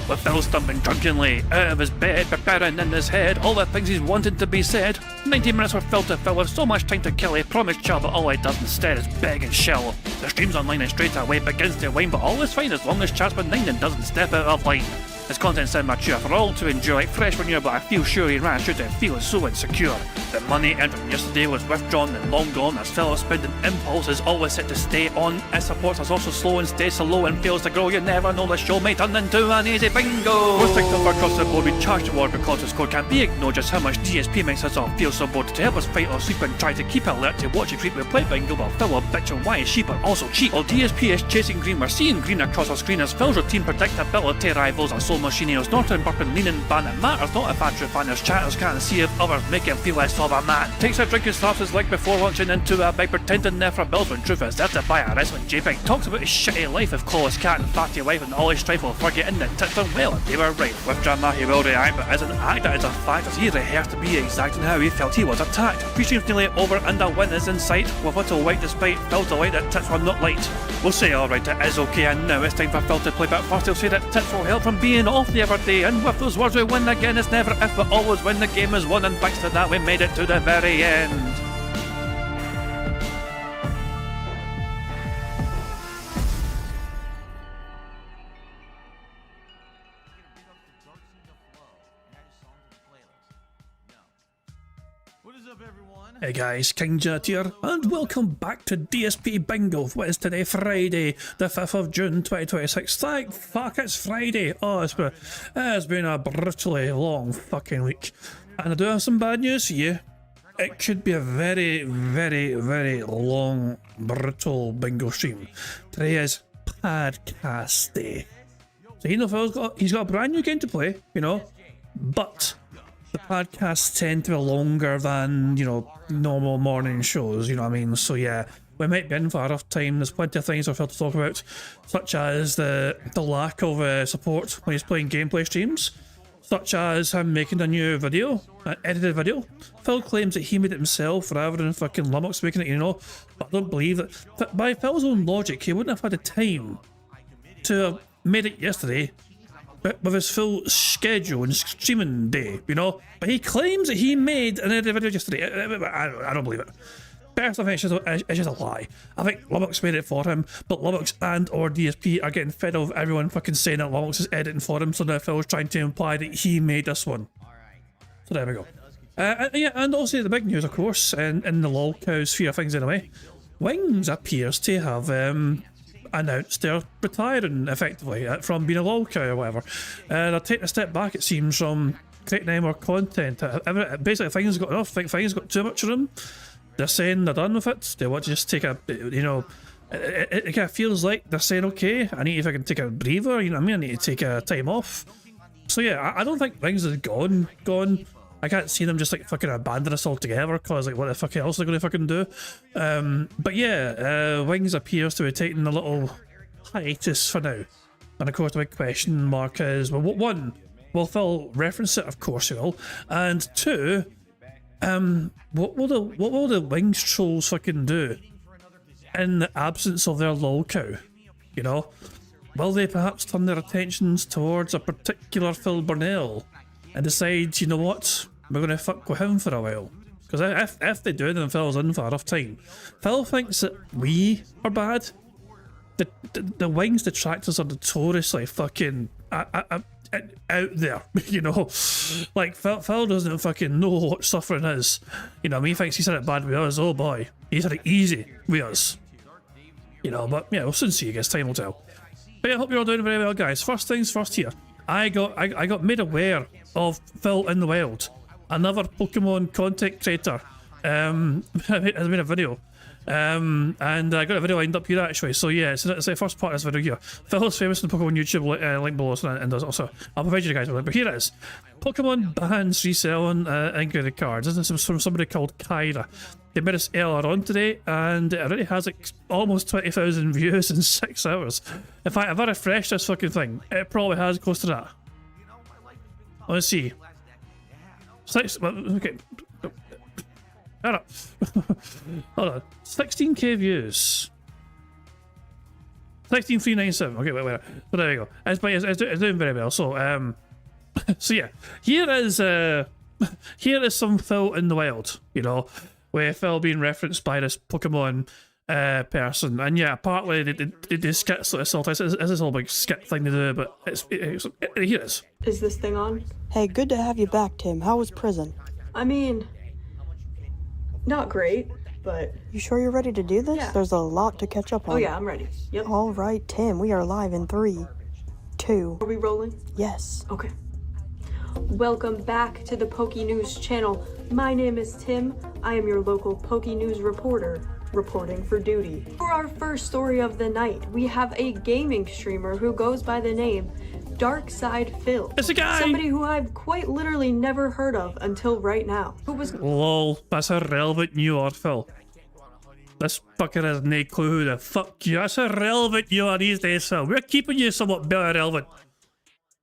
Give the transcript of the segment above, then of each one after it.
with Phil stumbling drunkenly out of his bed, preparing in his head all the things he's wanted to be said. 90 minutes for Phil to fill with so much time to kill. He promised chill, but all he does instead is beg and shell. The stream's online and straight away begins to whine, but all is fine as long as chat's benign and doesn't step out of line. His content's immature for all to enjoy, like fresh manure, but I feel sure he ran through to feeling so insecure. The money earned from yesterday was withdrawn and long gone, as Phil's spending impulse is always set to stay on. His support is also slow and stays so low and fails to grow. You never know, the show may turn into an easy bingo. We're ticked off across the board, we charge the war because the score can't be ignored. Just how much DSP makes us all feel so bored. To help us fight or sleep and try to keep alert to watch it creep, we play bingo while Phil will bitch on why his sheep are also cheap. While DSP is chasing green, we're seeing green across our screen as Phil's routine predictability rivals our soul machineers. Norton, burping, leaning, ban it matters not if Andrew fanners chatters can't see if others make him feel less of a man. Takes a drink and slaps his leg before launching into a bike, pretending there for bills when truth is there to buy a wrestling JPEG. Talks about his shitty life of clawless cat and fatty wife and all his strife while forgetting that tits are well and they were right. With drama he will react, but as an actor it's a fact as he rehearsed to be exact in how he felt he was attacked. Pre-stream's nearly over and a win is in sight, with little white despite Phil's delight that tits were not light. We'll say alright, it is okay, and now it's time for Phil to play, but first he'll say that tits will help from being off the other day, and with those words we win again. It's never if but always when the game is won, and thanks to that we made it to the very end. Hey guys, King Jet here, and welcome back to DSP Bingo. What is today? Friday, the 5th of June 2026. Thank fuck it's Friday. Oh, it's been a brutally long fucking week. And I do have some bad news for you. It could be a very, very, very long, brutal bingo stream. Today is podcast day. So you know he's got a brand new game to play, you know, but the podcasts tend to be longer than, you know, normal morning shows, you know what I mean? So yeah, we might be in for a rough time. There's plenty of things I've had to talk about, such as the lack of support when he's playing gameplay streams, such as him making a new video, an edited video. Phil claims that he made it himself rather than fucking Lummox making it, you know, but I don't believe that. By Phil's own logic, he wouldn't have had the time to have made it yesterday with his full schedule and streaming day, you know. But he claims that he made an edited video yesterday. I don't believe it. Personally, I think it's just a lie. I think Lummox made it for him, but Lummox and or DSP are getting fed of everyone fucking saying that Lummox is editing for him, so now Phil's trying to imply that he made this one. So there we go. Yeah, and also the big news, of course, in the lol cow sphere of things anyway, Wings appears to have announced they're retiring effectively from being a lol cow or whatever. They're taking a step back, it seems, from creating any more content. Basically, things got enough. I think things got too much of them. They're saying they're done with it. They want to just take a, you know, it kind of feels like they're saying, okay, I need, if I can take a breather, you know what I mean, I need to take a time off. So yeah, I don't think Wings is gone. I can't see them just like fucking abandon us altogether, cause like what the fuck else they're gonna fucking do. But yeah, Wings appears to be taking a little hiatus for now. And of course the big question mark is, well, one, will Phil reference it? Of course he will. And two, what will the Wings trolls fucking do in the absence of their lol cow? You know, will they perhaps turn their attentions towards a particular Phil Burnell and decide, you know what, we're gonna fuck with him for a while? Because if they do, then Phil's in for a rough time. Phil thinks that we are bad. The Wings detractors are notoriously fucking out there, you know. Like Phil doesn't fucking know what suffering is. You know, he thinks he's had it bad with us. Oh boy, he's had it easy with us. You know, but yeah, we'll soon see. I guess time will tell. But yeah, I hope you're all doing very well, guys. First things first here. I got made aware of Phil in the Wild, another Pokemon content creator. Has made a video. And I got a video lined up here actually, so yeah, so that's the first part of this video here. Phil's famous on Pokemon YouTube, link below, and also I'll provide you guys with it, but here it is. Pokemon bans reselling integrated cards. This is from somebody called Kyra. They made this earlier on today, and it already has like almost 20,000 views in 6 hours. In fact, if I refresh this fucking thing, it probably has close to that. Let's see. Okay. Hold on. 16k views. 16397. Okay, wait. So there we go. It's doing very well. So so yeah, here is some Phil in the wild. You know, where Phil being referenced by this Pokemon person, and yeah, partly the skits that assault. It's this whole big skit thing to do, but here it is. Is this thing on? Hey, good to have you back, Tim. How was prison? I mean, not great, but... You sure you're ready to do this? Yeah. There's a lot to catch up on. Oh yeah, I'm ready. Yep. All right, Tim, we are live in 3, 2... Are we rolling? Yes. Okay. Welcome back to the Poke News channel. My name is Tim. I am your local Poke News reporter, reporting for duty. For our first story of the night, we have a gaming streamer who goes by the name Dark Side Phil. It's a guy! Somebody who I've quite literally never heard of until right now. Who was... Lol, that's a relevant you are, Phil. This fucker has no clue who the fuck you are. That's a relevant you are these days, Phil. We're keeping you somewhat better relevant.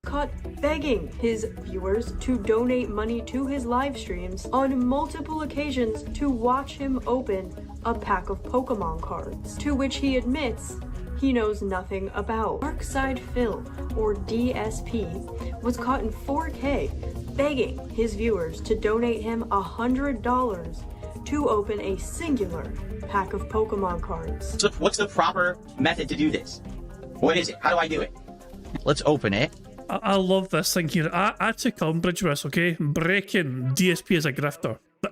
Caught begging his viewers to donate money to his live streams on multiple occasions to watch him open a pack of Pokemon cards, to which he admits he knows nothing about. Darkside Phil, or DSP, was caught in 4K begging his viewers to donate him $100 to open a singular pack of Pokemon cards. So what's the proper method to do this? What is it? How do I do it? Let's open it. I love this thing here. I took umbrage with this, okay? Breaking DSP as a grifter. But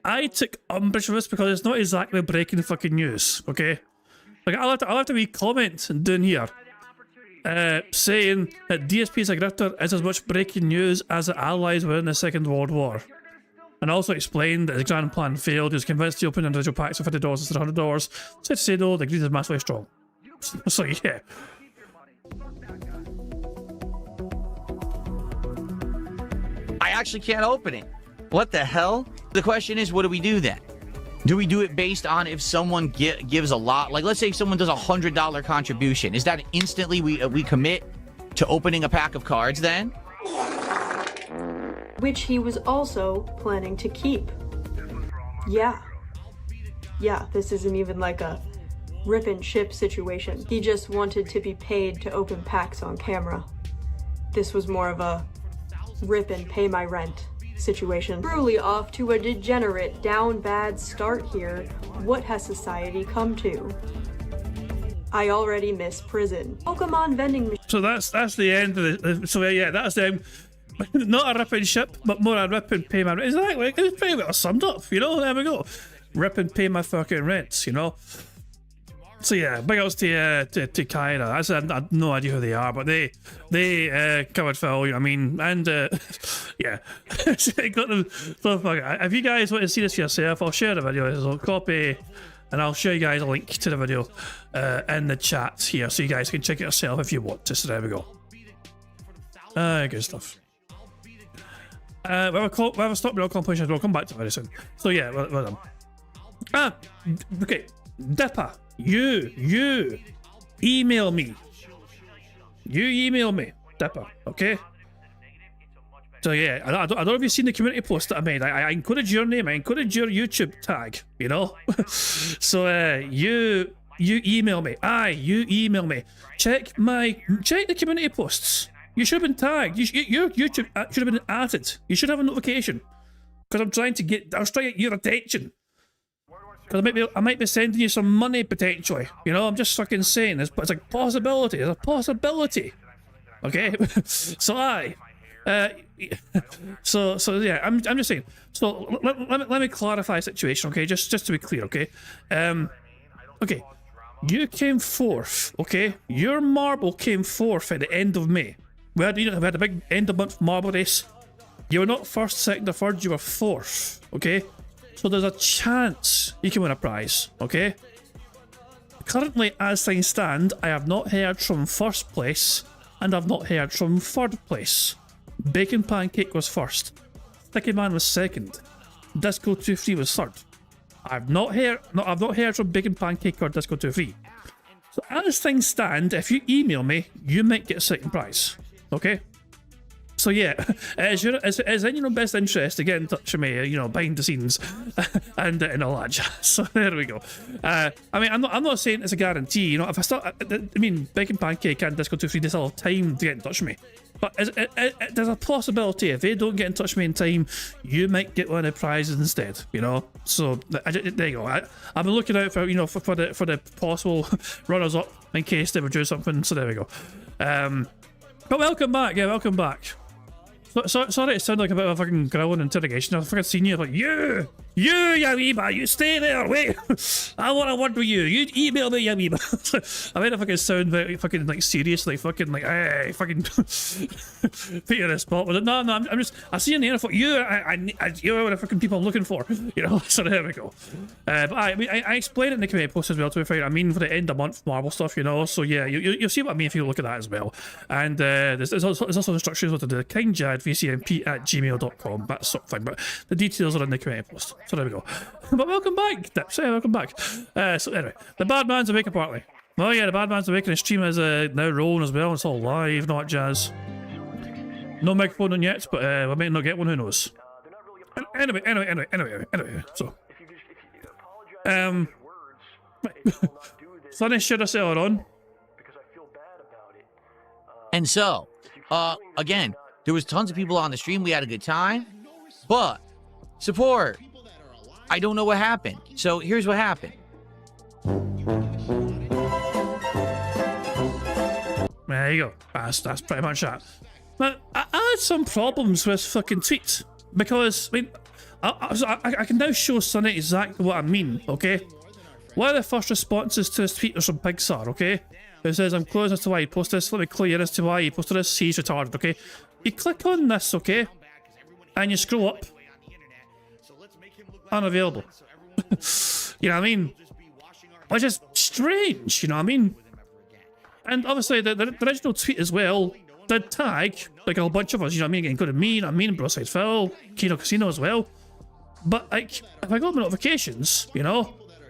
I took umbrage with this because it's not exactly breaking fucking news, okay? Like, I'll have to wee comment down here saying that DSP as a grifter is as much breaking news as the Allies were in the Second World War. And also explained that his grand plan failed. He was convinced to open individual packs of $50 instead of $100. Said to say though, the greed is massively strong. So yeah. I actually can't open it. What the hell? The question is, what do we do then? Do we do it based on if someone gives a lot? Like, let's say someone does $100 contribution. Is that instantly we commit to opening a pack of cards then? Which he was also planning to keep. Yeah, this isn't even like a rip and ship situation. He just wanted to be paid to open packs on camera. This was more of a rip and pay my rent situation. Truly off to a degenerate, down bad start here. What has society come to? I already miss prison. Pokemon vending machine. So that's the end of the. So yeah, that's them. Not a rip and ship, but more a rip and pay my rent. Exactly, it's pretty well summed up. You know, there we go. Rip and pay my fucking rents. You know. So yeah, big ups to Kyra. I have no idea who they are, but they covered Phil. You know what I mean, and yeah, got them. So fuck it. If you guys want to see this for yourself, I'll share the video. So copy, and I'll show you guys a link to the video in the chat here, so you guys can check it yourself if you want to. So there we go. Good stuff. We have a stop real competition. We'll come back to it very soon. So yeah, well done. Okay, Dipper. You email me. Dipper, okay? So yeah, I don't know if you've seen the community post that I made. I included your name, I included your YouTube tag, you know? So you email me. You email me. Check the community posts. You should have been tagged. Your YouTube should have been added. You should have a notification. Because I'm trying to get your attention. Because I might be sending you some money potentially. You know, I'm just fucking saying this, but it's a possibility. It's a possibility. Okay? So so yeah, I'm just saying. So let me clarify the situation, okay? Just to be clear, okay? Okay. You came fourth, okay? Your marble came fourth at the end of May. We had a big end of month marble race. You were not first, second, or third, you were fourth, okay? So there's a chance you can win a prize, okay? Currently, as things stand, I have not heard from first place, and I've not heard from third place. Bacon Pancake was first. Sticky Man was second. Disco 23 was third. I've not heard from Bacon Pancake or Disco 23. So as things stand, if you email me, you might get a second prize, okay? So yeah, it's in your own best interest to get in touch with me, behind the scenes, and all that jazz. So there we go. I mean, I'm not saying it's a guarantee. If I start, Bacon Pancake and Disco 2 3, they still have time to get in touch with me. But there's a possibility if they don't get in touch with me in time, you might get one of the prizes instead. So there you go. I've been looking out for for the possible runners up in case they would do something. So there we go. But welcome back. Yeah, welcome back. Sorry to sound like a bit of a fucking grilling interrogation. I've fucking seen you like, you Yawiba, you stay there, wait. I want to word with you. You email me, Yawiba. I made a fucking sound very fucking like serious, like fucking like, hey, fucking put you in a spot with it. No, I'm just, I see you in the air, I thought, you're the fucking people I'm looking for, so there we go. But I explained it in the community post as well, to be fair. I mean, for the end of month Marvel stuff, so yeah, you'll see what I mean if you look at that as well. And there's also instructions what to do. kindjadvcmp@gmail.com, that sort of thing, but the details are in the community post. So there we go. But welcome back, Dips. Yeah, welcome back. So anyway, the Bad Man's Awakening party. Oh yeah, the Bad Man's Awakening stream is now rolling as well. It's all live, not jazz. No microphone on yet, but we might not get one. Who knows? Anyway. So, Sunny should have set her on. And so, again, there was tons of people on the stream. We had a good time, but support. I don't know what happened. So here's what happened. There you go. That's pretty much that. Now, I had some problems with fucking tweets because I can now show Sonny exactly what I mean. Okay. One of the first responses to this tweet was from Pixar. Okay. Who says, I'm close as to why he posted this. Let me clue you as to why he posted this. He's retarded. Okay. You click on this. Okay. And you scroll up. Unavailable. You know what I mean? Which is strange, you know what I mean? And obviously the original tweet as well did tag like a whole bunch of us, you know what I mean? Including me, you know what I mean? Broside Phil, Kino Casino as well. But like, if I go to my notifications,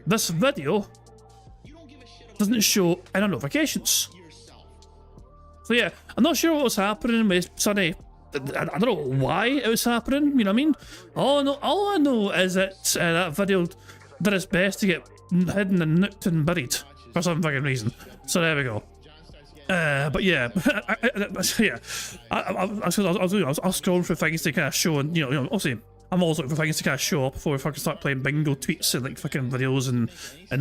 this video doesn't show any notifications. So yeah, I'm not sure what was happening with Sunny. I don't know why it was happening, you know what I mean? All I know is that that video did its best to get hidden and nuked and buried for some fucking reason. So there we go. But yeah, I was scrolling through things to kind of show, and obviously I'm always looking for things to kind of show up before we fucking start playing bingo tweets and like fucking videos and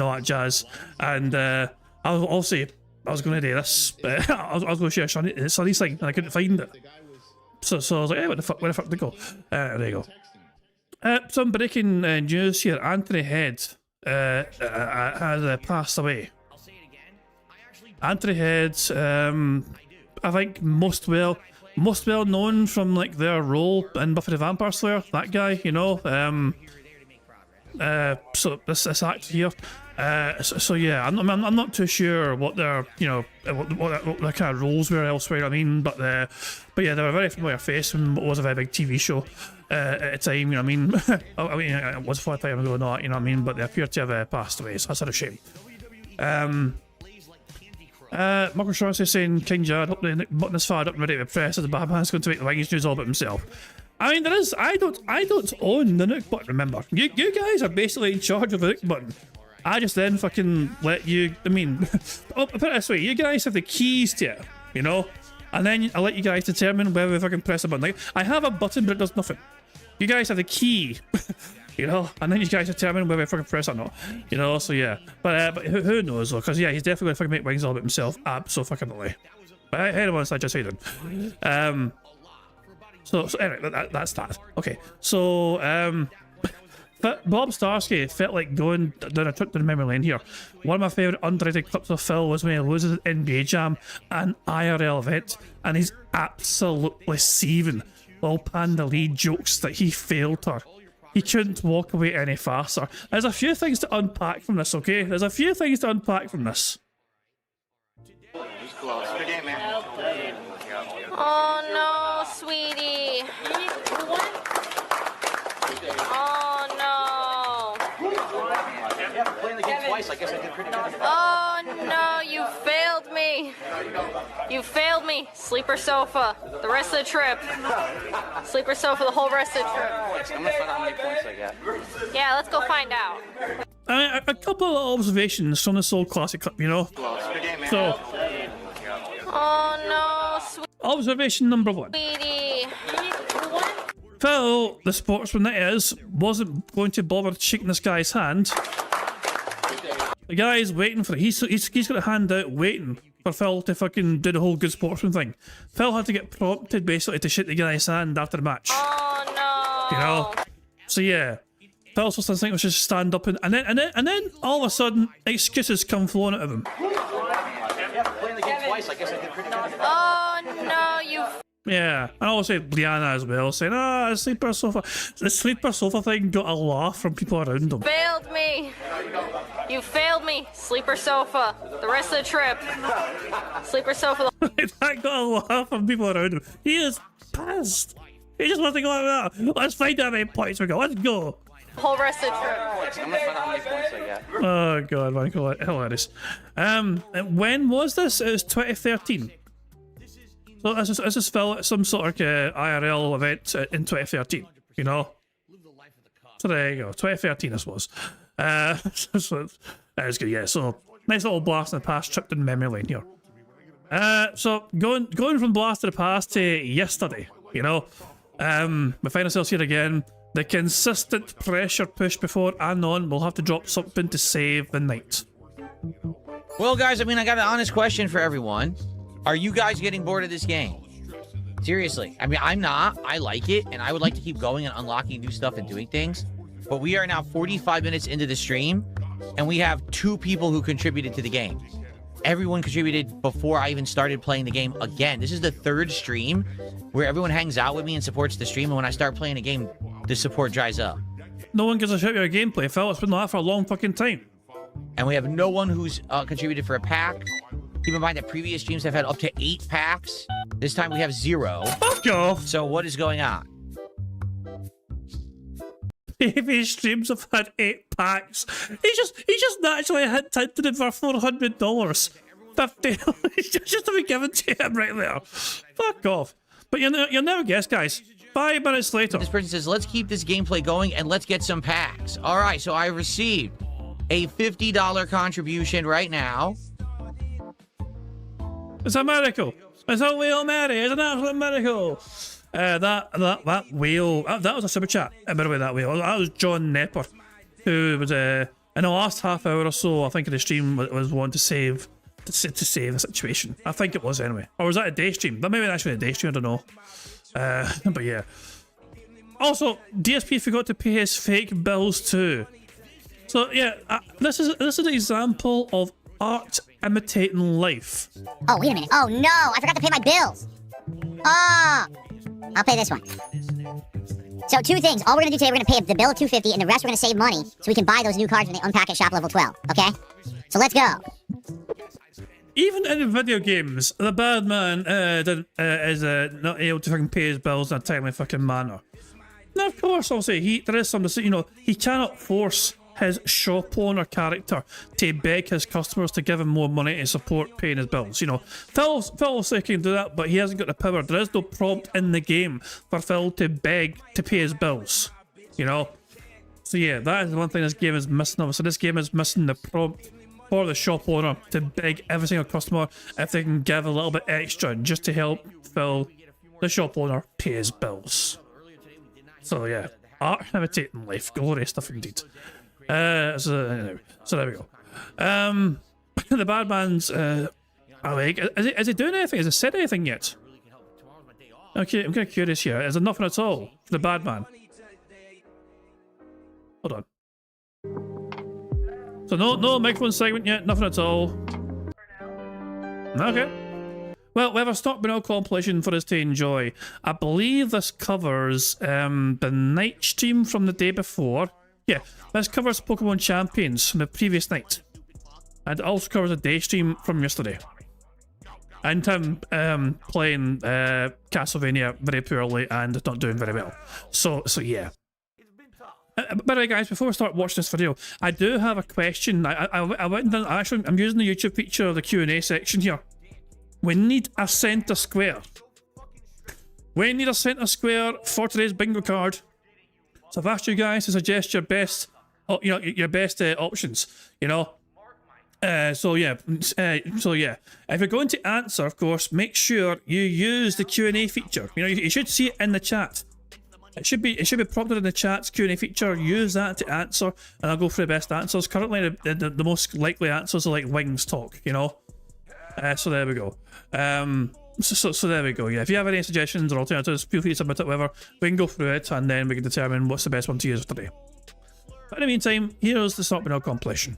all that jazz. And I was going to do this, but I was going to share Sunny's thing and I couldn't find it. So I was like, hey, where the fuck did it go? There you go. Some breaking news here. Anthony Head has passed away. Anthony Head, I think most well known from like their role in Buffy the Vampire Slayer. That guy, so this actor here. So yeah, I'm not too sure what their what their kind of roles were elsewhere. I mean, but yeah, they were a very familiar face and what was a very big TV show at the time. You know what I mean? It was a time ago, not you know what I mean. But they appear to have passed away, so that's a shame. Marcus Shaughnessy saying, King Jared, hope the button is fired up and ready to press as the Batman's going to make the Wings news all about himself. I mean, I don't own the nuke button, remember. You guys are basically in charge of the nuke button. I just then fucking let you, put it this way, you guys have the keys to it, and then I let you guys determine whether we fucking press a button. Like, I have a button, but it does nothing. You guys have the key, and then you guys determine whether we fucking press or not, so yeah. But who knows, though, because yeah, he's definitely going to fucking make Wings all about himself, absolutely. But hey, I just said then. So anyway, that's that. Okay, so Bob Starsky felt like going down a trip to the memory lane here. One of my favourite underrated clips of Phil was when he loses at NBA Jam, an IRL event, and he's absolutely seething. All Panda Lee jokes that he failed her. He couldn't walk away any faster. There's a few things to unpack from this, okay? There's a few things to unpack from this. Oh no, sweetie. Oh no. twice. I guess I did pretty good. Oh no, you failed me. You failed me. Sleeper sofa. The rest of the trip. Sleeper sofa the whole rest of the trip. I'm gonna find out how many points I got. Yeah, let's go find out. A couple of observations from this old classic clip, you know. So, Oh no, observation number one. sweetie. Phil, the sportsman that is, wasn't going to bother shaking this guy's hand. The guy's waiting for it. He's got a hand out waiting for Phil to fucking do the whole good sportsman thing. Phil had to get prompted basically to shake the guy's hand after the match. Oh no. You know? So yeah. Phil's supposed to think was just stand up and then all of a sudden excuses come flowing out of him. Playing the game twice. I guess I did pretty good. Oh no, you Yeah, and also Brianna as well, saying, the sleeper sofa. The sleeper sofa thing got a laugh from people around him. failed me. You failed me. Sleeper sofa. The rest of the trip. Sleeper sofa. That got a laugh from people around him. He is pissed. He just wants to go like that. Let's find out how many points we got. Let's go. The whole rest of the trip. I'm gonna find out how many points I got. Oh god, Michael, hilarious. When was this? It was 2013. So this is Phil at some sort of IRL event in 2013, you know? So there you go, 2013 this was. So that was good, yeah. So nice little blast in the past, tripped in memory lane here. So going from blast to the past to yesterday, you know? We find ourselves here again. The consistent pressure push before and on, we'll have to drop something to save the night. Well, guys, I mean, I got an honest question for everyone. Are you guys getting bored of this game? Seriously. I mean, I'm not. I like it, and I would like to keep going and unlocking new stuff and doing things. But we are now 45 minutes into the stream, and we have 2 people who contributed to the game. Everyone contributed before I even started playing the game again. This is the 3rd stream where everyone hangs out with me and supports the stream, and when I start playing a game, the support dries up. No one gives a shit about your gameplay, Phil. It's been like that for a long fucking time. And we have no one who's contributed for a pack. Keep in mind that previous streams have had up to 8 packs. This time we have 0. Fuck off! So what is going on? Previous streams have had 8 packs. He just naturally hinted it for $400. 50. just to be given to him right there. Fuck off. But you'll never guess, guys. 5 minutes later. This person says, let's keep this gameplay going and let's get some packs. All right, so I received a $50 contribution right now. It's a miracle. It's a whale, Mary. It's an absolute miracle. That whale. That was a super chat. By the way, that whale. That was John Nepper, who was in the last half hour or so. I think in the stream was one to save the situation. I think it was anyway. Or was that a day stream? That may be actually a day stream. I don't know. But yeah. Also, DSP forgot to pay his fake bills too. So yeah, this is an example of art imitating life. Oh, wait a minute. Oh, no. I forgot to pay my bills. Oh. I'll pay this one. So, 2 things. All we're going to do today, we're going to pay the bill of $250, and the rest we're going to save money so we can buy those new cards when they unpack at shop level 12. Okay? So, let's go. Even in video games, the bad man is not able to fucking pay his bills in a timely fucking manner. Now, of course, I'll say there is something, you know, he cannot force his shop owner character to beg his customers to give him more money to support paying his bills. You know, Phil said he can do that, but he hasn't got the power. There is no prompt in the game for Phil to beg to pay his bills. You know? So yeah, that is one thing this game is missing of. So this game is missing the prompt for the shop owner to beg every single customer if they can give a little bit extra just to help Phil, the shop owner, pay his bills. So yeah, art imitating life. Glorious stuff indeed. So there we go. The bad man's awake. Is he doing anything? Has he said anything yet? Okay, I'm kind of curious here. Is there nothing at all for the bad man? Hold on. So no microphone segment yet. Nothing at all. Okay. Well, we have a stock banal compilation for us to enjoy. I believe this covers the night stream from the day before. Yeah, this covers Pokemon Champions from the previous night. And it also covers a day stream from yesterday. And him playing Castlevania very poorly and not doing very well. So yeah. By the way, guys, before we start watching this video, I do have a question. I went and actually, I'm using the YouTube feature of the Q&A section here. We need a center square. We need a center square for today's bingo card. So I've asked you guys to suggest your best, your best options. So yeah. If you're going to answer, of course, make sure you use the Q&A feature. You should see it in the chat. It should be prompted in the chat's Q&A feature. Use that to answer, and I'll go for the best answers. Currently, the most likely answers are like wings talk. So there we go. So there we go. Yeah, if you have any suggestions or alternatives, feel free to submit it. Whatever, we can go through it, and then we can determine what's the best one to use for today. But in the meantime, here's the Stop Me Now compilation.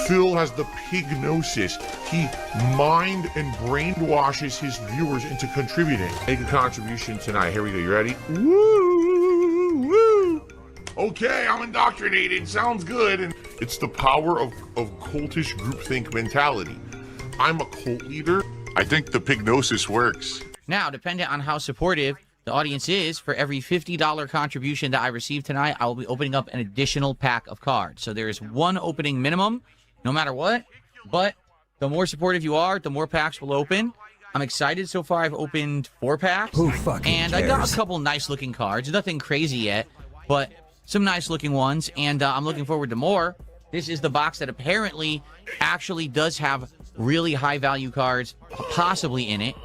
Phil has the pignosis. He mind and brainwashes his viewers into contributing. Make a contribution tonight. Here we go. You ready? Woo! Woo! Okay, I'm indoctrinated. Sounds good. And it's the power of cultish groupthink mentality. I'm a cult leader. I think the pignosis works. Now, depending on how supportive the audience is, for every $50 contribution that I receive tonight, I will be opening up an additional pack of cards. So there is one opening minimum, no matter what. But the more supportive you are, the more packs will open. I'm excited. So far, I've opened 4 packs. Who fucking And cares? I got a couple nice-looking cards. Nothing crazy yet, but some nice-looking ones. And I'm looking forward to more. This is the box that apparently actually does have really high-value cards possibly in it.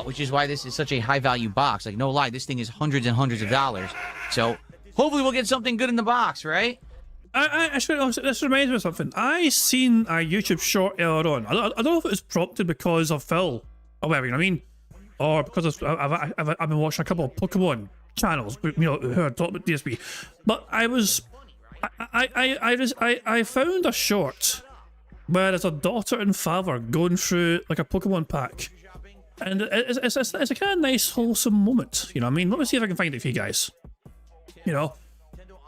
Which is why this is such a high-value box. Like, no lie, this thing is hundreds and hundreds of dollars. So, hopefully we'll get something good in the box, right? This reminds me of something. I seen a YouTube short earlier on. I don't know if it was prompted because of Phil, or whatever, or because I've been watching a couple of Pokemon channels, who are talking about DSP. But I found a short where there's a daughter and father going through like a Pokemon pack. And it's a kind of nice, wholesome moment. Let me see if I can find it for you guys.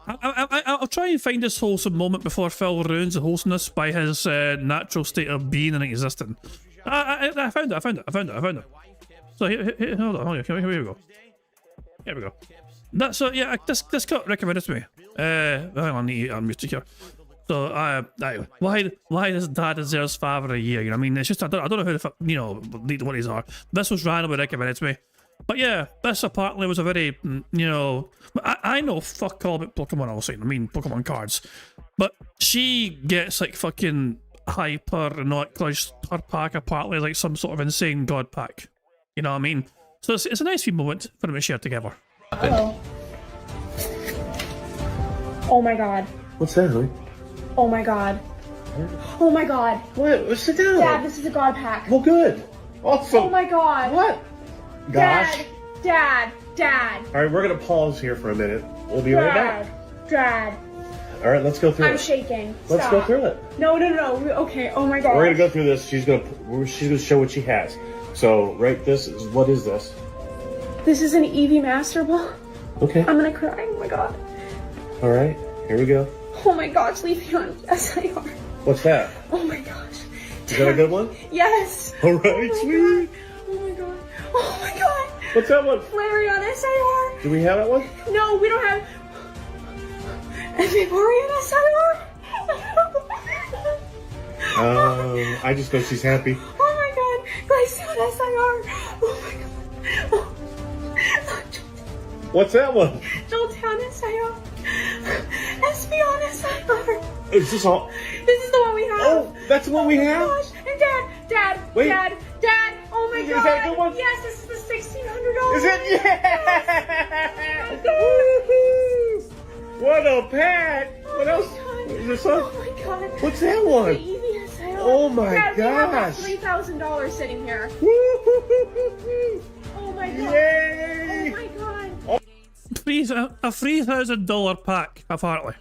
I'll try and find this wholesome moment before Phil ruins the wholesomeness by his natural state of being and existing. I found it. So hold on, here we go. Here we go. Yeah, this got recommended to me. Hang on, I'm music here. So, why does dad deserves father a year? It's just I don't know who the fuck what these are. This was randomly recommended to me, but yeah, this apparently was a very I know fuck all about Pokemon. Also, Pokemon cards, but she gets like fucking hyper and not because her pack apparently like some sort of insane god pack. So it's a nice wee moment for them to share together. Hello. Oh my god. What's that, honey? Oh my god. Oh my god. What? Sit down. Dad, this is a god pack. Well, good. Awesome. Oh my god. What? Gosh. Dad. All right, we're going to pause here for a minute. We'll be right back. Dad. All right, let's go through it. I'm shaking. Let's Stop. go through it. No. Okay. Oh my god. We're going to go through this. She's going to show what she has. So, what is this? This is an Eevee Master Ball. Okay. I'm gonna cry. Oh my god. All right, here we go. Oh my gosh, leave me on SIR. What's that? Oh my gosh. Is that a good one? Yes. All right, sweet. Oh my god. Oh my god. What's that one? Flareon SIR. Do we have that one? No, we don't have. Vaporeon SIR. I just know she's happy. Oh my god. Glaceon SIR. Oh my god. Oh. What's that one? Jolteon SIR. Espeon SIR. Is this all? This is the one we have. Oh, that's the one we have? Oh my gosh. And Dad. Wait. Dad. Oh my Is god. that a good one? Yes, this is the $1,600. Is it? Yeah! Woohoo! What a pack! What else? God. Is there some? Oh my god. What's that one? The Eevee SIR. Oh my Dad, we have gosh. like $3,000 sitting here. Woo-hoo-hoo-hoo-hoo. Oh my god. Yay! Oh my god. A $3,000 pack, apparently.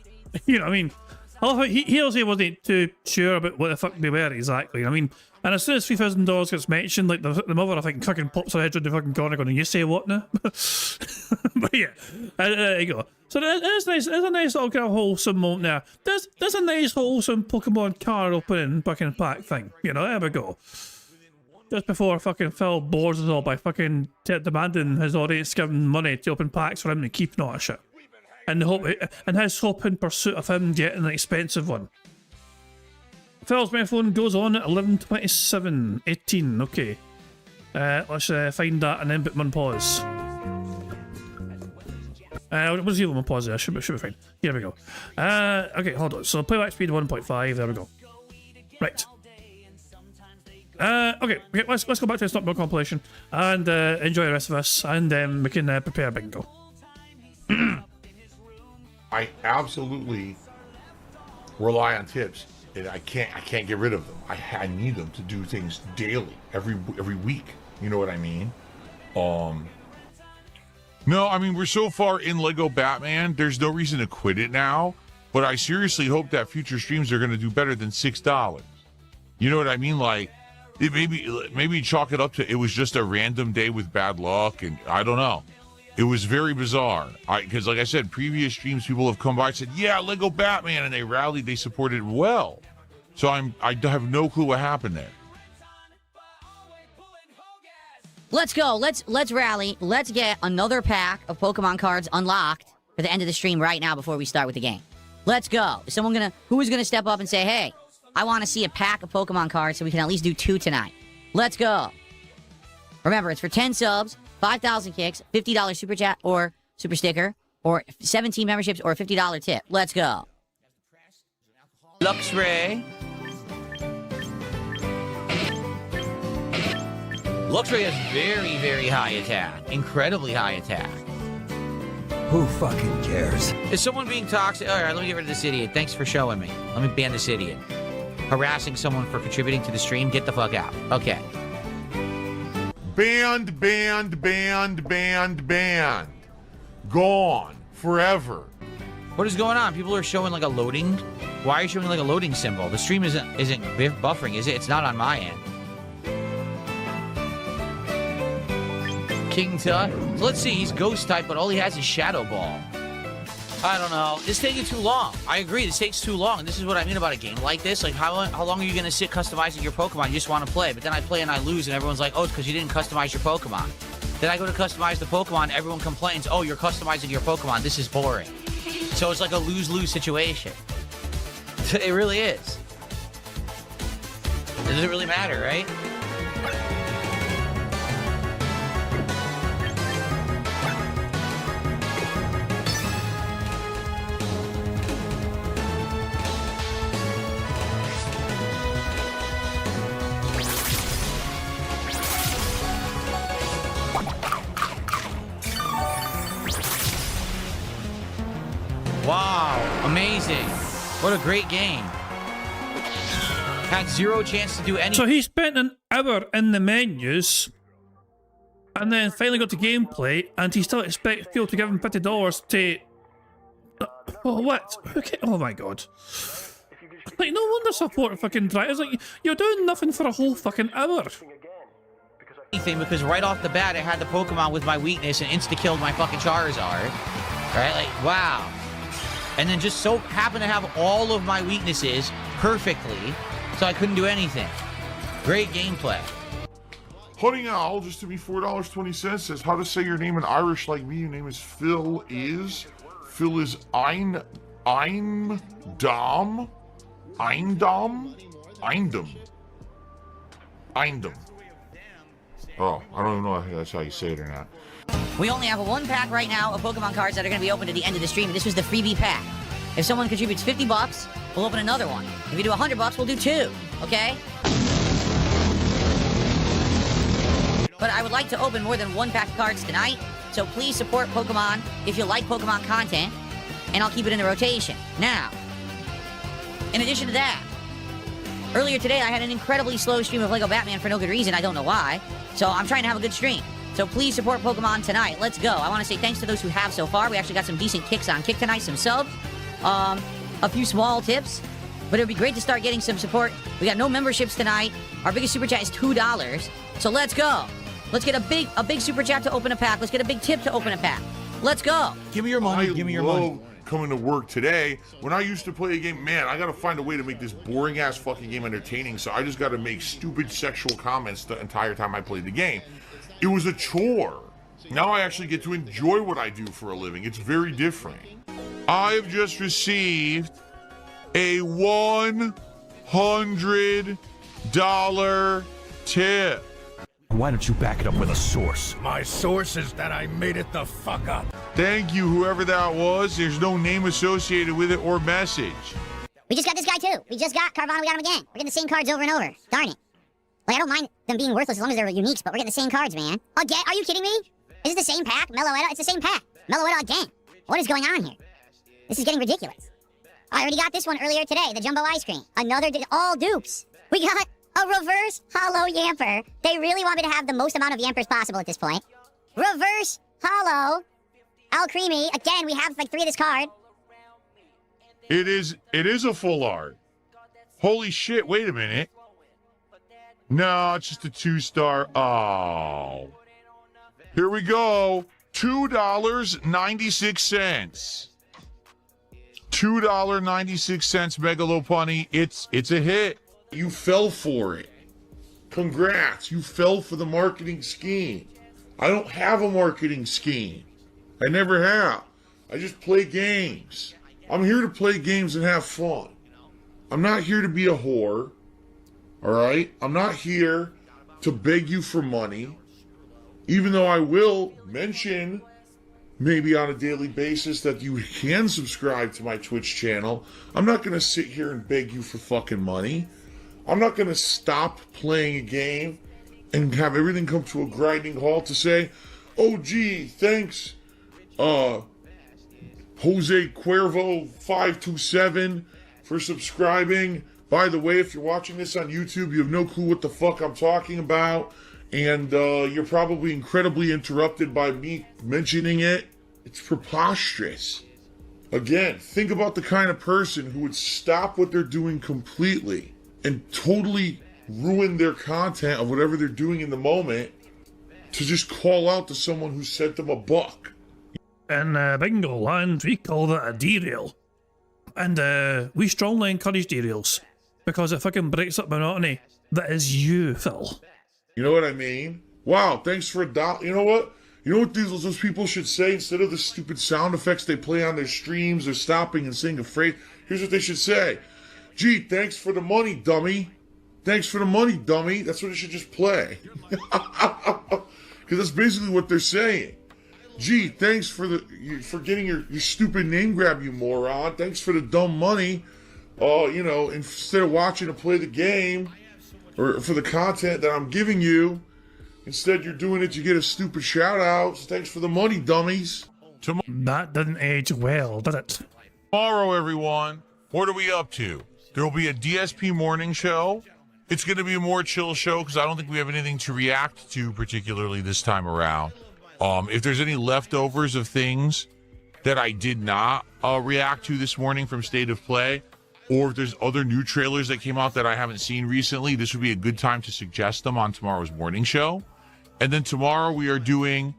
I love how he also wasn't too sure about what the fuck they were exactly. And as soon as $3,000 gets mentioned, like the mother, I think, fucking pops her head through the fucking corner going, you say what now? But yeah, there you go. So that's nice. There's a nice little kind of wholesome moment there. There's a nice wholesome Pokemon card opening fucking pack thing. There we go. Just before fucking Phil bores us all by fucking demanding his audience give him money to open packs for him to keep and all that shit. in his hope in pursuit of him getting an expensive one. Phil's microphone goes on at 11:27:18. Okay, let's find that and then put him on pause. We'll see him on pause there. Should be fine. Here we go. Okay, hold on. So playback speed 1.5. There we go. Right. Okay, let's go back to the Stop Bill compilation and enjoy the rest of us, and we can prepare bingo. I absolutely rely on tips, and I can't get rid of them. I need them to do things daily, every week. You know what I mean? No, I mean, we're so far in Lego Batman, there's no reason to quit it now, but I seriously hope that future streams are going to do better than $6. You know what I mean? Like, it maybe chalk it up to it was just a random day with bad luck, and I don't know. It was very bizarre. Because like I said, previous streams, people have come by and said, yeah, Lego Batman, and they rallied, they supported well. So I have no clue what happened there. Let's go. Let's rally. Let's get another pack of Pokemon cards unlocked for the end of the stream right now before we start with the game. Let's go. Is who is gonna step up and say, hey, I want to see a pack of Pokemon cards so we can at least do 2 tonight. Let's go. Remember, it's for 10 subs, 5,000 kicks, $50 super chat or super sticker, or 17 memberships or a $50 tip. Let's go. Luxray. Luxray has very, very high attack. Incredibly high attack. Who fucking cares? Is someone being toxic? All right, let me get rid of this idiot. Thanks for showing me. Let me ban this idiot. Harassing someone for contributing to the stream. Get the fuck out. Okay. Banned. Gone. Forever. What is going on? People are showing like a loading. Why are you showing like a loading symbol? The stream isn't buffering, is it? It's not on my end. King Tut. So let's see. He's ghost type, but all he has is Shadow Ball. I don't know. It's taking too long. I agree. This takes too long. This is what I mean about a game like this. Like, how long are you going to sit customizing your Pokemon? You just want to play. But then I play and I lose, and everyone's like, oh, it's because you didn't customize your Pokemon. Then I go to customize the Pokemon. Everyone complains, oh, you're customizing your Pokemon. This is boring. So it's like a lose-lose situation. It really is. Does it really matter, right? Wow, amazing. What a great game. Had zero chance to do anything. So he spent an hour in the menus and then finally got to gameplay, and he still expects people to give him $50 to... Oh, what? Okay. Oh my god. Like, no wonder support fucking try. It's like, you're doing nothing for a whole fucking hour. Because right off the bat, I had the Pokemon with my weakness and insta-killed my fucking Charizard. Right? Like, wow. And then just so happened to have all of my weaknesses perfectly, so I couldn't do anything. Great gameplay. Honey Owl, just to be $4.20, says how to say your name in Irish like me. Your name is Phil is Eindom. Oh, I don't even know if that's how you say it or not. We only have 1 pack right now of Pokemon cards that are going to be opened at the end of the stream. This was the freebie pack. If someone contributes $50, we'll open another one. If you do $100, we'll do 2. Okay? But I would like to open more than 1 pack of cards tonight, so please support Pokemon if you like Pokemon content, and I'll keep it in the rotation. Now, in addition to that, earlier today I had an incredibly slow stream of Lego Batman for no good reason. I don't know why. So I'm trying to have a good stream. So please support Pokemon tonight. Let's go. I want to say thanks to those who have so far. We actually got some decent kicks on Kick tonight, some subs, a few small tips. But it would be great to start getting some support. We got no memberships tonight. Our biggest super chat is $2. So let's go. Let's get a big super chat to open a pack. Let's get a big tip to open a pack. Let's go. Give me your money. Give me your money. Coming to work today. When I used to play a game, man, I gotta find a way to make this boring ass fucking game entertaining. So I just gotta make stupid sexual comments the entire time I played the game. It was a chore. Now I actually get to enjoy what I do for a living. It's very different. I've just received a $100 tip. Why don't you back it up with a source? My source is that I made it the fuck up. Thank you, whoever that was. There's no name associated with it or message. We just got this guy too. We just got Carvana, we got him again. We're getting the same cards over and over. Darn it. Like, I don't mind them being worthless as long as they're uniques, but we're getting the same cards, man. Again? Are you kidding me? Is it the same pack? Meloetta? It's the same pack. Meloetta again. What is going on here? This is getting ridiculous. I already got this one earlier today, the jumbo ice cream. Another, all dupes. We got a reverse hollow Yamper. They really want me to have the most amount of Yampers possible at this point. Reverse hollow Al Creamy. Again, we have like 3 of this card. It is a full art. Holy shit, wait a minute. No, it's just a 2-star. Oh. Here we go. $2.96. $2.96 Megalopunny. It's a hit. You fell for it. Congrats. You fell for the marketing scheme. I don't have a marketing scheme. I never have. I just play games. I'm here to play games and have fun. I'm not here to be a whore. All right? I'm not here to beg you for money. Even though I will mention maybe on a daily basis that you can subscribe to my Twitch channel, I'm not going to sit here and beg you for fucking money. I'm not going to stop playing a game and have everything come to a grinding halt to say, oh, gee, thanks, Jose Cuervo 527 for subscribing. By the way, if you're watching this on YouTube, you have no clue what the fuck I'm talking about, and you're probably incredibly interrupted by me mentioning it. It's preposterous. Again, think about the kind of person who would stop what they're doing completely and totally ruin their content of whatever they're doing in the moment to just call out to someone who sent them a buck. In bingo land, we call that a derail. And we strongly encourage derails because it fucking breaks up monotony. That is you, Phil. You know what I mean? Wow, thanks for $1. You know what? You know what those people should say instead of the stupid sound effects they play on their streams or stopping and saying a phrase? Here's what they should say. Gee, thanks for the money, dummy. Thanks for the money, dummy. That's what it should just play. Because that's basically what they're saying. Gee, thanks for getting your stupid name grab, you moron. Thanks for the dumb money. You know, instead of watching to play the game or for the content that I'm giving you, instead you're doing it to get a stupid shout out. So thanks for the money, dummies. That didn't age well, did it? Tomorrow, everyone, what are we up to? There will be a DSP morning show. It's going to be a more chill show because I don't think we have anything to react to particularly this time around. If there's any leftovers of things that I did not react to this morning from State of Play, or if there's other new trailers that came out that I haven't seen recently, this would be a good time to suggest them on tomorrow's morning show. And then tomorrow we are doing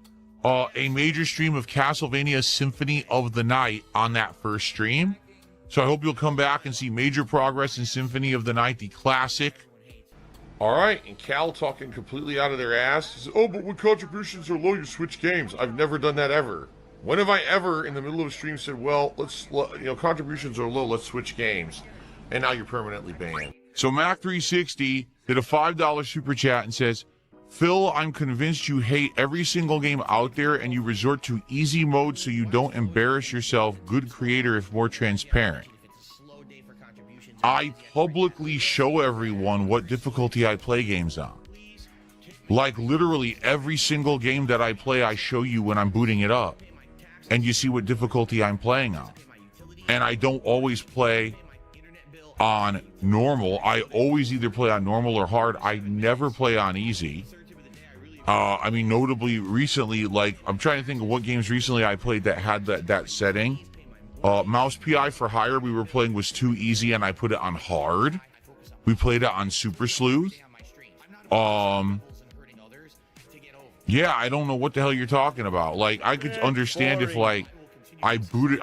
a major stream of Castlevania Symphony of the Night on that first stream. So I hope you'll come back and see major progress in Symphony of the Night, the classic. All right, and Cal talking completely out of their ass. He says, oh, but when contributions are low, you switch games. I've never done that ever. When have I ever, in the middle of a stream, said, well, contributions are low, let's switch games. And now you're permanently banned. So Mac360 did a $5 super chat and says, Phil, I'm convinced you hate every single game out there and you resort to easy mode so you don't embarrass yourself. Good creator if more transparent. I publicly show everyone what difficulty I play games on. Like literally every single game that I play, I show you when I'm booting it up. And you see what difficulty I'm playing on. And I don't always play on normal. I always either play on normal or hard. I never play on easy. I mean, notably recently, like, I'm trying to think of what games recently I played that had that setting. Mouse PI for Hire we were playing was too easy and I put it on hard. We played it on Super Sleuth. Yeah, I don't know what the hell you're talking about. Like, I could understand if, like, I booted,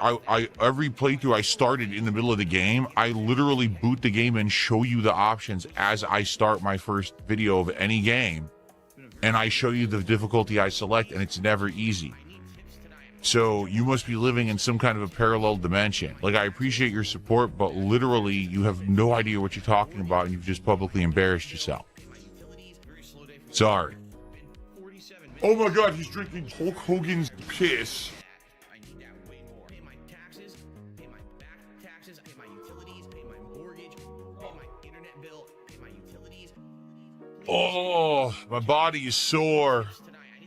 every playthrough I started in the middle of the game, I literally boot the game and show you the options as I start my first video of any game. And I show you the difficulty I select, and it's never easy. So you must be living in some kind of a parallel dimension. Like, I appreciate your support, but literally you have no idea what you're talking about and you've just publicly embarrassed yourself. Sorry. Oh my God, he's drinking Hulk Hogan's piss. Oh, my body is sore.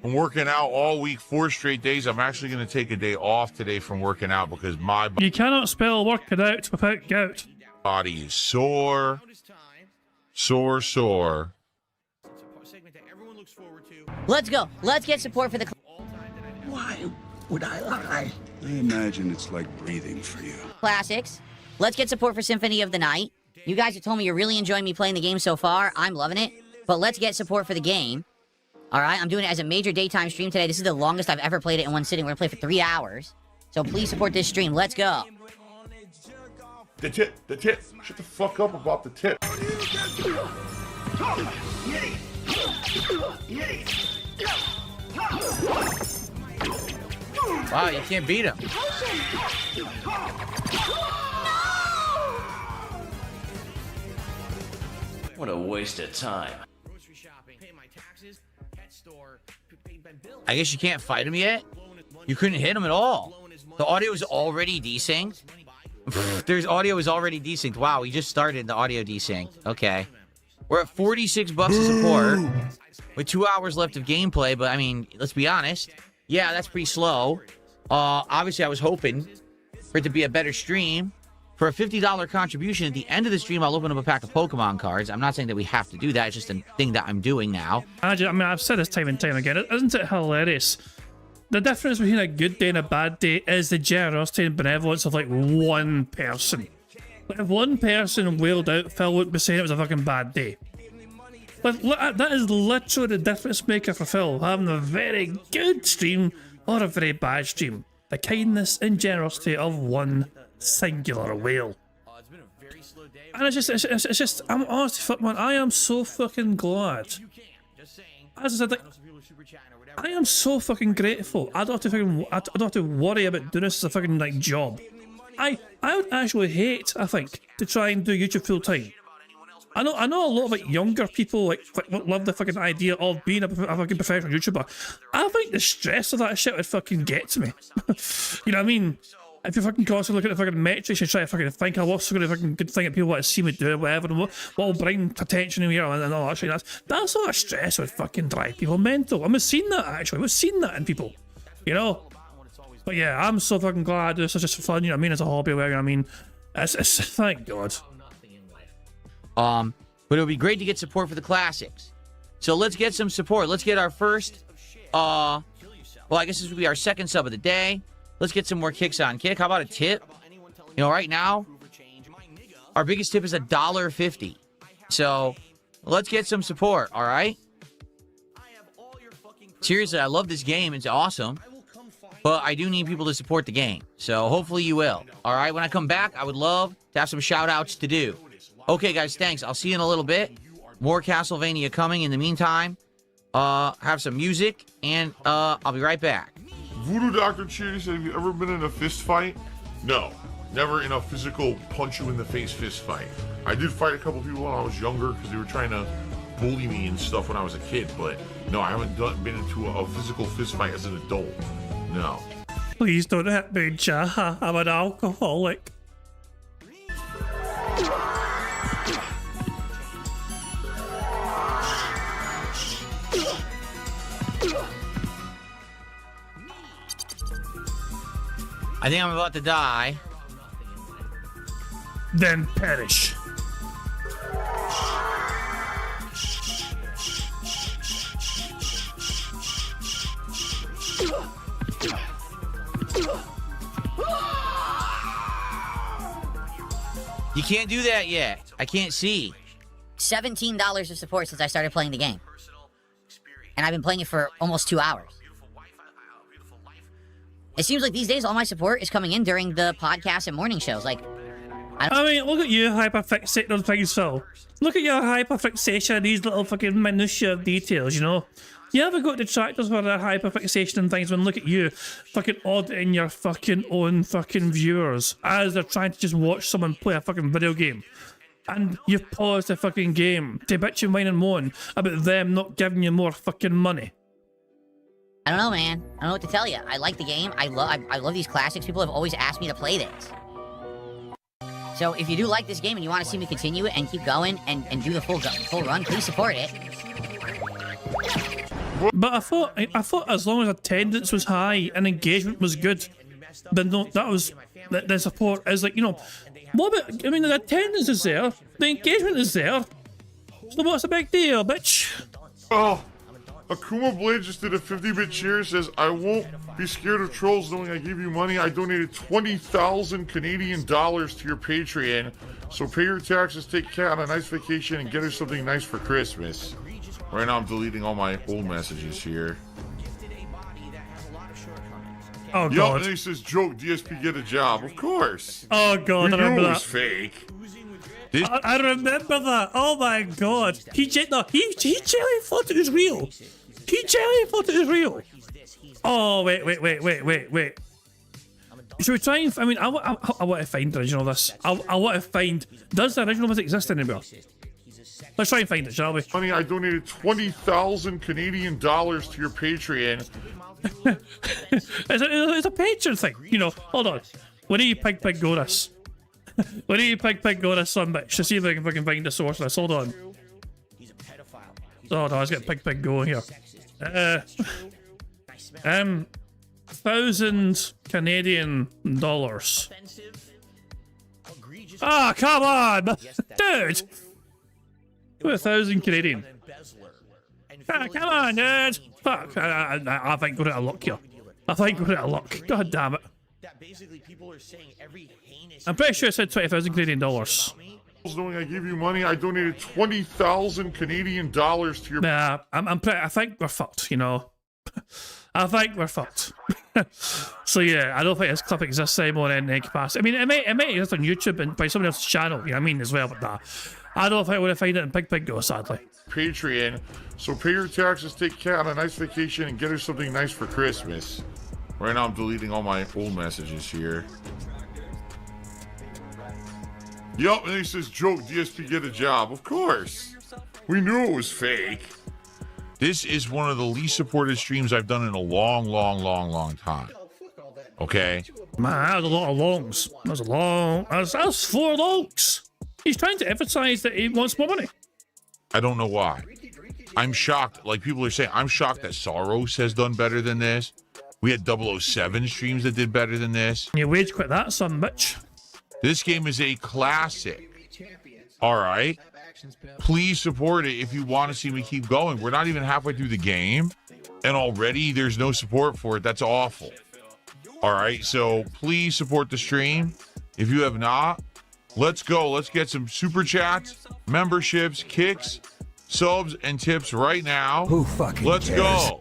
I'm working out all week, 4 straight days. I'm actually going to take a day off today from working out because my You cannot spell working out without gout. body is sore. Sore. Let's go. Let's get support for the Why would I lie? I imagine it's like breathing for you. classics. Let's get support for Symphony of the Night. You guys have told me you're really enjoying me playing the game so far. I'm loving it. But let's get support for the game. All right, I'm doing it as a major daytime stream today. This is the longest I've ever played it in one sitting. We're going to play for 3 hours. So please support this stream. Let's go. The tip. Shut the fuck up about the tip. Wow, you can't beat him. What a waste of time. I guess you can't fight him yet? You couldn't hit him at all. The audio is already desynced? There's audio is already desynced. Wow, we just started the audio desync. Okay. We're at $46 of support with 2 hours left of gameplay, but I mean, let's be honest. Yeah, that's pretty slow. Obviously, I was hoping for it to be a better stream. For a $50 contribution, at the end of the stream, I'll open up a pack of Pokemon cards. I'm not saying that we have to do that. It's just a thing that I'm doing now. I mean, I've said this time and time again. Isn't it hilarious? The difference between a good day and a bad day is the generosity and benevolence of, like, one person. Like, if one person wailed out, Phil wouldn't be saying it was a fucking bad day. Like, that is literally the difference maker for Phil, having a very good stream or a very bad stream. The kindness and generosity of one singular whale. And it's just, I'm honestly, man, I am so fucking glad. As I said, like, I am so fucking grateful. I don't have to worry about doing this as a fucking, like, job. I would actually hate, I think, to try and do YouTube full time. I know a lot of, like, younger people like love the fucking idea of being a fucking professional YouTuber. I think the stress of that shit would fucking get to me. You know what I mean? If you're fucking constantly looking at the fucking metrics and try to fucking think of what's going to fucking good thing that people want to see me do, whatever, and what will bring attention in here and all that shit, that's all that stress would fucking drive people mental. And we've seen that, actually. We've seen that in people, you know? But yeah, I'm so fucking glad this is just for fun, you know what I mean? It's a hobby, whatever, you know what I mean? It's thank God. But it would be great to get support for the classics. So let's get some support. Let's get our first, well, I guess this would be our second sub of the day. Let's get some more kicks on kick. How about a tip? You know, right now, our biggest tip is $1.50. So let's get some support, all right? Seriously, I love this game. It's awesome. But I do need people to support the game. So hopefully you will. All right, when I come back, I would love to have some shout-outs to do. Okay, guys, thanks. I'll see you in a little bit. More Castlevania coming. In the meantime, have some music, and I'll be right back. Voodoo Dr. Cheers said, have you ever been in a fist fight? No, never in a physical punch you in the face fist fight. I did fight a couple people when I was younger because they were trying to bully me and stuff when I was a kid, but no, I haven't been into a physical fist fight as an adult. No. Please don't hit me, Jaha. I'm an alcoholic. I think I'm about to die. Then perish. You can't do that yet. I can't see. $17 of support since I started playing the game. And I've been playing it for almost 2 hours. It seems like these days all my support is coming in during the podcast and morning shows. Like, I mean, look at you hyperfixating on things, Phil. Look at your hyperfixation on these little fucking minutiae details, you know? You ever go to detractors for their hyperfixation and things when look at you fucking auditing your fucking own fucking viewers as they're trying to just watch someone play a fucking video game? And you've paused the fucking game to bitch and whine and moan about them not giving you more fucking money. I don't know, man. I don't know what to tell you. I like the game. I love these classics. People have always asked me to play this. So if you do like this game and you want to see me continue it and keep going and do the full run, please support it. But I thought as long as attendance was high and engagement was good, then no, that was the support is like, you know, what about, I mean, the attendance is there, the engagement is there, so what's the big deal, bitch? Oh, Akuma Blade just did a 50-bit cheer. Says, I won't be scared of trolls knowing I give you money. I donated 20,000 Canadian dollars to your Patreon. So pay your taxes, take Kat on a nice vacation, and get her something nice for Christmas. Right now I'm deleting all my old messages here. Oh, God. Yup, and he says, joke, DSP get a job. Of course. Oh, God, we I remember knew it that. was fake. I remember that. Oh, my God. He genuinely thought it was real. He genuinely thought it was real. Oh, wait. Should we try and... I mean, I want to find the original of this. I want to find... Does the original of this exist anymore? Let's try and find it, shall we? Honey, I donated 20,000 Canadian dollars to your Patreon. It's a Patreon thing. You know, hold on. Where do you pig go this? Where do you pig go this, son bitch? To see if I can find the source of this. Hold on. Oh no, let's get pig go here. 1,000 Canadian dollars. Ah, come on, dude. 1,000 Canadian. Ah, come on, dude. Fuck. I think we're out of luck here. I think we're out of luck. God damn it. I'm pretty sure it said 20,000 Canadian dollars. Knowing I give you money, I donated 20,000 Canadian dollars to your... Nah, I think we're fucked, you know. I think we're fucked. So yeah, I don't think this clip exists anymore in any capacity. I mean, it may exist on YouTube and by somebody else's channel, you know what I mean, as well, but nah. I don't think we're gonna find it in Pig Go, sadly. Patreon. So pay your taxes, take Kat on a nice vacation, and get her something nice for Christmas. Right now I'm deleting all my old messages here. Yup, and he says, joke, DSP get a job. Of course. We knew it was fake. This is one of the least supported streams I've done in a long time. Okay? Man, that was a lot of longs. That was 4 longs. He's trying to emphasize that he wants more money. I don't know why. I'm shocked. Like people are saying, I'm shocked that Soros has done better than this. We had 007 streams that did better than this. You wage quit that, son bitch. This game is a classic. All right. Please support it if you want to see me keep going. We're not even halfway through the game, and already there's no support for it. That's awful. All right. So please support the stream. If you have not, let's go. Let's get some super chats, memberships, kicks, subs, and tips right now. Who fucking Let's cares? go.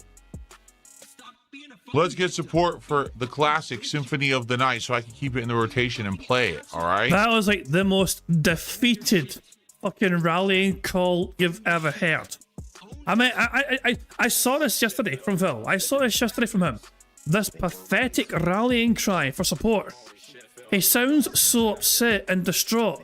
Let's get support for the classic Symphony of the Night so I can keep it in the rotation and play it, all right? That was like the most defeated fucking rallying call you've ever heard. I mean, I saw this yesterday from Phil. I saw this yesterday from him. This pathetic rallying cry for support. He sounds so upset and distraught.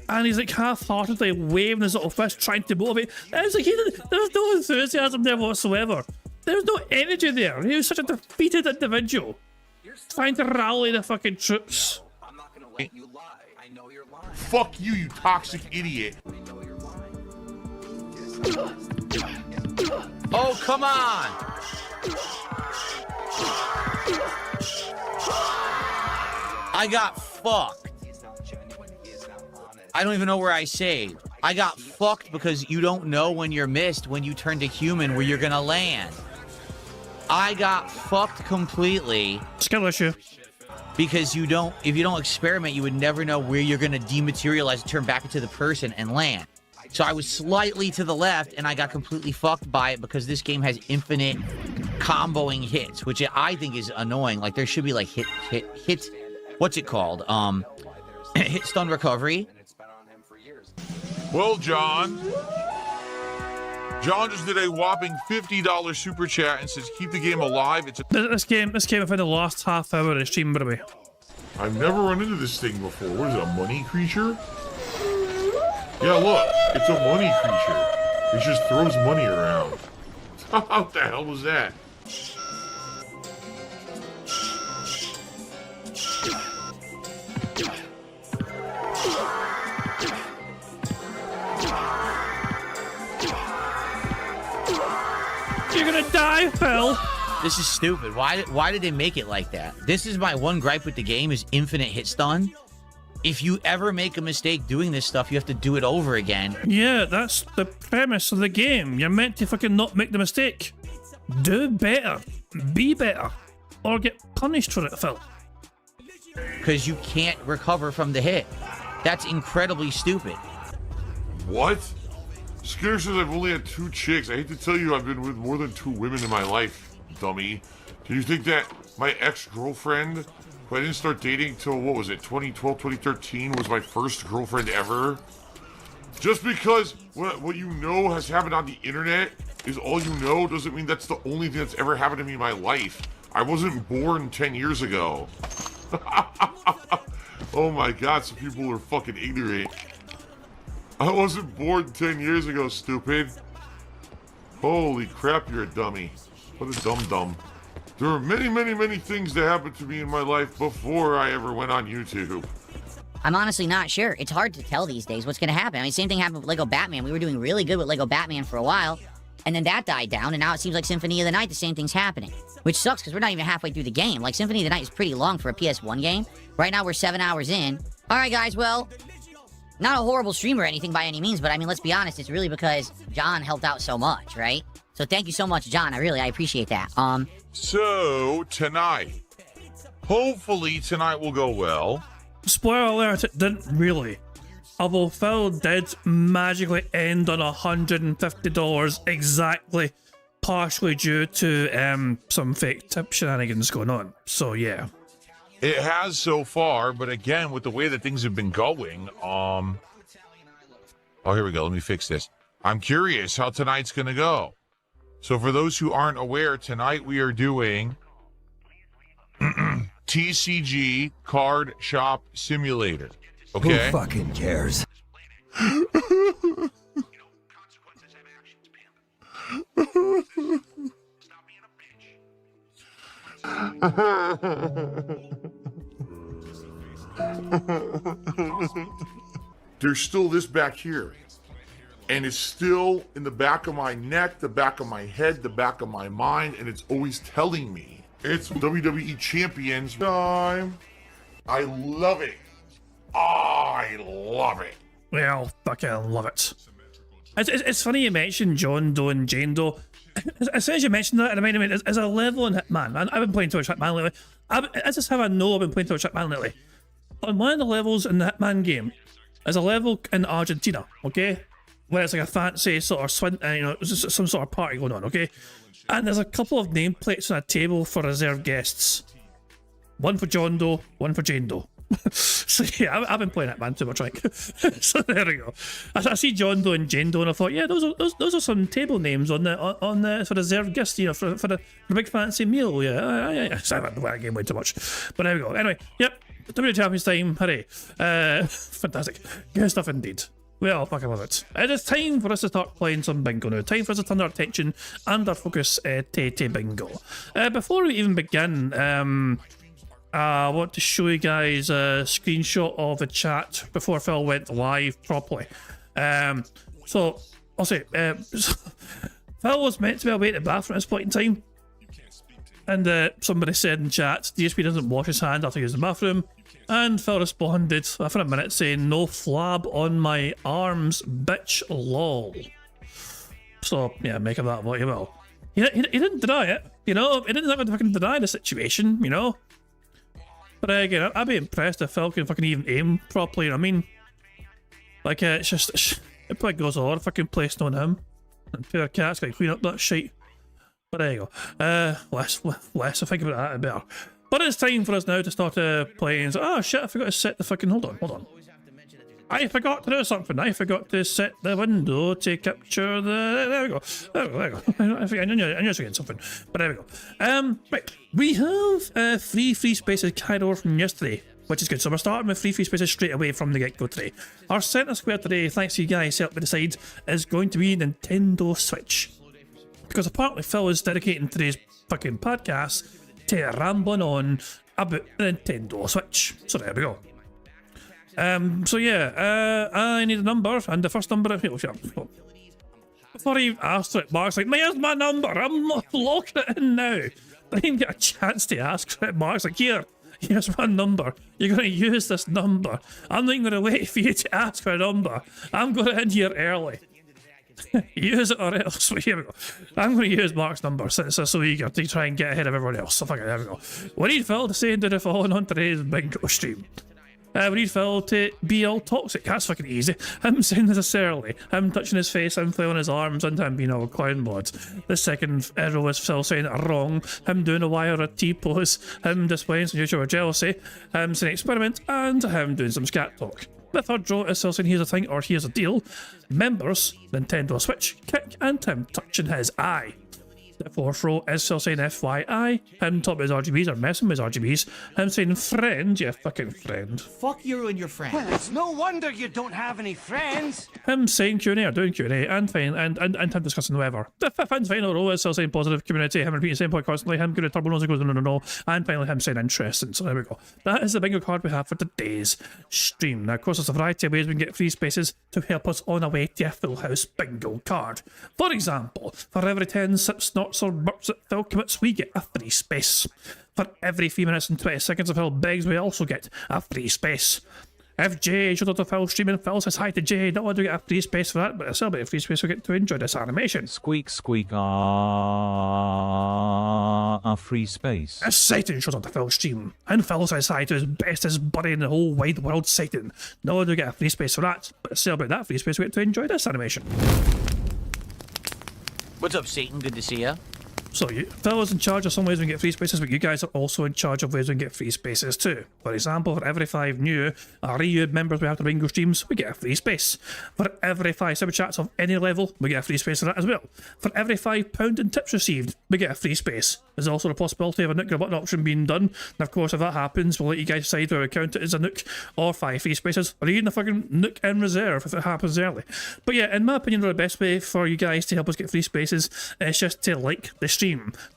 And he's like half-heartedly waving his little fist trying to motivate. It's like there's no enthusiasm there whatsoever. There's no energy there. He was such a defeated individual. Trying to rally the fucking troops. I'm not gonna let you lie. I know you're lying. Fuck you, you toxic idiot. Oh, come on! I got fucked. I don't even know where I saved. I got fucked because you don't know when you're missed when you turn to human where you're gonna land. I got fucked completely. Skill issue. Because if you don't experiment, you would never know where you're gonna dematerialize and turn back into the person and land. So I was slightly to the left and I got completely fucked by it because this game has infinite comboing hits, which I think is annoying. Like there should be like hit, what's it called? Hit stun recovery. Well, John, John just did a whopping $50 super chat and says, keep the game alive. It's This came within the last half hour of the stream, by the way. I've never run into this thing before. What is it, a money creature? Yeah, look, it's a money creature. It just throws money around. What the hell was that? You're gonna die, Phil. This is stupid. Why did they make it like that? This is my one gripe with the game is infinite hit stun. If you ever make a mistake doing this stuff, you have to do it over again. Yeah, that's the premise of the game. You're meant to fucking not make the mistake. Do better. Be better. Or get punished for it, Phil. Because you can't recover from the hit. That's incredibly stupid. What? Skinner says I've only had 2 chicks. I hate to tell you I've been with more than 2 women in my life, dummy. Do you think that my ex-girlfriend, who I didn't start dating till, what was it, 2012, 2013, was my first girlfriend ever? Just because what you know has happened on the internet is all you know doesn't mean that's the only thing that's ever happened to me in my life. I wasn't born 10 years ago. Oh my god, some people are fucking ignorant. I wasn't born 10 years ago, stupid. Holy crap, you're a dummy. What a dum-dum. There are many, many, many things that happened to me in my life before I ever went on YouTube. I'm honestly not sure. It's hard to tell these days what's going to happen. I mean, same thing happened with Lego Batman. We were doing really good with Lego Batman for a while, and then that died down, and now it seems like Symphony of the Night, the same thing's happening. Which sucks, because we're not even halfway through the game. Like, Symphony of the Night is pretty long for a PS1 game. Right now, we're 7 hours in. Alright, guys, well, not a horrible stream or anything by any means, but I mean, let's be honest, it's really because John helped out so much, right? So thank you so much, John. I appreciate that. So, tonight. Hopefully, tonight will go well. Spoiler alert, it didn't really. Although Phil did magically end on $150 exactly, partially due to some fake tip shenanigans going on. So yeah. It has so far, but again, with the way that things have been going, oh, here we go. Let me fix this. I'm curious how tonight's going to go. So for those who aren't aware, tonight we are doing TCG Card Shop Simulator. Okay? Who fucking cares? There's still this back here. And it's still in the back of my neck, the back of my head, the back of my mind, and it's always telling me. It's WWE Champions time. I love it. I love it. Well, fucking love it. It's funny you mentioned John Doe and Jane Doe. As soon as you mentioned that, it reminded me, there's a level in Hitman. I've been playing Twitch Hitman lately. This is how I know I've been playing Twitch Hitman lately. On one of the levels in the Hitman game, there's a level in Argentina, okay? Where it's like a fancy sort of some sort of party going on, okay? And there's a couple of nameplates on a table for reserved guests. One for John Doe, one for Jane Doe. So yeah, I've been playing Hitman too much, like. So there we go. I see John Doe and Jane Doe, and I thought, yeah, those are some table names on the for reserved guests, for the big fancy meal. Yeah. Sorry, I don't play that game way too much, but there we go. Anyway, yep, WWE Champions time. Hooray! Fantastic, good stuff indeed. Well, fucking love it. It is time for us to start playing some bingo now. Time for us to turn our attention and our focus to bingo. Before we even begin, I want to show you guys a screenshot of the chat before Phil went live properly. So, I'll say, Phil was meant to be away at the bathroom at this point in time. And somebody said in chat, DSP doesn't wash his hands after using the bathroom. And Phil responded after a minute saying, no flab on my arms, bitch, lol. So, yeah, make of that what you will. He didn't deny it, He didn't have to fucking deny the situation, But again, I'd be impressed if Phil can fucking even aim properly, you know what I mean? Like, it's just, it probably goes all over fucking place knowing him. And poor cat's gotta clean up that shit. But there you go. Less I think about that, better. But it's time for us now to start playing. So, oh shit, I forgot to set the fucking. Hold on. I forgot to do something. I forgot to set the window to capture the... There we go. There we go. I knew I was getting something. But there we go. Right. We have free spaces carried over from yesterday, which is good. So we're starting with free spaces straight away from the get-go today. Our centre square today, thanks to you guys helping me decide, is going to be Nintendo Switch. Because apparently Phil is dedicating today's fucking podcast to rambling on about the Nintendo Switch. So there we go. So yeah, I need a number, and the first number... Before he asked it, Mark's like, here's my number, I'm locking it in now. I didn't get a chance to ask for it. Mark's like, here's my number. You're going to use this number. I'm not going to wait for you to ask for a number. I'm going to in here early. Use it or else. So here we go. I'm going to use Mark's number since I'm so eager to try and get ahead of everyone else. So fuck it, there we go. We need Phil to say and do the following on today's bingo stream. We need Phil to be all toxic. That's fucking easy. Him saying necessarily, him touching his face, him flailing his arms, and him being all clown mod. The second row is Phil saying it wrong, him doing a wire or T-pose, him displaying some usual jealousy, him saying experiment, and him doing some scat talk. The third row is Phil saying here's a thing or here's a deal. Members, Nintendo Switch, kick, and him touching his eye. The fourth row is Phil saying FYI, him talking about his RGBs or messing with his RGBs, him saying friend, you fucking friend. Fuck you and your friends. Well, it's no wonder you don't have any friends. Him saying Q&A or doing Q&A and fine, and him discussing the weather. The fifth and final row is Phil saying positive community, him repeating the same point constantly, him giving a turbo nose and goes no, and finally him saying interesting. So there we go. That is the bingo card we have for today's stream. Now of course there's a variety of ways we can get free spaces to help us on our way to a full house bingo card. For example, for every 10 sips, snorts or burps that Phil commits, we get a free space. For every 3 minutes and 20 seconds of Phil begs, we also get a free space. If Jay showed up to Phil streaming, Phil says hi to Jay, not only do we get a free space for that, but it's a bit of free space we get to enjoy this animation. Squeak, squeak, a free space. As Satan shows up to Phil's stream, and Phil says hi to his bestest buddy in the whole wide world, Satan. Not only do we get a free space for that, but to celebrate that free space we get to enjoy this animation. What's up, Satan? Good to see ya. So Phil is in charge of some ways we can get free spaces, but you guys are also in charge of ways we can get free spaces too. For example, for every 5 new REU members we have to bingo streams, we get a free space. For every 5 super chats of any level, we get a free space for that as well. For every £5 in tips received, we get a free space. There's also the possibility of a nook or button option being done, and of course if that happens, we'll let you guys decide whether we count it as a nook or 5 free spaces, or even a fucking nook in reserve if it happens early. But yeah, in my opinion, the best way for you guys to help us get free spaces is just to like the stream.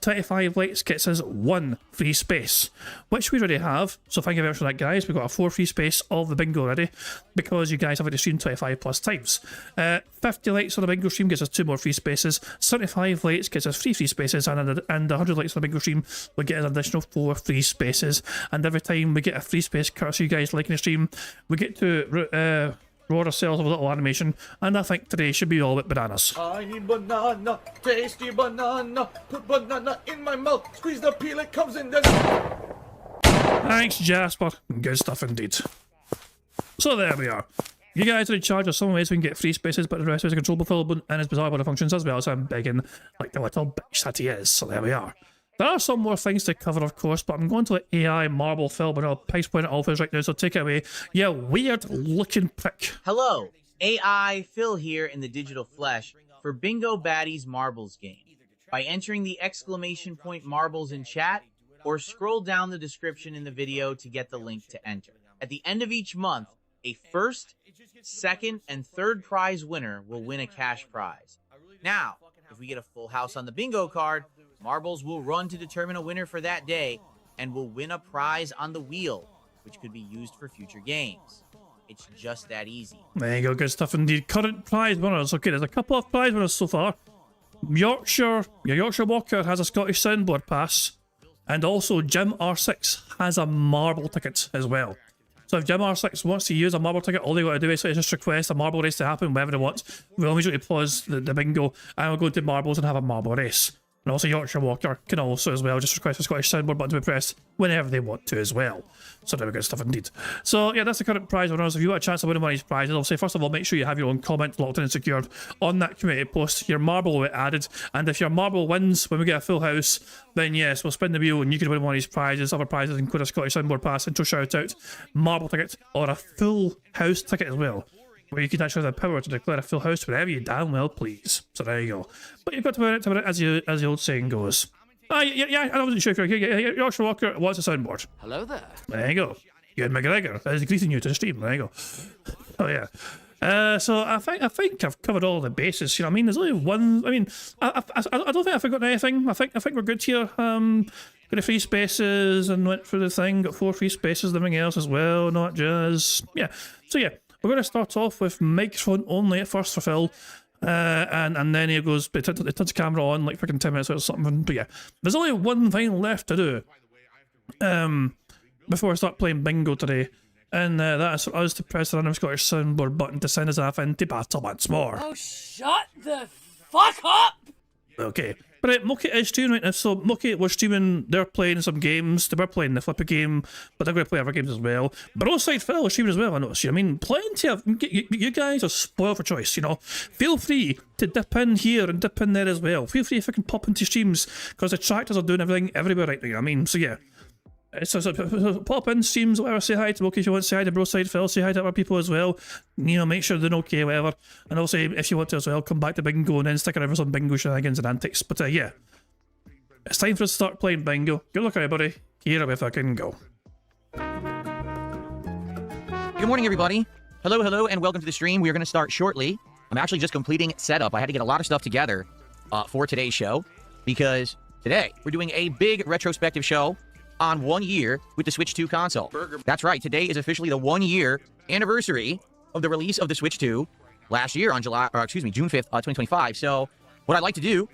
25 likes gets us 1 free space, which we already have, so thank you very much for that, guys. We've got a 4 free space of the bingo already, because you guys have already streamed 25 plus times. 50 likes on the bingo stream gets us 2 more free spaces, 75 likes gets us 3 free spaces, and 100 likes on the bingo stream will get an additional 4 free spaces, and every time we get a free space courtesy you guys liking the stream, we get to roar ourselves with a little animation, and I think today should be all about bananas. I need banana, tasty banana, put banana in my mouth, squeeze the peel, it comes in this. Thanks, Jasper. Good stuff indeed. So there we are. You guys are in charge of some ways we can get free spaces, but the rest is controllable Phil and his bizarre body functions as well, so I'm begging like the little bitch that he is. So there we are. There are some more things to cover, of course, but I'm going to let AI marble Phil, but I'll price point it all for us right now, so take it away. Yeah, weird looking prick. Hello, AI Phil here in the digital flesh for Bingo Baddies Marbles game. By entering the exclamation point marbles in chat, or scroll down the description in the video to get the link to enter. At the end of each month, a first, second, and third prize winner will win a cash prize. Now, if we get a full house on the bingo card, marbles will run to determine a winner for that day, and will win a prize on the wheel, which could be used for future games. It's just that easy. There you go, good stuff indeed. Current prize winners. Okay, there's a couple of prize winners so far. Your Yorkshire Walker has a Scottish Soundboard pass, and also Jim R6 has a marble ticket as well. So if Jim R6 wants to use a marble ticket, all they got to do is just request a marble race to happen whenever they want. We'll immediately pause the bingo, and we'll go to marbles and have a marble race. And also Yorkshire Walker can also as well just request a Scottish soundboard button to be pressed whenever they want to as well. So there we go, stuff indeed. So yeah, that's the current prize winners. If you want a chance to win one of these prizes, I'll say first of all, make sure you have your own comment locked in and secured on that community post. Your marble will be added, and if your marble wins when we get a full house, then yes, we'll spin the wheel and you can win one of these prizes. Other prizes include a Scottish soundboard pass, intro shout out, marble ticket, or a full house ticket as well, where you can actually have the power to declare a full house whenever you damn well please. So there you go. But you've got to win it as the old saying goes. Yeah, I wasn't sure if you're Yorkshire Walker, what's a soundboard? Hello there. There you go. Ewan McGregor is greeting you to the stream. There you go. Oh yeah. So I think I've covered all the bases. You know what I mean? There's only one. I mean, I don't think I've forgotten anything. I think we're good here. Got the free spaces and went through the thing. Got 4 free spaces. Everything else as well. Not just So yeah. We're going to start off with microphone only at first for Phil, and then he goes, it turns the camera on like freaking 10 minutes or something. But yeah, there's only one thing left to do before I start playing bingo today, and that is for us to press the random Scottish soundboard button to send us off into battle once more. Oh, shut the fuck up! Okay. But Mucky is streaming right now, so Mucky was streaming, they're playing some games, they were playing the Flippy game, but they're going to play other games as well. Broadside Phil was streaming as well, I noticed. I mean, plenty of, you guys are spoiled for choice, you know. Feel free to dip in here and dip in there as well. Feel free if you can pop into streams, because the tractors are doing everything everywhere right now, I mean, so yeah. So pop in streams, whatever, say hi to Mucky if you want, say hi to Broadside Phil, say hi to other people as well. You know, make sure they're okay, whatever. And also, if you want to as well, come back to bingo and then stick around for some bingo shenanigans and antics. But yeah, it's time for us to start playing bingo. Good luck, everybody. Here we fucking go. Good morning, everybody. Hello, and welcome to the stream. We are going to start shortly. I'm actually just completing setup. I had to get a lot of stuff together for today's show, because today we're doing a big retrospective show on 1 year with the Switch 2 console. That's right, today is officially the 1 year anniversary of the release of the Switch 2 last year on June 5th, 2025. So what I'd like to do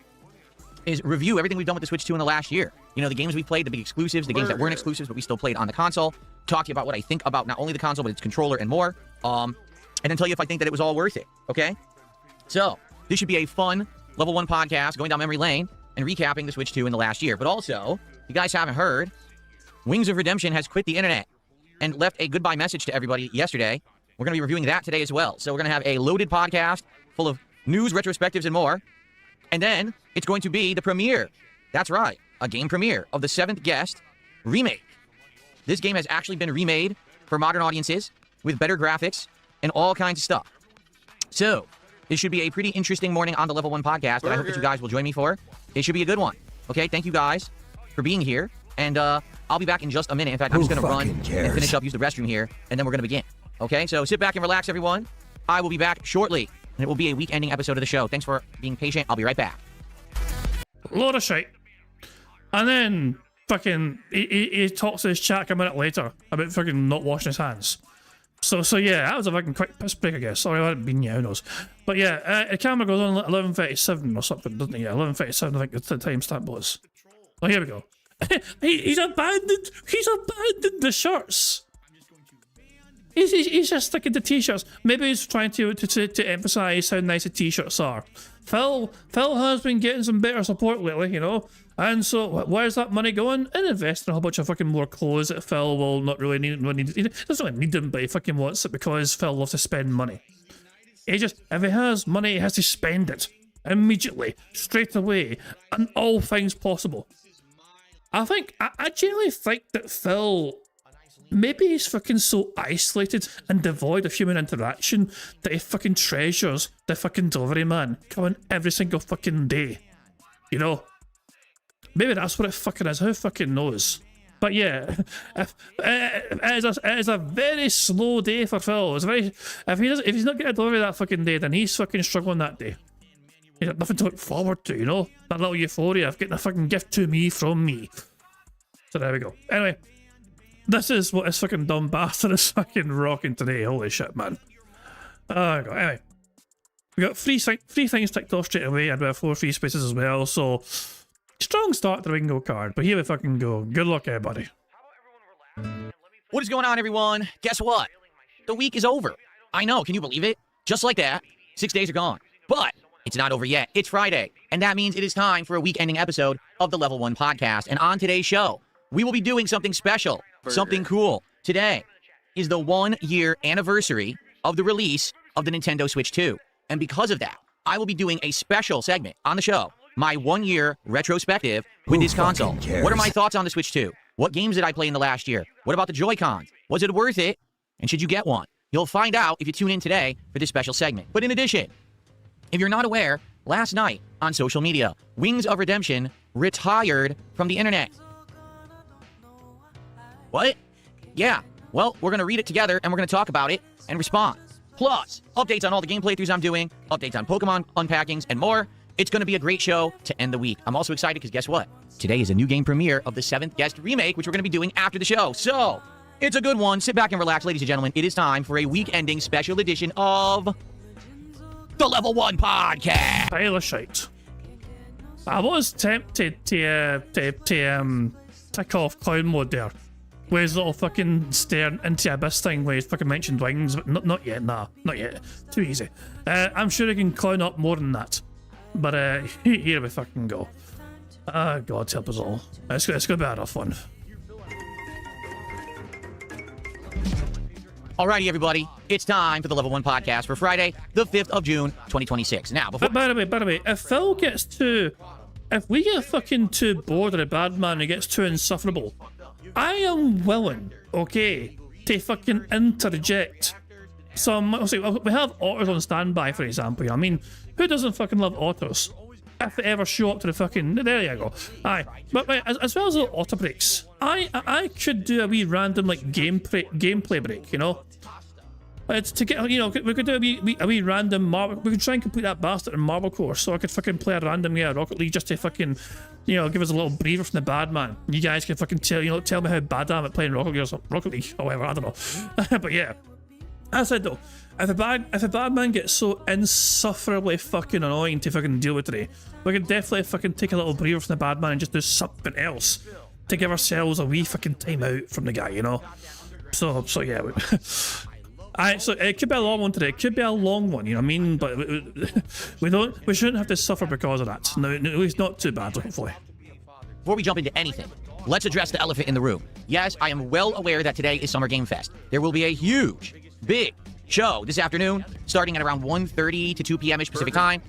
is review everything we've done with the Switch 2 in the last year. You know, the games we played, the big exclusives, the games that weren't exclusives, but we still played on the console. Talk to you about what I think about not only the console, but its controller and more. And then tell you if I think that it was all worth it, okay? So, this should be a fun Level 1 podcast going down memory lane and recapping the Switch 2 in the last year. But also, if you guys haven't heard, Wings of Redemption has quit the internet and left a goodbye message to everybody yesterday. We're going to be reviewing that today as well. So we're going to have a loaded podcast full of news, retrospectives, and more. And then it's going to be the premiere. That's right, a game premiere of the 7th Guest remake. This game has actually been remade for modern audiences with better graphics and all kinds of stuff. So this should be a pretty interesting morning on the Level 1 podcast that I hope that you guys will join me for. It should be a good one. Okay, thank you guys for being here. And I'll be back in just a minute. In fact, I'm just going to run and finish up, use the restroom here, and then we're going to begin. Okay, so sit back and relax, everyone. I will be back shortly, and it will be a week-ending episode of the show. Thanks for being patient. I'll be right back. Load of shit. And then, fucking, he talks to his chat a minute later about fucking not washing his hands. So yeah, that was a fucking quick piss break, I guess. Sorry, I hadn't been yet, who knows. But yeah, the camera goes on at 11:37 or something, doesn't it? Yeah, 11:37, I think the timestamp was. Oh, here we go. He's abandoned the shirts. He's just sticking to t-shirts. Maybe he's trying to emphasize how nice the t-shirts are. Phil has been getting some better support lately, you know. And so where's that money going? And invest in a whole bunch of fucking more clothes that Phil will not really need. He doesn't really need them, but he fucking wants it because Phil loves to spend money. If he has money, he has to spend it immediately, straight away, and all things possible. I genuinely think that Phil, maybe he's fucking so isolated and devoid of human interaction that he fucking treasures the fucking delivery man coming every single fucking day. You know? Maybe that's what it fucking is. Who fucking knows? But yeah, it is a very slow day for Phil. If he's not getting a delivery that fucking day, then he's fucking struggling that day. He's got nothing to look forward to, you know? That little euphoria of getting a fucking gift to me from me. So there we go. Anyway, this is what this fucking dumb bastard is fucking rocking today. Holy shit, man. Oh my god. Anyway, we got three things ticked off straight away and we have 4 free spaces as well, so strong start to the bingo card, but here we fucking go. Good luck, everybody. What is going on, everyone? Guess what? The week is over. I know, can you believe it? Just like that, 6 days are gone. But it's not over yet. It's Friday, and that means it is time for a week-ending episode of the Level 1 podcast. And on today's show, we will be doing something special, something cool. Today is the 1-year anniversary of the release of the Nintendo Switch 2. And because of that, I will be doing a special segment on the show, my 1-year retrospective with this console. What are my thoughts on the Switch 2? What games did I play in the last year? What about the Joy-Cons? Was it worth it? And should you get one? You'll find out if you tune in today for this special segment. But in addition, if you're not aware, last night on social media, Wings of Redemption retired from the internet. What? Yeah. Well, we're going to read it together, and we're going to talk about it and respond. Plus, updates on all the game playthroughs I'm doing, updates on Pokemon unpackings, and more. It's going to be a great show to end the week. I'm also excited because guess what? Today is a new game premiere of the 7th Guest remake, which we're going to be doing after the show. So, it's a good one. Sit back and relax, ladies and gentlemen. It is time for a week-ending special edition of the Level 1 podcast. Pile of shite. I was tempted to tick off clown mode there. With his little fucking staring into the abyss thing where he's fucking mentioned wings, but not yet, nah, not yet. Too easy. I'm sure he can clown up more than that. But here we fucking go. God help us all. It's going to be a rough one. Alrighty, everybody. It's time for the Level 1 podcast for Friday, the 5th of June, 2026. Now, before... By the way, if we get fucking too bored of the bad man and it gets too insufferable, I am willing, okay, to fucking interject some... We have otters on standby, for example. You know? I mean, who doesn't fucking love otters? If they ever show up to the fucking... There you go. Aye. But as well as the otter breaks, I could do a wee random, like, gameplay break, you know? To get, you know, we could do a wee random marble... We could try and complete that bastard in Marble Course, so I could fucking play a random game of Rocket League just to fucking, you know, give us a little breather from the bad man. You guys can fucking tell me how bad I am at playing Rocket League or whatever, I don't know. But yeah. As I said though, if a bad man gets so insufferably fucking annoying to fucking deal with today, we can definitely fucking take a little breather from the bad man and just do something else to give ourselves a wee fucking time out from the guy, you know? So yeah. So it could be a long one today. It could be a long one, you know what I mean? But we shouldn't have to suffer because of that. No, at least not too bad, hopefully. Before we jump into anything, let's address the elephant in the room. Yes, I am well aware that today is Summer Game Fest. There will be a huge, big show this afternoon, starting at around 1:30 to 2 p.m.-ish Pacific time.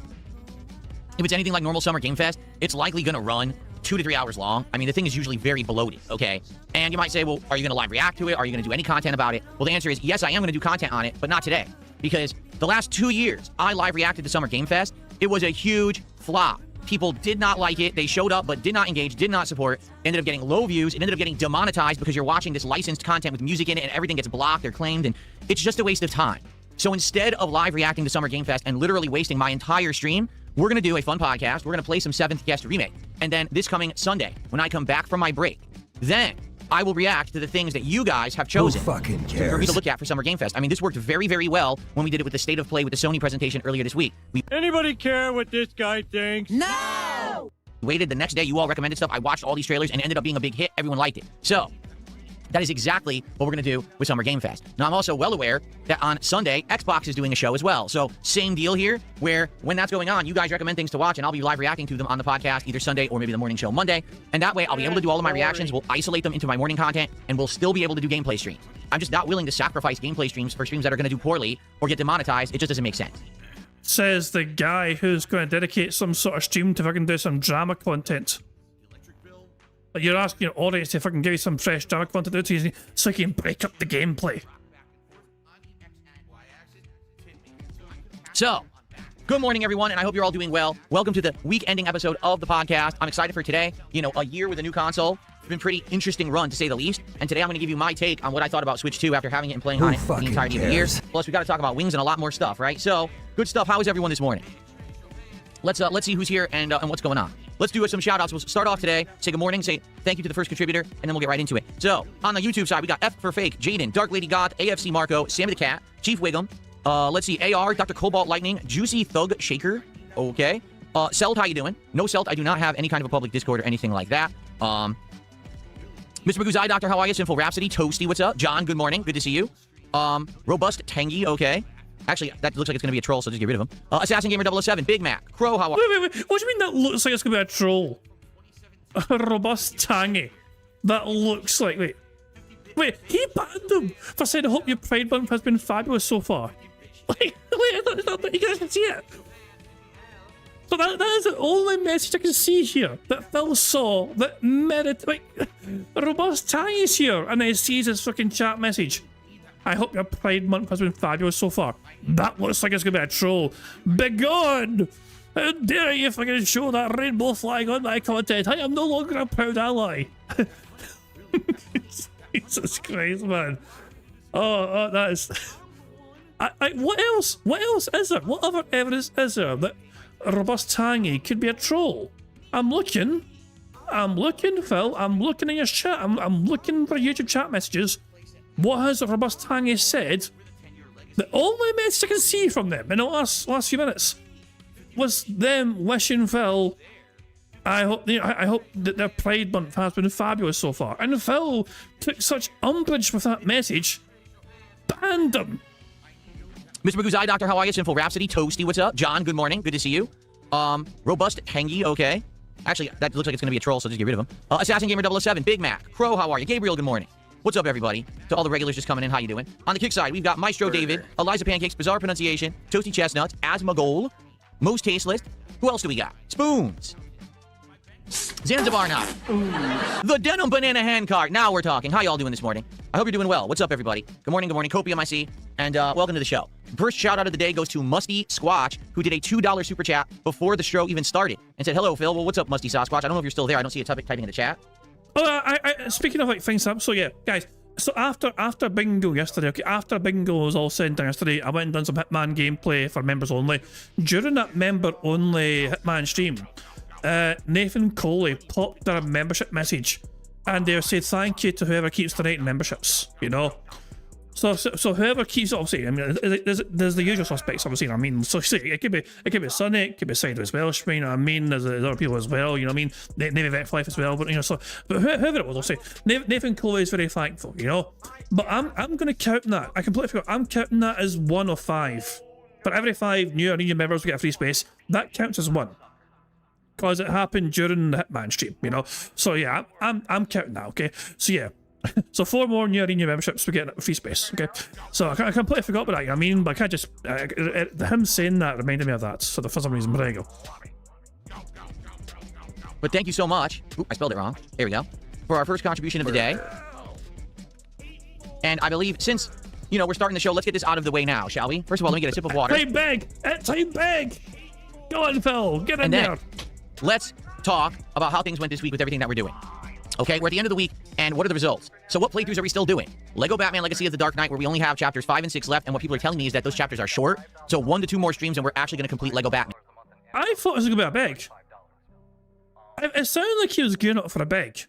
If it's anything like normal Summer Game Fest, it's likely going to run 2 to 3 hours long. I mean, the thing is usually very bloated, okay? And you might say, well, are you going to live react to it? Are you going to do any content about it? Well, the answer is yes, I am going to do content on it, but not today. Because the last 2 years, I live reacted to Summer Game Fest. It was a huge flop. People did not like it. They showed up, but did not engage, did not support. Ended up getting low views. It ended up getting demonetized because you're watching this licensed content with music in it and everything gets blocked or claimed, and it's just a waste of time. So instead of live reacting to Summer Game Fest and literally wasting my entire stream, we're going to do a fun podcast. We're going to play some 7th Guest remake. And then this coming Sunday, when I come back from my break, then I will react to the things that you guys have chosen for me to look at for Summer Game Fest. I mean, this worked very, very well when we did it with the State of Play with the Sony presentation earlier this week. Anybody care what this guy thinks? No! Waited the next day. You all recommended stuff. I watched all these trailers and it ended up being a big hit. Everyone liked it. So that is exactly what we're going to do with Summer Game Fest. Now, I'm also well aware that on Sunday, Xbox is doing a show as well. So same deal here, where when that's going on, you guys recommend things to watch, and I'll be live reacting to them on the podcast either Sunday or maybe the morning show Monday. And that way, I'll be able to do all of my reactions. We'll isolate them into my morning content, and we'll still be able to do gameplay streams. I'm just not willing to sacrifice gameplay streams for streams that are going to do poorly or get demonetized. It just doesn't make sense. Says the guy who's going to dedicate some sort of stream to fucking do some drama content. But you're asking your audience to fucking give you some fresh drama content to do so you can break up the gameplay. So, good morning, everyone, and I hope you're all doing well. Welcome to the week-ending episode of the podcast. I'm excited for today. You know, a year with a new console. It's been a pretty interesting run, to say the least. And today I'm going to give you my take on what I thought about Switch 2 after having it and playing on it the entirety of the year. Plus, we got to talk about wings and a lot more stuff, right? So, good stuff. How is everyone this morning? Let's see who's here and what's going on. Let's do some shout-outs. We'll start off today. Say good morning. Say thank you to the first contributor, and then we'll get right into it. So, on the YouTube side, we got F for Fake, Jaden, Dark Lady God, AFC Marco, Sammy the Cat, Chief Wiggum. Let's see, AR, Dr. Cobalt Lightning, Juicy Thug Shaker. Okay. Celt, how you doing? No, Celt, I do not have any kind of a public Discord or anything like that. Mr. Maguzai, Dr. How are you? Sinful Rhapsody, Toasty, what's up? John, good morning. Good to see you. Robust Tangy, okay. Actually, that looks like it's going to be a troll, so just get rid of him. Assassin Gamer 007, Big Mac, Crow, how are Wait. What do you mean that looks like it's going to be a troll? A robust tangy. That looks like... Wait, he banned him for saying, I hope your Pride Month has been fabulous so far. Wait, you guys can see it. So that is the only message I can see here that Phil saw that robust tangy's here, and then he sees his fucking chat message. I hope your Pride Month has been fabulous so far. That looks like it's going to be a troll. Begone! How dare you fucking show that rainbow flag on my content? I am no longer a proud ally. Jesus Christ, man. Oh, that is... what else? What else is there? What other evidence is there that robust tangy could be a troll? I'm looking, Phil. I'm looking in your chat. I'm looking for YouTube chat messages. What has robust tangy said? The only message I can see from them in the last few minutes was them wishing Phil, I hope that their Pride Month has been fabulous so far. And Phil took such umbrage with that message, banned him. Mr. Magoo's Eye Doctor, how are you? Sinful Rhapsody, Toasty, what's up? John, good morning. Good to see you. Robust Hangy, okay. Actually, that looks like it's going to be a troll, so just get rid of him. Assassin Gamer 007, Big Mac, Crow, how are you? Gabriel, good morning. What's up, everybody? To all the regulars just coming in, how you doing? On the kick side, we've got Maestro David, Eliza Pancakes, Bizarre Pronunciation, Toasty Chestnuts, Asthma Goal, Most Tasteless. Who else do we got? Spoons. Zanzibar now. The Denim Banana Handcart. Now we're talking. How y'all doing this morning? I hope you're doing well. What's up, everybody? Good morning, Copium, I see. And welcome to the show. First shout out of the day goes to Musty Squatch, who did a $2 super chat before the show even started and said, hello, Phil. Well, what's up, Musty Squatch? I don't know if you're still there. I don't see you typing in the chat. Speaking of like things up, so yeah, guys. So after bingo yesterday, okay, after bingo was all said and done yesterday, I went and done some Hitman gameplay for members only. During that member only Hitman stream, Nathan Coley popped their membership message, and they said thank you to whoever keeps donating memberships. You know. So whoever keeps, obviously, I mean, there's the usual suspects, obviously. I mean, so see, it could be Sunny, it could be Sideways Welsh. You know what I mean? There's other people as well. You know what I mean? Navy Vet Life as well. But you know, but whoever it was, I'll say Nathan Coley is very thankful. You know, but I'm going to count that. I completely forgot. I'm counting that as 1 of 5. For every 5 new Arena members we get a free space, that counts as 1. Because it happened during the Hitman stream. You know, so yeah, I'm counting that. Okay, so yeah. So 4 more new Arena memberships we get a free space, okay? So I completely forgot about that, you know what I mean? But I can't just... him saying that reminded me of that, so for some reason, but there you go. But thank you so much. Oop, I spelled it wrong. There we go. For our first contribution of the day. And I believe, since, you know, we're starting the show, let's get this out of the way now, shall we? First of all, let me get a sip of water. Time bag! Time bag! Go on, Phil, get in there! Let's talk about how things went this week with everything that we're doing. Okay, we're at the end of the week, and what are the results? So what playthroughs are we still doing? Lego Batman Legacy of the Dark Knight, where we only have chapters 5 and 6 left, and what people are telling me is that those chapters are short, so 1 to 2 more streams, and we're actually going to complete Lego Batman. I thought it was going to be a beg. It sounded like he was gearing up for a beg,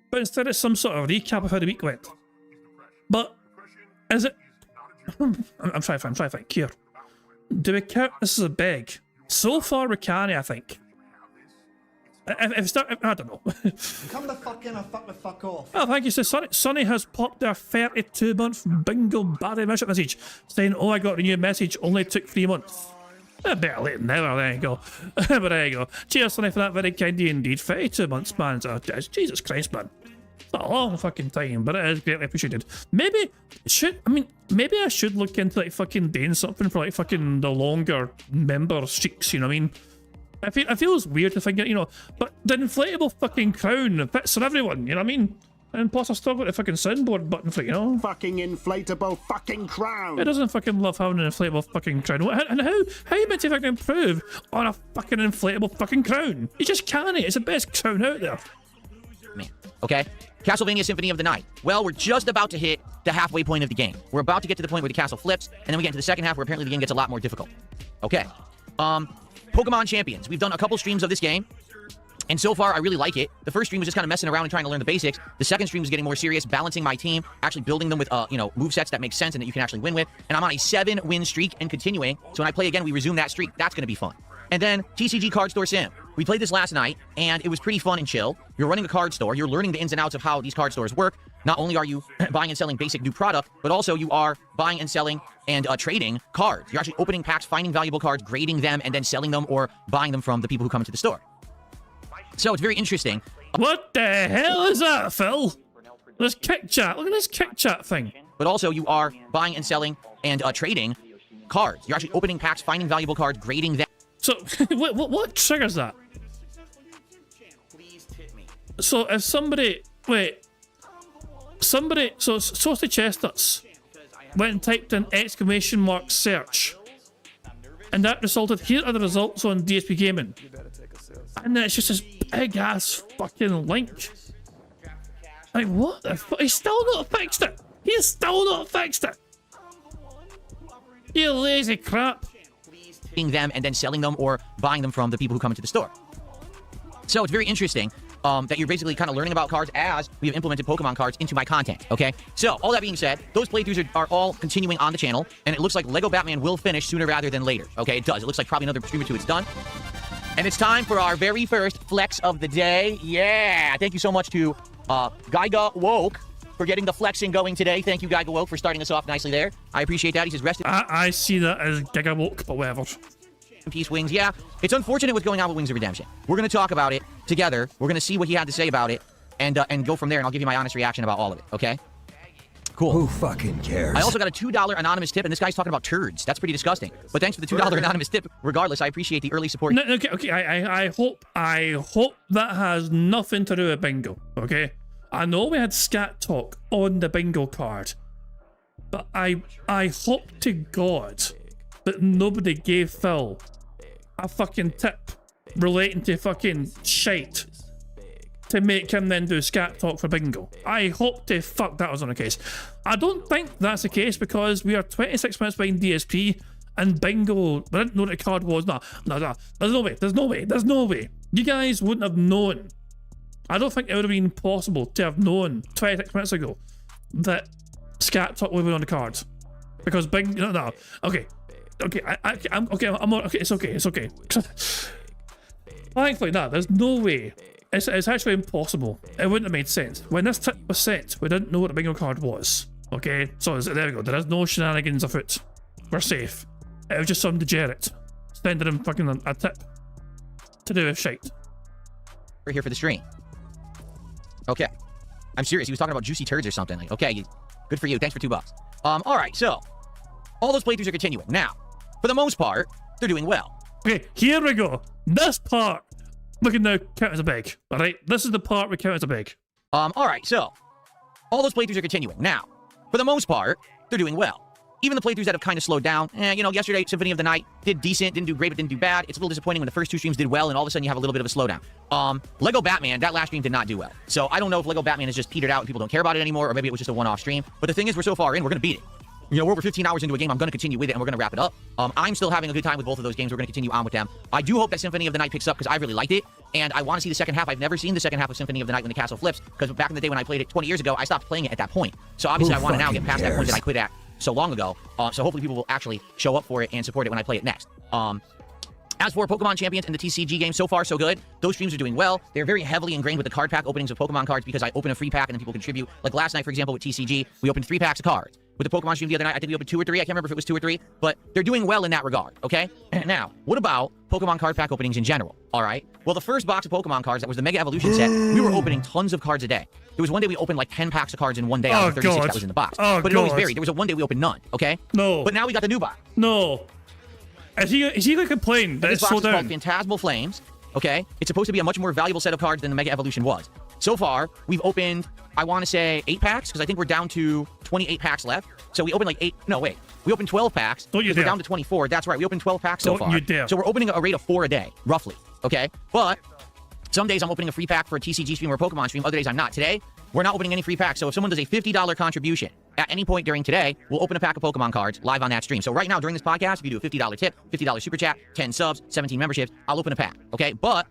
but instead it's some sort of recap of how the week went. But, is it... I'm trying to think here. Do we count this as a beg? So far we can, I think. I don't know. Come the fuck in and fuck the fuck off. Oh, thank you. So Sonny has popped their 32-month bingo Barry membership message saying, oh, I got a new message, only took 3 months. Better late than never, there you go. But there you go. Cheers, Sonny, for that, very kind of you indeed. 32 months, man. Jesus Christ, man. It's not a long fucking time, but it is greatly appreciated. Maybe I should look into like fucking doing something for like fucking the longer member streaks, you know what I mean? It feels weird to think, you know, but the inflatable fucking crown fits for everyone, you know what I mean? And plus I've still got the fucking soundboard button for it, you know? Fucking inflatable fucking crown! It doesn't fucking love having an inflatable fucking crown. And how are you meant to fucking improve on a fucking inflatable fucking crown? You just can't. It's the best crown out there. Man, okay? Castlevania Symphony of the Night. Well, we're just about to hit the halfway point of the game. We're about to get to the point where the castle flips, and then we get into the second half where apparently the game gets a lot more difficult. Okay. Pokemon Champions. We've done a couple streams of this game, and so far I really like it. The first stream was just kind of messing around and trying to learn the basics. The second stream was getting more serious, balancing my team, actually building them with, you know, movesets that make sense and that you can actually win with. And I'm on a 7-win streak and continuing. So when I play again, we resume that streak. That's going to be fun. And then TCG Card Store Sim. We played this last night, and it was pretty fun and chill. You're running a card store. You're learning the ins and outs of how these card stores work. not only are you buying and selling basic new product, but also you are buying and selling and trading cards. You're actually opening packs, finding valuable cards, grading them, and then selling them or buying them from the people who come into the store. So it's very interesting. What the hell is that, Phil? This kick chat. Look at this kick chat thing. But also you are buying and selling and trading cards. You're actually opening packs, finding valuable cards, grading them. So, what triggers that? So if somebody, so Saucy Chestnuts went and typed in exclamation mark search, and that resulted, here are the results on DSP Gaming, and then it's just this big ass fucking link. Like, what the fuck? He's still not fixed it. He's still not fixed it. You lazy crap. Them and then selling them or buying them from the people who come into the store. So it's very interesting that you're basically kind of learning about cards as we have implemented Pokemon cards into my content, okay? So, all that being said, those playthroughs are all continuing on the channel, and it looks like Lego Batman will finish sooner rather than later, okay? It does. It looks like probably another stream or two it's done. And it's time for our very first flex of the day. Yeah! Thank you so much to Gaiga Woke for getting the flexing going today. Thank you, Gaiga Woke, for starting us off nicely there. I appreciate that. He says, rested. I see that as Giga Woke, but whatever. Peace, Wings. Yeah, it's unfortunate what's going on with Wings of Redemption. We're going to talk about it together. We're going to see what he had to say about it and go from there, and I'll give you my honest reaction about all of it, okay? Cool. Who fucking cares? I also got a $2 anonymous tip, and this guy's talking about turds. That's pretty disgusting. But thanks for the $2 anonymous tip. Regardless, I appreciate the early support. No, okay. I hope that has nothing to do with bingo, okay? I know we had scat talk on the bingo card, but I hope to God that nobody gave Phil a fucking tip relating to fucking shite to make him then do scat talk for bingo. I hope to fuck that was on the case. I don't think that's the case because we are 26 minutes behind DSP and bingo, I didn't know what the card was. No, there's no way. You guys wouldn't have known. I don't think it would have been possible to have known 26 minutes ago that scat talk would have been on the card. Because bingo, no. Okay, I'm okay, it's okay. Thankfully, no, there's no way. It's actually impossible. It wouldn't have made sense. When this tip was sent, we didn't know what the bingo card was. Okay, so there we go. There is no shenanigans afoot. We're safe. It was just some degenerate sending him fucking a tip to do a shite. We're here for the stream. Okay, I'm serious. He was talking about juicy turds or something. Like, okay, good for you. Thanks for $2. All right, so all those playthroughs are continuing now. For the most part, they're doing well. Okay, here we go. This part, we can now count as a big. All right, this is the part we count as a big. All right, so all those playthroughs are continuing now. For the most part, they're doing well. Even the playthroughs that have kind of slowed down, yesterday, Symphony of the Night did decent, didn't do great, but didn't do bad. It's a little disappointing when the first two streams did well, and all of a sudden you have a little bit of a slowdown. Lego Batman, that last stream did not do well. So I don't know if Lego Batman has just petered out and people don't care about it anymore, or maybe it was just a one-off stream. But the thing is, we're so far in, we're going to beat it. We're over 15 hours into a game. I'm going to continue with it, and we're going to wrap it up. I'm still having a good time with both of those games. We're going to continue on with them. I do hope that Symphony of the Night picks up, because I really liked it, and I want to see the second half. I've never seen the second half of Symphony of the Night when the castle flips, because back in the day when I played it 20 years ago, I stopped playing it at that point. So obviously I want to now get past that point that I quit at so long ago. So hopefully people will actually show up for it and support it when I play it next. As for Pokemon Champions and the TCG game, so far so good. Those streams are doing well. They're very heavily ingrained with the card pack openings of Pokemon cards because I open a free pack and then people contribute. Like last night, for example, with TCG, we opened 3 packs of cards. With the Pokemon stream the other night, I think we opened 2 or 3. I can't remember if it was 2 or 3, but they're doing well in that regard, okay? Now, what about Pokemon card pack openings in general, all right? Well, the first box of Pokemon cards, that was the Mega Evolution set, we were opening tons of cards a day. There was one day we opened like 10 packs of cards in one day out of the 36 that was in the box. But it always varied. There was one day we opened none, okay? No. But now we got the new box. No. Is he going to complain that this it's box so is down? called Phantasmal Flames, okay? It's supposed to be a much more valuable set of cards than the Mega Evolution was. So far, we've opened, I want to say 8 packs, because I think we're down to 28 packs left. So we opened like 8, no wait, we opened 12 packs, because we're down to 24. That's right, we opened 12 packs so far. So we're opening a rate of 4 a day, roughly, okay? But some days I'm opening a free pack for a TCG stream or a Pokemon stream, other days I'm not. Today, we're not opening any free packs, so if someone does a $50 contribution at any point during today, we'll open a pack of Pokemon cards live on that stream. So right now, during this podcast, if you do a $50 tip, $50 super chat, 10 subs, 17 memberships, I'll open a pack, okay? But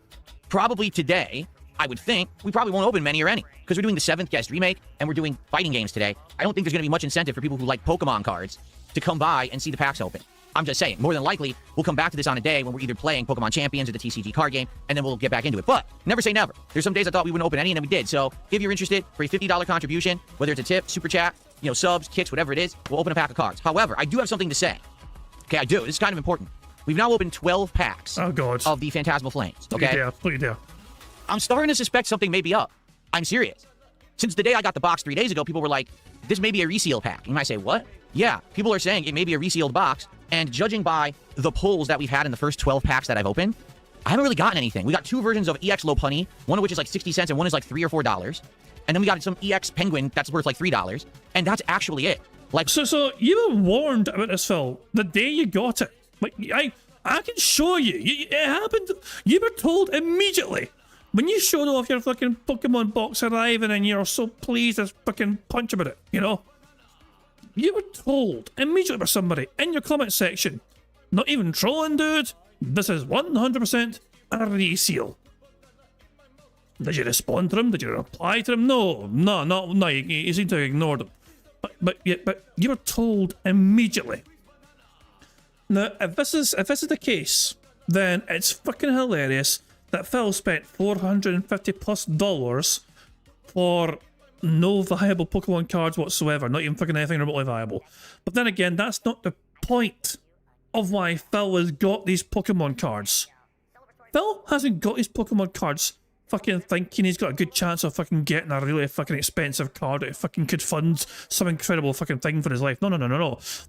probably today, I would think, we probably won't open many or any, because we're doing the 7th Guest remake, and we're doing fighting games today. I don't think there's going to be much incentive for people who like Pokemon cards to come by and see the packs open. I'm just saying, more than likely, we'll come back to this on a day when we're either playing Pokemon Champions or the TCG card game, and then we'll get back into it. But never say never. There's some days I thought we wouldn't open any, and then we did. So if you're interested, for a $50 contribution, whether it's a tip, super chat, you know, subs, kicks, whatever it is, we'll open a pack of cards. However, I do have something to say. Okay, I do. This is kind of important. We've now opened 12 packs of the Phantasmal Flames. Okay? Look at there. I'm starting to suspect something may be up. I'm serious. Since the day I got the box 3 days ago, people were like, this may be a reseal pack. You might say, what? Yeah, people are saying it may be a resealed box. And judging by the pulls that we've had in the first 12 packs that I've opened, I haven't really gotten anything. We got 2 versions of EX Lopunny, one of which is like 60 cents and one is like $3 or $4. And then we got some EX Penguin that's worth like $3. And that's actually it. Like, So you were warned about this, Phil, the day you got it. Like, I can show you. It happened. You were told immediately. When you showed off your fucking Pokemon box arriving and you're so pleased as fucking punch about it, you know? You were told immediately by somebody in your comment section, not even trolling, dude, this is 100% a reseal. Did you respond to them? Did you reply to them? No, you seem to have ignored them. But you were told immediately. Now, if this is the case, then it's fucking hilarious that Phil spent $450+ for no viable Pokemon cards whatsoever, not even fucking anything remotely viable. But then again, that's not the point of why Phil has got these Pokemon cards. Phil hasn't got his Pokemon cards fucking thinking he's got a good chance of fucking getting a really fucking expensive card that fucking could fund some incredible fucking thing for his life. No.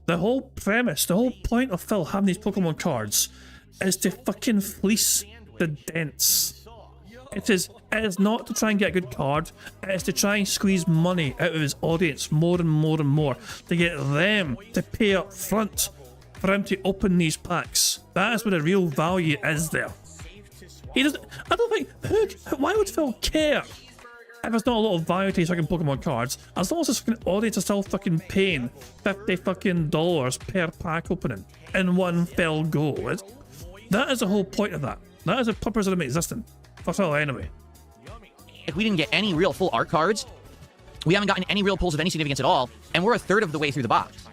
The whole premise, the whole point of Phil having these Pokemon cards is to fucking fleece the dents. It is not to try and get a good card, it is to try and squeeze money out of his audience more and more and more to get them to pay up front for him to open these packs. That is where the real value is there. He doesn't. I don't think. Why would Phil care if there's not a lot of value to his fucking Pokemon cards? As long as his fucking audience is still fucking paying $50 fucking per pack opening in one fell go. That is the whole point of that. That is the purpose of them existing. For Phil, anyway. If we didn't get any real full art cards, we haven't gotten any real pulls of any significance at all, and we're a third of the way through the box.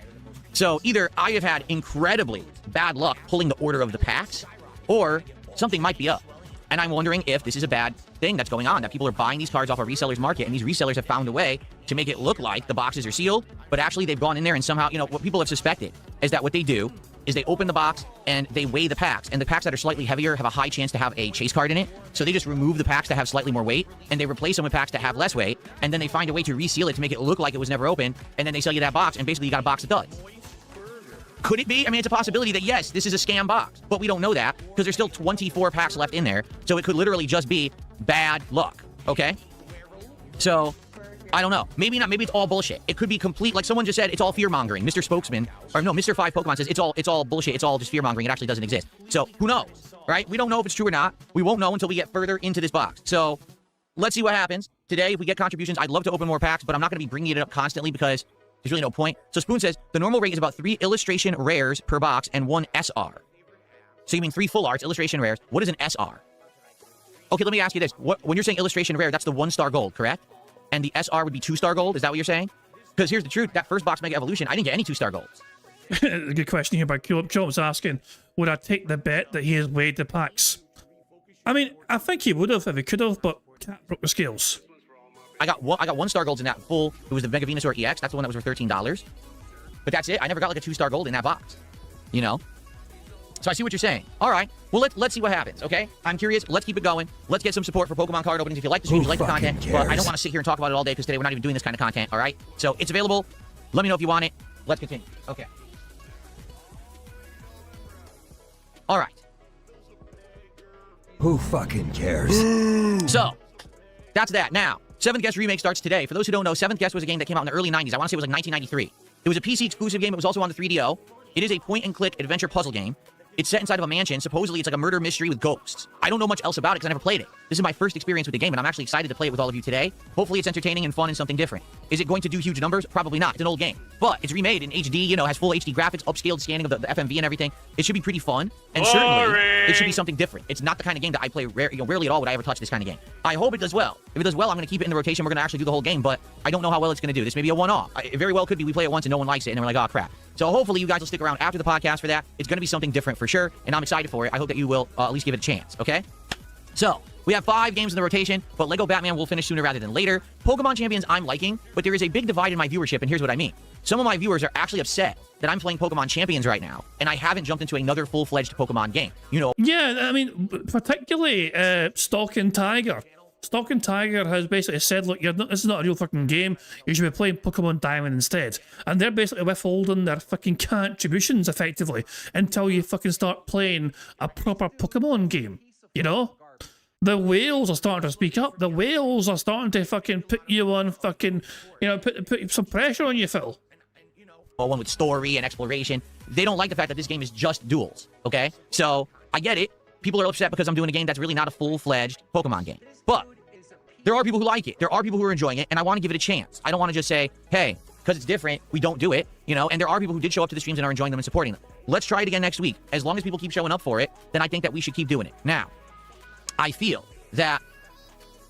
So either I have had incredibly bad luck pulling the order of the packs, or something might be up. And I'm wondering if this is a bad thing that's going on, that people are buying these cards off a reseller's market, and these resellers have found a way to make it look like the boxes are sealed, but actually they've gone in there and somehow, you know, what people have suspected is that what they do is they open the box and they weigh the packs, and the packs that are slightly heavier have a high chance to have a chase card in it, so they just remove the packs that have slightly more weight, and they replace them with packs that have less weight, and then they find a way to reseal it to make it look like it was never open, and then they sell you that box, and basically you got a box of duds. Could it be? I mean, it's a possibility that, yes, this is a scam box, but we don't know that because there's still 24 packs left in there, so it could literally just be bad luck, okay? So, I don't know. Maybe not. Maybe it's all bullshit. It could be complete, like someone just said, it's all fear-mongering. Mr. Spokesman, or no, Mr. 5 Pokemon says it's all bullshit. It's all just fear-mongering. It actually doesn't exist. So, who knows, right? We don't know if it's true or not. We won't know until we get further into this box. So, let's see what happens. Today, if we get contributions, I'd love to open more packs, but I'm not going to be bringing it up constantly because there's really no point. So Spoon says, the normal rate is about 3 illustration rares per box and 1 SR. So you mean 3 full arts, illustration rares. What is an SR? Okay, let me ask you this. When you're saying illustration rare, that's the 1-star gold, correct? And the SR would be 2-star gold? Is that what you're saying? Because here's the truth. That first box Mega Evolution, I didn't get any 2-star golds. A good question here by Kulop's asking, would I take the bet that he has weighed the packs? I mean, I think he would have if he could have, but cat broke the scales. I got 1-star golds in that full. It was the Mega Venusaur EX. That's the one that was worth $13. But that's it. I never got like a 2-star gold in that box. You know? So I see what you're saying. All right. Well, let's see what happens, okay? I'm curious. Let's keep it going. Let's get some support for Pokemon card openings. If you like the stream, if you like the content. But I don't want to sit here and talk about it all day because today we're not even doing this kind of content, all right? So it's available. Let me know if you want it. Let's continue. Okay. All right. Who fucking cares? So, that's that. Now, 7th Guest Remake starts today. For those who don't know, 7th Guest was a game that came out in the early 90s. I want to say it was like 1993. It was a PC exclusive game. It was also on the 3DO. It is a point-and-click adventure puzzle game. It's set inside of a mansion. Supposedly, it's like a murder mystery with ghosts. I don't know much else about it because I never played it. This is my first experience with the game, and I'm actually excited to play it with all of you today. Hopefully, it's entertaining and fun and something different. Is it going to do huge numbers? Probably not. It's an old game. But it's remade in HD, you know, has full HD graphics, upscaled scanning of the FMV and everything. It should be pretty fun, and certainly, it should be something different. It's not the kind of game that I play rarely at all would I ever touch this kind of game. I hope it does well. If it does well, I'm going to keep it in the rotation. We're going to actually do the whole game, but I don't know how well it's going to do. This may be a one-off. It very well could be we play it once and no one likes it, and then we're like, oh, crap. So hopefully you guys will stick around after the podcast for that. It's going to be something different for sure, and I'm excited for it. I hope that you will at least give it a chance, okay? So, we have 5 games in the rotation, but Lego Batman will finish sooner rather than later. Pokemon Champions I'm liking, but there is a big divide in my viewership, and here's what I mean. Some of my viewers are actually upset that I'm playing Pokemon Champions right now, and I haven't jumped into another full-fledged Pokemon game. You know. Yeah, I mean, particularly Stalking Tiger. Stalking Tiger has basically said, look, this is not a real fucking game. You should be playing Pokemon Diamond instead. And they're basically withholding their fucking contributions, effectively, until you fucking start playing a proper Pokemon game. You know? The whales are starting to speak up. The whales are starting to fucking put you on fucking, you know, put some pressure on you, Phil. One with story and exploration. They don't like the fact that this game is just duels, okay? So, I get it. People are upset because I'm doing a game that's really not a full-fledged Pokemon game. But there are people who like it. There are people who are enjoying it, and I want to give it a chance. I don't want to just say, hey, because it's different, we don't do it, you know? And there are people who did show up to the streams and are enjoying them and supporting them. Let's try it again next week. As long as people keep showing up for it, then I think that we should keep doing it. Now, I feel that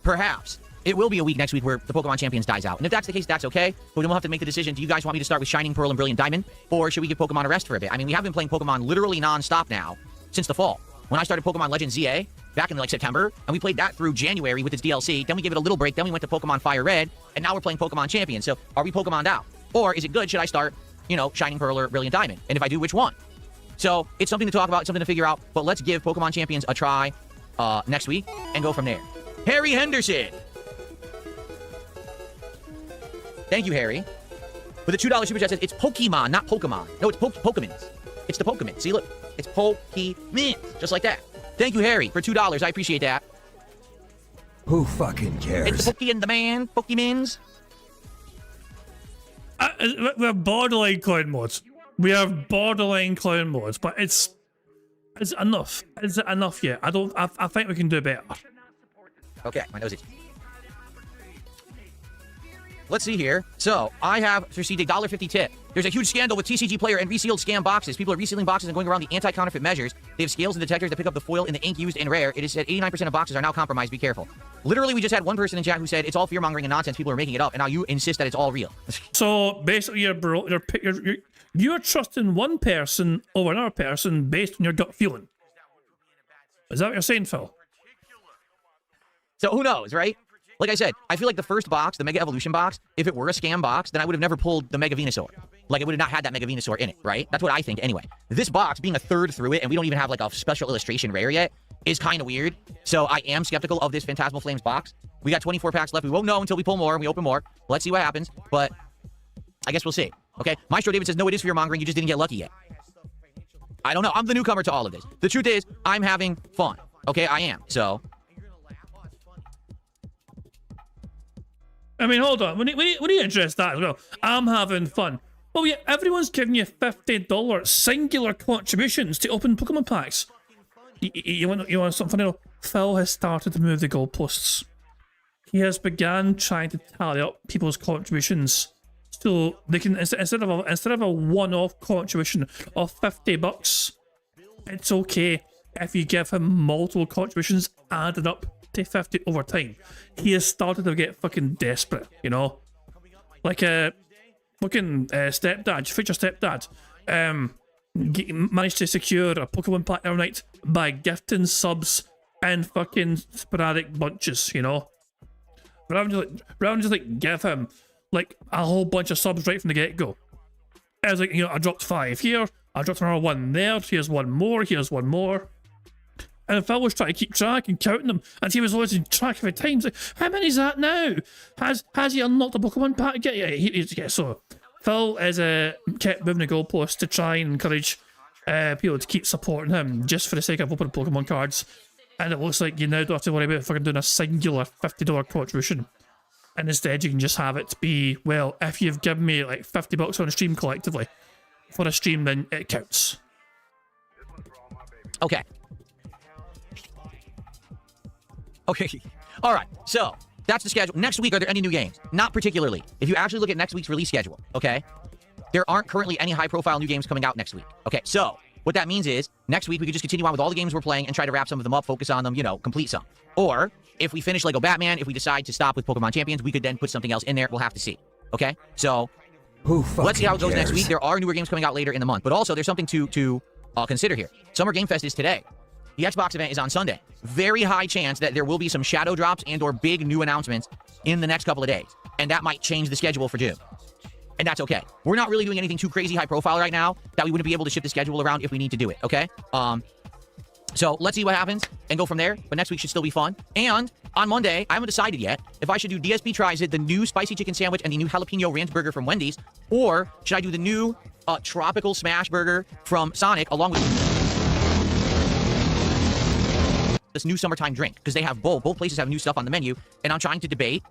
perhaps it will be a week next week where the Pokemon Champions dies out. And if that's the case, that's okay. But then we'll have to make the decision. Do you guys want me to start with Shining Pearl and Brilliant Diamond? Or should we give Pokemon a rest for a bit? I mean, we have been playing Pokemon literally non-stop now since the fall. When I started Pokemon Legends ZA back in like September, and we played that through January with its DLC, then we gave it a little break, then we went to Pokemon Fire Red, and now we're playing Pokemon Champions. So are we Pokemon'd out? Or is it good? Should I start, you know, Shining Pearl or Brilliant Diamond? And if I do, which one? So it's something to talk about, something to figure out, but let's give Pokemon Champions a try next week and go from there. Harry Henderson. Thank you, Harry. With a $2 super chat says, it's Pokemon, not Pokemon. No, it's Pokemons. It's the Pokemon. See, look. It's Pokemon. Just like that. Thank you, Harry, for $2. I appreciate that. Who fucking cares? It's the Pokey and the man. Pokemons. We have borderline clown mods. We have borderline clown mods, but it's enough. Is it enough yet? I think we can do better. Okay, my nose itchy. Let's see here. So, I have received a $1.50 tip. There's a huge scandal with TCG Player and resealed scam boxes. People are resealing boxes and going around the anti-counterfeit measures. They have scales and detectors that pick up the foil in the ink used in rare. It is said 89% of boxes are now compromised. Be careful. Literally, we just had one person in chat who said it's all fear-mongering and nonsense. People are making it up, and now you insist that it's all real. So, basically, you're trusting one person over another person based on your gut feeling. Is that what you're saying, Phil? So, who knows, right? Like I said, I feel like the first box, the Mega Evolution box, if it were a scam box, then I would have never pulled the Mega Venusaur. Like, it would have not had that Mega Venusaur in it, right? That's what I think anyway. This box, being a third through it, and we don't even have, like, a special illustration rare yet, is kind of weird. So I am skeptical of this Phantasmal Flames box. We got 24 packs left. We won't know until we pull more and we open more. Let's see what happens, but I guess we'll see. Okay? Maestro David says, no, it is fear-mongering. You just didn't get lucky yet. I don't know. I'm the newcomer to all of this. The truth is, I'm having fun. Okay? I am. So... I mean, hold on. We need to address that as well. I'm having fun. Well, yeah, everyone's giving you $50 singular contributions to open Pokemon packs. You want something funny? Phil has started to move the goalposts. He has began trying to tally up people's contributions, so they can instead of a one-off contribution of $50, it's okay if you give him multiple contributions added up to 50 over time. He has started to get fucking desperate, you know? Like a fucking stepdad, future stepdad, managed to secure a Pokemon pack every night by gifting subs in fucking sporadic bunches, you know? Rather than just like give him like a whole bunch of subs right from the get-go. It was like, you know, I dropped 5 here, I dropped another 1 there, here's 1 more, here's 1 more. And Phil was trying to keep track and counting them, and he was losing track every time. He's like, how many is that now? Has he unlocked the Pokemon pack yet? Yeah, so Phil is kept moving the goalposts to try and encourage people to keep supporting him just for the sake of opening Pokemon cards. And it looks like you now don't have to worry about fucking doing a singular $50 contribution. And instead you can just have it be, well, if you've given me like $50 on a stream collectively for a stream, then it counts. Okay. Okay, all right, so that's the schedule. Next week, are there any new games? Not particularly. If you actually look at next week's release schedule, okay, there aren't currently any high-profile new games coming out next week. Okay, so what that means is next week we could just continue on with all the games we're playing and try to wrap some of them up, focus on them, you know, complete some. Or if we finish Lego Batman, if we decide to stop with Pokemon Champions, we could then put something else in there. We'll have to see, okay? So Who fucking Let's see how it goes next cares? week. There are newer games coming out later in the month, but also there's something to consider here. Summer Game Fest is today. The Xbox event is on Sunday. Very high chance that there will be some shadow drops and or big new announcements in the next couple of days, and that might change the schedule for June. And that's okay. We're not really doing anything too crazy high profile right now that we wouldn't be able to shift the schedule around if we need to do it, okay? So let's see what happens and go from there. But next week should still be fun. And on Monday, I haven't decided yet if I should do DSP Tries It, the new spicy chicken sandwich and the new jalapeno ranch burger from Wendy's, or should I do the new tropical smash burger from Sonic along with this new summertime drink, because they have both places have new stuff on the menu, and I'm trying to debate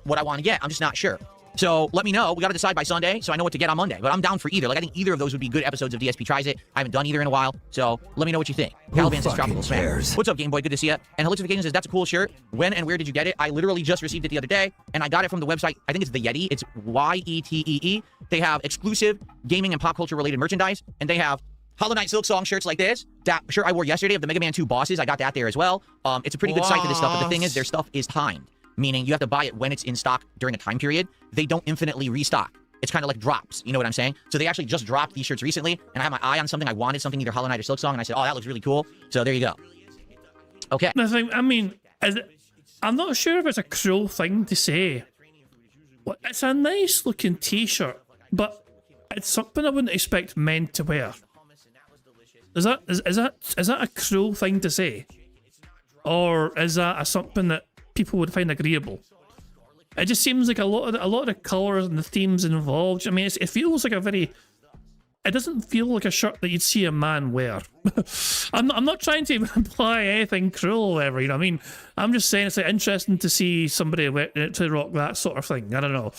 what I want to get. I'm just not sure. So let me know. We got to decide by Sunday so I know what to get on Monday. But I'm down for either. Like, I think either of those would be good episodes of DSP Tries It. I haven't done either in a while. So let me know what you think. Caliban says Tropical Smash. What's up, Game Boy? Good to see you. And Halixification says, that's a cool shirt. When and where did you get it? I literally just received it the other day, and I got it from the website. I think it's the Yeti. It's YETEE. They have exclusive gaming and pop culture related merchandise, and they have Hollow Knight Silk Song shirts like this. That shirt I wore yesterday of the Mega Man 2 bosses. I got that there as well. It's a pretty good site for this stuff, but the thing is, their stuff is timed. Meaning you have to buy it when it's in stock during a time period. They don't infinitely restock. It's kind of like drops. You know what I'm saying? So they actually just dropped these shirts recently, and I had my eye on something. I wanted something, either Hollow Knight or Silk Song, and I said, oh, that looks really cool. So there you go. Okay. I mean, I'm not sure if it's a cruel thing to say. Well, it's a nice looking t-shirt, but it's something I wouldn't expect men to wear. Is that a cruel thing to say? Or is that something that people would find agreeable? It just seems like a lot of the colours and the themes involved. I mean, it feels like it doesn't feel like a shirt that you'd see a man wear. I'm not trying to imply anything cruel or whatever, you know what I mean? I'm just saying it's like interesting to see somebody to rock that sort of thing. I don't know.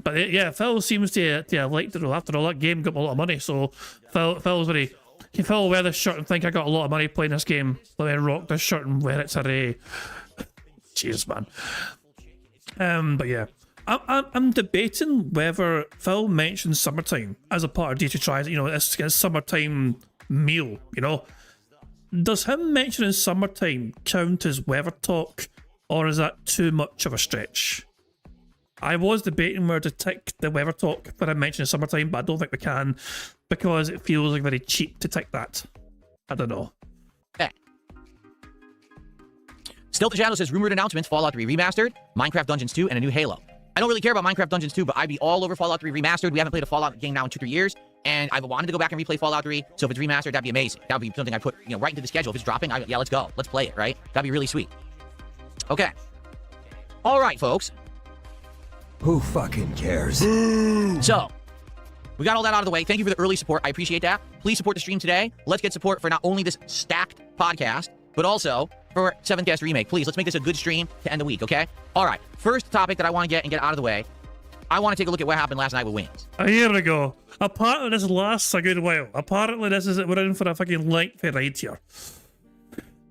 But yeah, Phil seems to like it. After all, that game got a lot of money, so Phil's very... Phil will wear this shirt and think, I got a lot of money playing this game. Let me rock this shirt and wear it today. Jeez, man. But yeah, I'm debating whether Phil mentioned summertime as a part of DSP Tries It, you know, it's a summertime meal, you know. Does him mentioning summertime count as weather talk, or is that too much of a stretch? I was debating where to tick the weather talk for him mentioning summertime, but I don't think we can, because it feels like very cheap to tick that. I don't know. Okay. Still the Shadow says, rumored announcements, Fallout 3 Remastered, Minecraft Dungeons 2, and a new Halo. I don't really care about Minecraft Dungeons 2, but I'd be all over Fallout 3 Remastered. We haven't played a Fallout game now in 2-3 years, and I've wanted to go back and replay Fallout 3, so if it's remastered, that'd be amazing. That would be something I put, you know, right into the schedule. If it's dropping, yeah, let's go. Let's play it, right? That'd be really sweet. Okay. All right, folks. Who fucking cares? So, we got all that out of the way. Thank you for the early support. I appreciate that. Please support the stream today. Let's get support for not only this stacked podcast, but also for 7th Guest Remake. Please, let's make this a good stream to end the week, okay? All right, first topic that I want to get out of the way. I want to take a look at what happened last night with Wings. Here we go. Apparently this lasts a good while. Apparently this is it. We're in for a fucking lengthy ride here.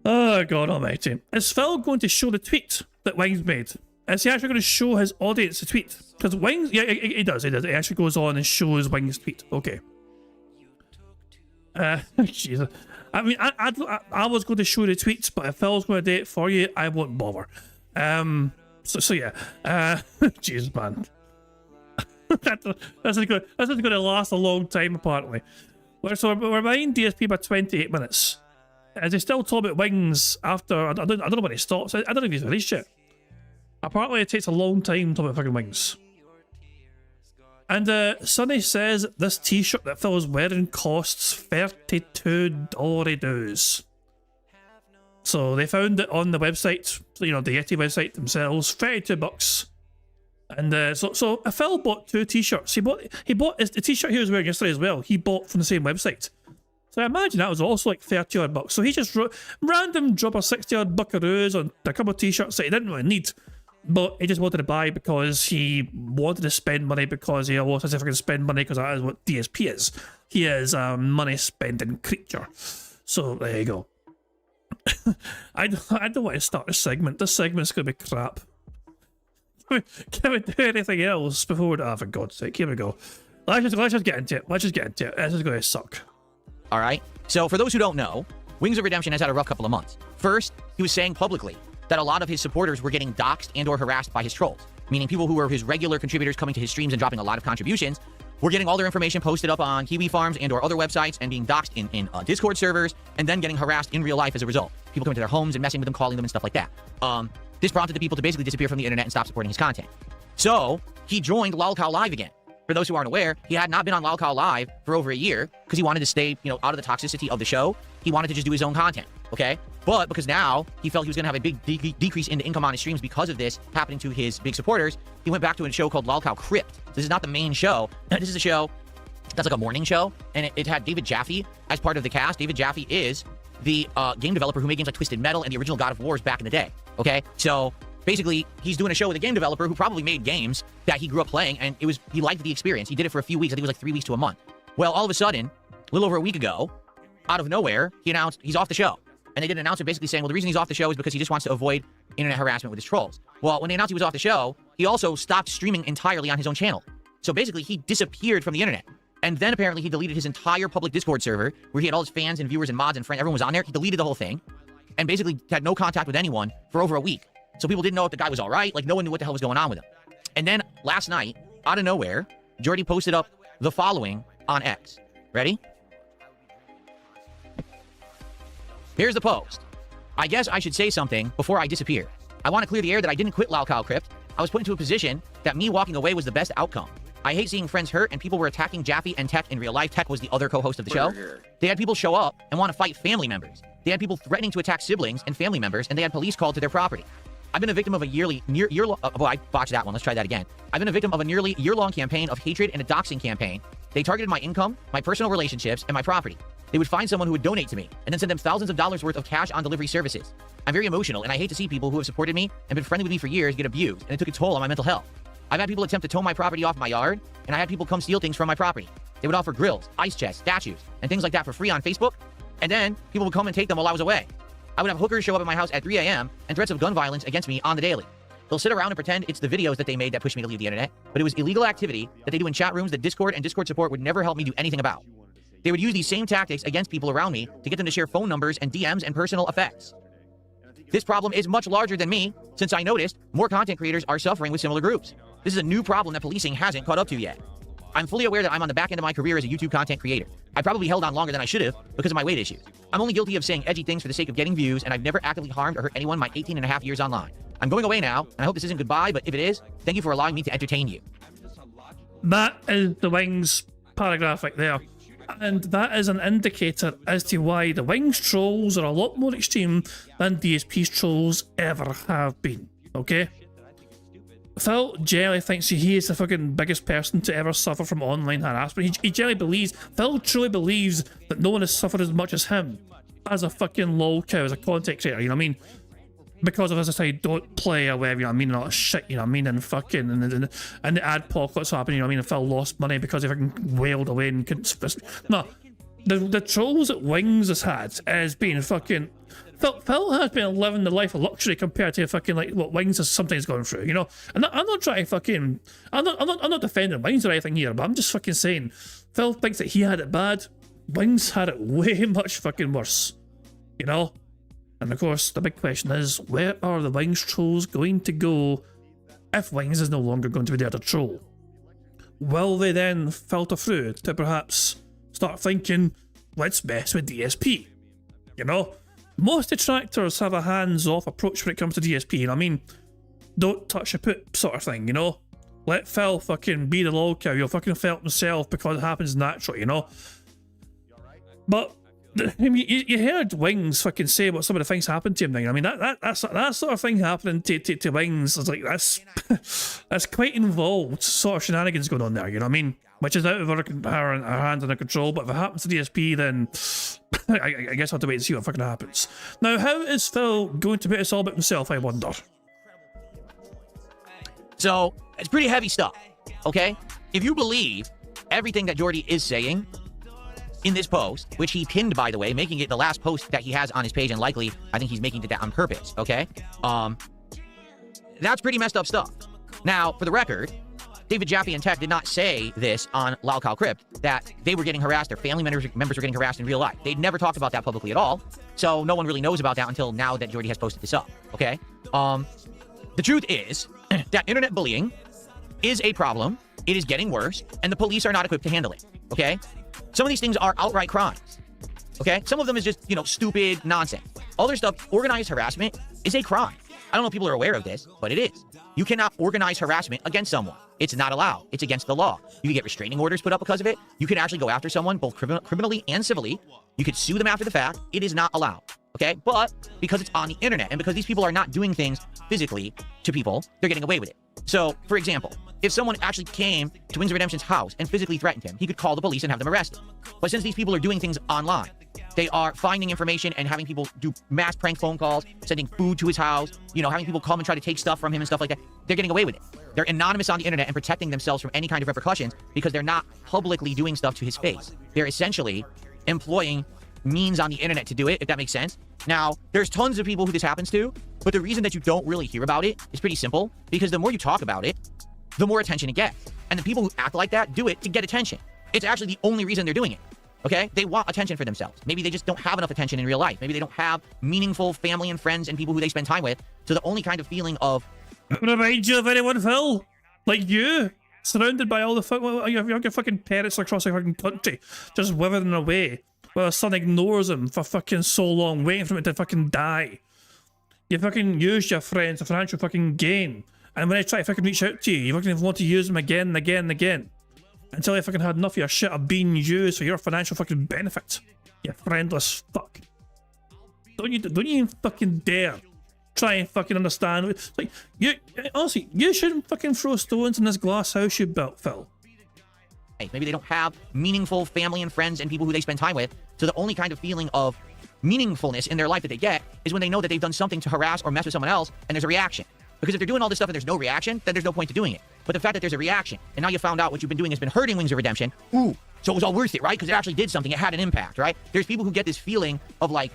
Oh, God almighty. Is Phil going to show the tweet that Wings made? Is he actually going to show his audience the tweet? Because Wings, yeah, he does. He actually goes on and shows Wings' tweet. Okay. Jesus. I mean, I was going to show the tweets, but if Phil's going to do it for you, I won't bother. So yeah. Jesus, man. This is going to last a long time, apparently. So we're behind DSP by 28 minutes. Is he still talking about Wings after... I don't know when he stops. I don't know if he's released yet. Apparently it takes a long time to talk about fucking Wings. And Sonny says this t-shirt that Phil is wearing costs $32. So they found it on the website, you know, the Yeti website themselves, $32. And so Phil bought 2 t-shirts. He bought the t-shirt he was wearing yesterday as well. He bought from the same website. So I imagine that was also like $30 odd. So he just random drop a $60 odd buckaroos on a couple of t-shirts that he didn't really need. But he just wanted to buy because he wanted to spend money, because he always says if I can spend money, because that is what DSP is. He is a money-spending creature. So there you go. I don't want to start this segment. This segment's going to be crap. Can we do anything else before... Oh, for God's sake, here we go. Let's just get into it. This is going to suck. All right. So for those who don't know, Wings of Redemption has had a rough couple of months. First, he was saying publicly that a lot of his supporters were getting doxxed and or harassed by his trolls. meaning people who were his regular contributors coming to his streams and dropping a lot of contributions, were getting all their information posted up on Kiwi Farms and or other websites and being doxxed in Discord servers and then getting harassed in real life as a result. People coming to their homes and messing with them, calling them and stuff like that. This prompted the people to basically disappear from the internet and stop supporting his content. So he joined LolCow Live again. For those who aren't aware, he had not been on LolCow Live for over a year because he wanted to stay, out of the toxicity of the show. He wanted to just do his own content, okay? But because now he felt he was going to have a big decrease in the income on his streams because of this happening to his big supporters, he went back to a show called LolCow Crypt. This is not the main show. This is a show that's like a morning show, and it had David Jaffe as part of the cast. David Jaffe is the game developer who made games like Twisted Metal and the original God of Wars back in the day, okay? So basically, he's doing a show with a game developer who probably made games that he grew up playing, and he liked the experience. He did it for a few weeks. I think it was like 3 weeks to a month. Well, all of a sudden, a little over a week ago, out of nowhere, he announced he's off the show. And they did an announcement basically saying, well, the reason he's off the show is because he just wants to avoid internet harassment with his trolls. Well, when they announced he was off the show, he also stopped streaming entirely on his own channel. So basically, he disappeared from the internet. And then apparently he deleted his entire public Discord server where he had all his fans and viewers and mods and friends. Everyone was on there. He deleted the whole thing and basically had no contact with anyone for over a week. So people didn't know if the guy was all right. Like, no one knew what the hell was going on with him. And then last night, out of nowhere, Jordy posted up the following on X. Ready? Here's the post. I guess I should say something before I disappear. I want to clear the air that I didn't quit LolCow Crypt. I was put into a position that me walking away was the best outcome. I hate seeing friends hurt and people were attacking Jaffe and Tech in real life. Tech was the other co-host of the show. They had people show up and want to fight family members. They had people threatening to attack siblings and family members, and they had police called to their property. I've been a victim of a I botched that one. Let's try that again. I've been a victim of a nearly year-long campaign of hatred and a doxing campaign. They targeted my income, my personal relationships, and my property. They would find someone who would donate to me and then send them thousands of dollars worth of cash on delivery services. I'm very emotional, and I hate to see people who have supported me and been friendly with me for years get abused, and it took a toll on my mental health. I've had people attempt to tow my property off my yard, and I had people come steal things from my property. They would offer grills, ice chests, statues, and things like that for free on Facebook, and then people would come and take them while I was away. I would have hookers show up at my house at 3 a.m. and threats of gun violence against me on the daily. They'll sit around and pretend it's the videos that they made that pushed me to leave the internet, but it was illegal activity that they do in chat rooms that Discord and Discord support would never help me do anything about. They would use these same tactics against people around me to get them to share phone numbers and DMs and personal effects. This problem is much larger than me, since I noticed more content creators are suffering with similar groups. This is a new problem that policing hasn't caught up to yet. I'm fully aware that I'm on the back end of my career as a YouTube content creator. I probably held on longer than I should have because of my weight issues. I'm only guilty of saying edgy things for the sake of getting views, and I've never actively harmed or hurt anyone in my 18 and a half years online. I'm going away now, and I hope this isn't goodbye, but if it is, thank you for allowing me to entertain you. That is the Wings paragraph right there. And that is an indicator as to why the Wings trolls are a lot more extreme than DSP's trolls ever have been, okay? Phil Jelly thinks he is the fucking biggest person to ever suffer from online harassment. Phil truly believes that no one has suffered as much as him as a fucking LolCow, as a content creator, you know what I mean? Because of, as I say, don't play or whatever, you know what I mean, and all that shit, you know what I mean, and fucking, and the adpocalypse happened, you know what I mean, and Phil lost money because he fucking wailed away and couldn't, no, the trolls that Wings has had has been fucking, Phil has been living the life of luxury compared to fucking, like, what Wings has sometimes gone through, you know, and I'm not trying to fucking, I'm not defending Wings or anything here, but I'm just fucking saying, Phil thinks that he had it bad, Wings had it way much fucking worse, you know? And of course, the big question is, where are the Wings trolls going to go if Wings is no longer going to be there to troll? Will they then filter through to perhaps start thinking, let's mess with DSP? You know? Most detractors have a hands-off approach when it comes to DSP, you know what I mean? Don't touch a poop sort of thing, you know? Let Phil fucking be the LolCow, he'll fucking felt himself because it happens naturally, you know? But I mean, you heard Wings fucking say what some of the things happened to him. I mean, that sort of thing happening to Wings is like, that's quite involved sort of shenanigans going on there, you know what I mean? Which is out of our hands and our control, but if it happens to DSP, then I guess I'll have to wait and see what fucking happens. Now, how is Phil going to make this all about himself, I wonder? So, it's pretty heavy stuff, okay? If you believe everything that Jordy is saying in this post, which he pinned, by the way, making it the last post that he has on his page, and likely, I think he's making it that on purpose, okay? That's pretty messed up stuff. Now, for the record, David Jaffe and Tech did not say this on LolCow Crypt, that they were getting harassed, their family members were getting harassed in real life. They'd never talked about that publicly at all, so no one really knows about that until now that Jordy has posted this up, okay? The truth is that internet bullying is a problem. It is getting worse, and the police are not equipped to handle it, okay? Some of these things are outright crimes, okay? Some of them is just, you know, stupid nonsense. Other stuff, organized harassment, is a crime. I don't know if people are aware of this, but it is. You cannot organize harassment against someone. It's not allowed. It's against the law. You can get restraining orders put up because of it. You can actually go after someone, both criminally and civilly. You could sue them after the fact. It is not allowed, okay? But because it's on the internet, and because these people are not doing things physically to people, they're getting away with it. So, for example, if someone actually came to Wings of Redemption's house and physically threatened him, he could call the police and have them arrested. But since these people are doing things online, they are finding information and having people do mass prank phone calls, sending food to his house, you know, having people come and try to take stuff from him and stuff like that. They're getting away with it. They're anonymous on the internet and protecting themselves from any kind of repercussions because they're not publicly doing stuff to his face. They're essentially employing means on the internet to do it, if that makes sense. Now, there's tons of people who this happens to, but the reason that you don't really hear about it is pretty simple, because the more you talk about it, the more attention it gets. And the people who act like that do it to get attention. It's actually the only reason they're doing it. Okay? They want attention for themselves. Maybe they just don't have enough attention in real life. Maybe they don't have meaningful family and friends and people who they spend time with. So the only kind of feeling of... Remind you of anyone, Phil? Like you? Surrounded by all the you have your fucking parents across the fucking country, just withering away, while the son ignores him for fucking so long, waiting for him to fucking die. You fucking use your friends for financial fucking gain. And when I try to fucking reach out to you, you fucking want to use them again and again and again. Until I fucking had enough of your shit of being used for your financial fucking benefit. You friendless fuck. Don't you fucking dare try and fucking understand. It's like, honestly, you shouldn't fucking throw stones in this glass house you built, Phil. Maybe they don't have meaningful family and friends and people who they spend time with. So the only kind of feeling of meaningfulness in their life that they get is when they know that they've done something to harass or mess with someone else and there's a reaction. Because if they're doing all this stuff and there's no reaction, then there's no point to doing it. But the fact that there's a reaction, and now you found out what you've been doing has been hurting Wings of Redemption, ooh, so it was all worth it, right? Because it actually did something. It had an impact, right? There's people who get this feeling of like,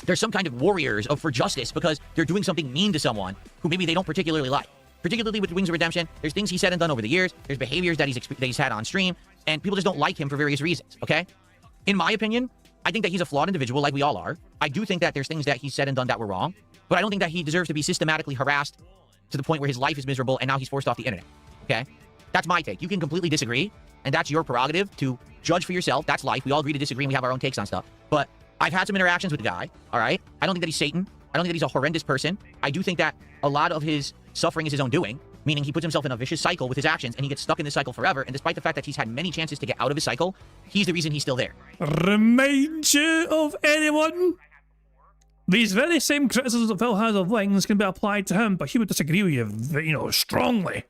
there's some kind of warriors for justice because they're doing something mean to someone who maybe they don't particularly like. Particularly with Wings of Redemption, there's things he's said and done over the years, there's behaviors that he's had on stream, and people just don't like him for various reasons, okay? In my opinion, I think that he's a flawed individual like we all are. I do think that there's things that he's said and done that were wrong, but I don't think that he deserves to be systematically harassed to the point where his life is miserable and now he's forced off the internet, okay? That's my take. You can completely disagree, and that's your prerogative to judge for yourself. That's life. We all agree to disagree, and we have our own takes on stuff. But I've had some interactions with the guy, all right? I don't think that he's Satan. I don't think that he's a horrendous person. I do think that a lot of his suffering is his own doing, meaning he puts himself in a vicious cycle with his actions, and he gets stuck in this cycle forever, and despite the fact that he's had many chances to get out of his cycle, he's the reason he's still there. Remind you of anyone? These very same criticisms that Phil has of Wings can be applied to him, but he would disagree with you, strongly.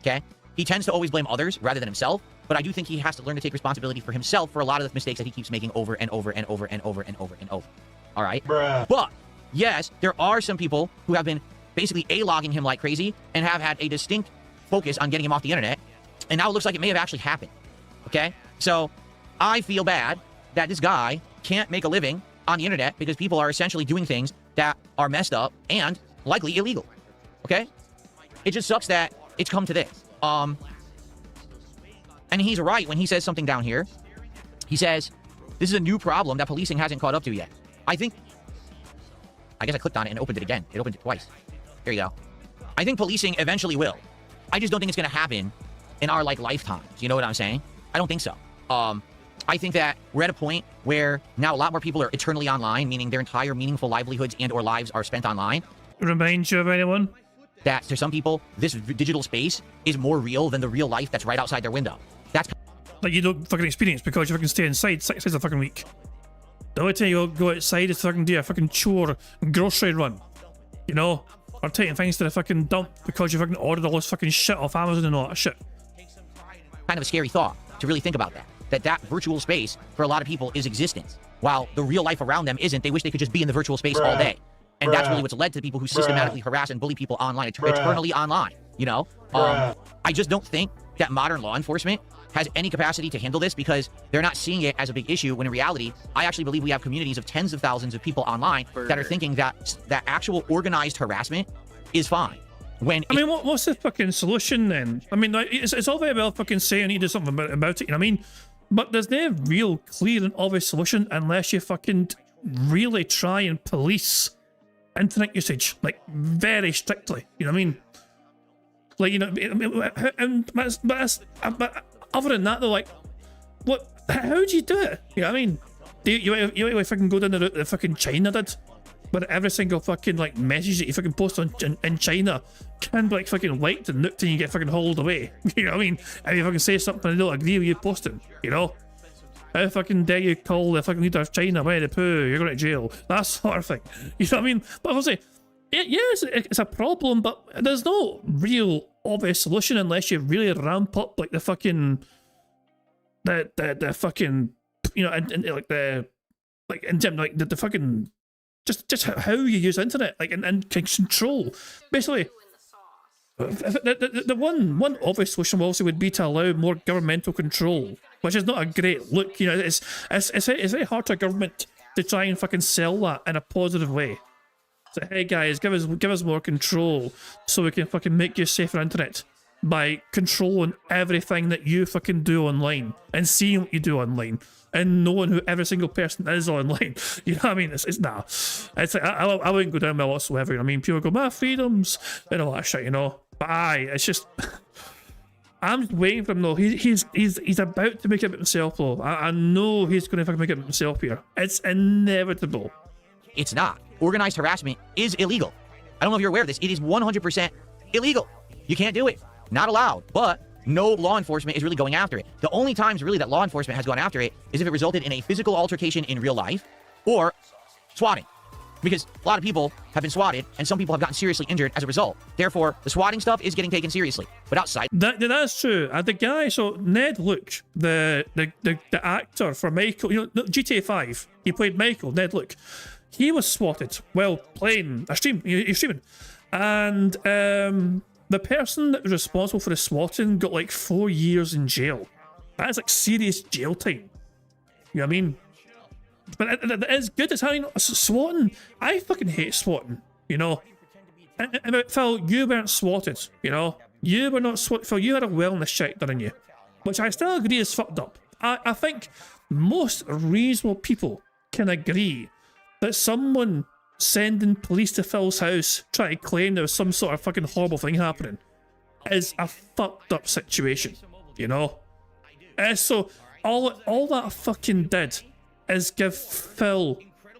Okay? He tends to always blame others rather than himself, but I do think he has to learn to take responsibility for himself for a lot of the mistakes that he keeps making over and over and over and over and over and over. All right? Bruh. But, yes, there are some people who have been basically A-logging him like crazy and have had a distinct focus on getting him off the internet, and now it looks like it may have actually happened. Okay? So, I feel bad that this guy can't make a living on the internet because people are essentially doing things that are messed up and likely illegal. Okay? It just sucks that it's come to this. And he's right when he says something down here. He says, this is a new problem that policing hasn't caught up to yet. I guess I clicked on it and opened it again. It opened it twice. Here you go. I think policing eventually will. I just don't think it's going to happen in our, lifetimes. You know what I'm saying? I don't think so. I think that we're at a point where now a lot more people are eternally online, meaning their entire meaningful livelihoods and or lives are spent online. Remind you of anyone? That to some people, this digital space is more real than the real life that's right outside their window. That's like you don't fucking experience because you fucking stay inside 6 days a fucking week. The only time you go outside is to fucking do a fucking chore grocery run. Or taking things to the fucking dump because you fucking ordered all this fucking shit off Amazon and all that shit. Kind of a scary thought to really think about that. That virtual space for a lot of people is existence, while the real life around them isn't. They wish they could just be in the virtual space all day. And that's really what's led to people who systematically harass and bully people online, eternally online, I just don't think that modern law enforcement has any capacity to handle this because they're not seeing it as a big issue, when in reality, I actually believe we have communities of tens of thousands of people online that are thinking that actual organized harassment is fine. What's the fucking solution then? It's all very well fucking saying you need to do something about it, you know what I mean? But there's no real clear and obvious solution unless you fucking really try and police internet usage, like very strictly. You know what I mean? Like, you know, but other than that though, like, what? How do you do it? You know what I mean? You fucking go down the route that fucking China did, where every single fucking like message that you fucking post on in China can be like fucking liked and nuked and you get fucking hauled away. You know what I mean? If you fucking say something I don't agree with you posting, you know? How fucking dare you call the fucking leader of China Winnie the Pooh, you're going to jail. That sort of thing. You know what I mean? But obviously, yes, it's a problem, but there's no real obvious solution unless you really ramp up like the fucking the fucking, you know, and like the like in terms like the fucking just how you use the internet, like and can control basically. The one obvious solution also would be to allow more governmental control, which is not a great look. You know, it's very hard to a government to try and fucking sell that in a positive way. So hey guys, give us more control so we can fucking make you safer internet by controlling everything that you fucking do online and seeing what you do online and knowing who every single person is online. You know what I mean? It's nah. It's like I wouldn't go down with it whatsoever. You know what I mean? People go, my freedoms and all that shit, you know. But aye, it's just I'm just waiting for him though. He's about to make it himself though. I know he's going to fucking make it himself here. It's inevitable. It's not. Organized harassment is illegal. I don't know if you're aware of this. It is 100% illegal. You can't do it. Not allowed. But no law enforcement is really going after it. The only times really that law enforcement has gone after it is if it resulted in a physical altercation in real life or swatting. Because a lot of people have been swatted and some people have gotten seriously injured as a result. Therefore, the swatting stuff is getting taken seriously. But outside... That's true. The guy, so Ned Luke, the actor for Michael, you know, GTA 5, he played Michael, Ned Luke. He was swatted while playing a stream. He's streaming. And the person that was responsible for the swatting got like 4 years in jail. That is like serious jail time. You know what I mean? But it is good. It's how, you know, swatting. I fucking hate swatting, you know. And Phil, you weren't swatted, you know. You were not swatted. Phil, you had a wellness check done on you, which I still agree is fucked up. I think most reasonable people can agree that someone sending police to Phil's house trying to claim there was some sort of fucking horrible thing happening is a fucked up situation, you know? So all that fucking did is give Phil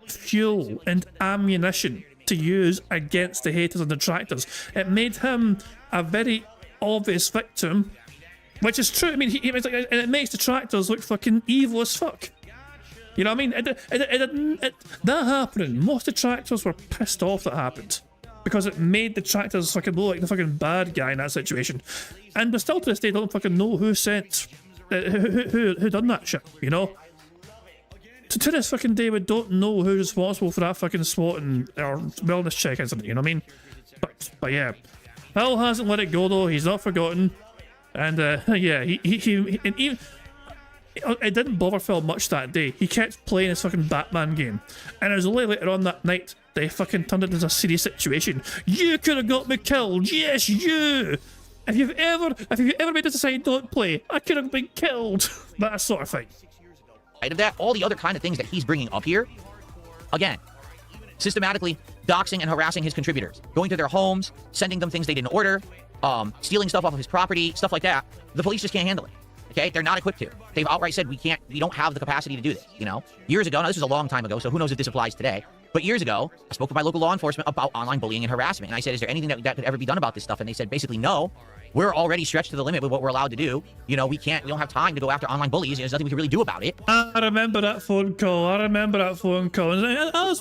fuel and ammunition to use against the haters and detractors. It made him a very obvious victim, which is true. I mean, he was like, and it makes detractors look fucking evil as fuck. You know what I mean? That happening, most detractors were pissed off that happened. Because it made detractors fucking look like the fucking bad guy in that situation. And we still to this day don't fucking know who sent, who done that shit, you know? To this fucking day we don't know who's responsible for that fucking swatting or wellness check incident, you know what I mean? But yeah. Phil hasn't let it go though, he's not forgotten. And yeah, he it didn't bother Phil much that day. He kept playing his fucking Batman game. And it was only later on that night they fucking turned it into a serious situation. You could have got me killed. Yes, you. If you've ever made a decide don't play, I could have been killed. That sort of thing. Of that, all the other kind of things that he's bringing up here, again, systematically doxing and harassing his contributors, going to their homes, sending them things they didn't order, stealing stuff off of his property, stuff like that. The police just can't handle it. Okay, they're not equipped to. They've outright said we don't have the capacity to do this. You know, years ago. Now this was a long time ago, so who knows if this applies today. But years ago, I spoke with my local law enforcement about online bullying and harassment, and I said, "Is there anything that could ever be done about this stuff?" And they said, basically, no. We're already stretched to the limit with what we're allowed to do. You know, we don't have time to go after online bullies. There's nothing we can really do about it. I remember that phone call. And I was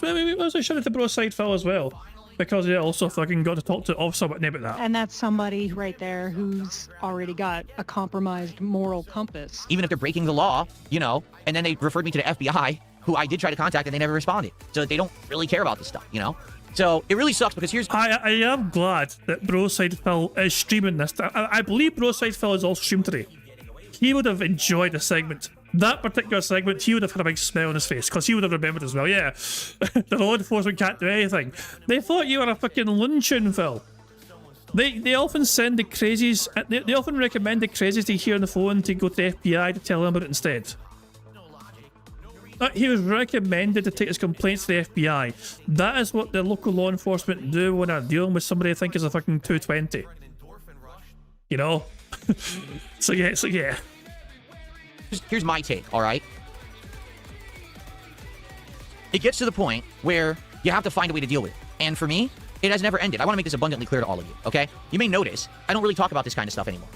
shouting to Bro Side Phil as well. Because he also fucking got to talk to Officer Whitney about that. And that's somebody right there who's already got a compromised moral compass. Even if they're breaking the law, you know, and then they referred me to the FBI, who I did try to contact and they never responded. So they don't really care about this stuff, you know? So it really sucks because here's... I am glad that Broside Phil is streaming this. I believe Broside Phil is also streamed today. He would have enjoyed the segment. That particular segment, he would have had a big smile on his face because he would have remembered as well. Yeah, the law enforcement can't do anything. They thought you were a fucking luncheon, Phil. They often send the crazies, they often recommend the crazies they hear on the phone to go to the FBI to tell them about it instead. he was recommended to take his complaints to the FBI. That is what the local law enforcement do when they're dealing with somebody they think is a fucking 220. You know? So yeah. Here's my take, all right? It gets to the point where you have to find a way to deal with it. And for me, it has never ended. I want to make this abundantly clear to all of you, okay? You may notice I don't really talk about this kind of stuff anymore.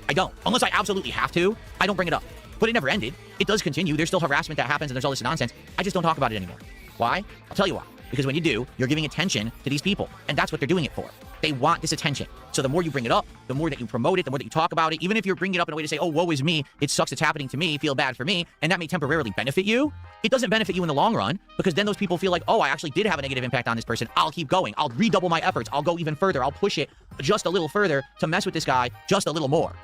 I don't. Unless I absolutely have to, I don't bring it up. But it never ended. It does continue. There's still harassment that happens and there's all this nonsense. I just don't talk about it anymore. Why? I'll tell you why. Because when you do, you're giving attention to these people. And that's what they're doing it for. They want this attention. So the more you bring it up, the more that you promote it, the more that you talk about it, even if you're bringing it up in a way to say, oh, woe is me, it sucks it's happening to me, feel bad for me, and that may temporarily benefit you, it doesn't benefit you in the long run, because then those people feel like, oh, I actually did have a negative impact on this person. I'll keep going. I'll redouble my efforts. I'll go even further. I'll push it just a little further to mess with this guy just a little more.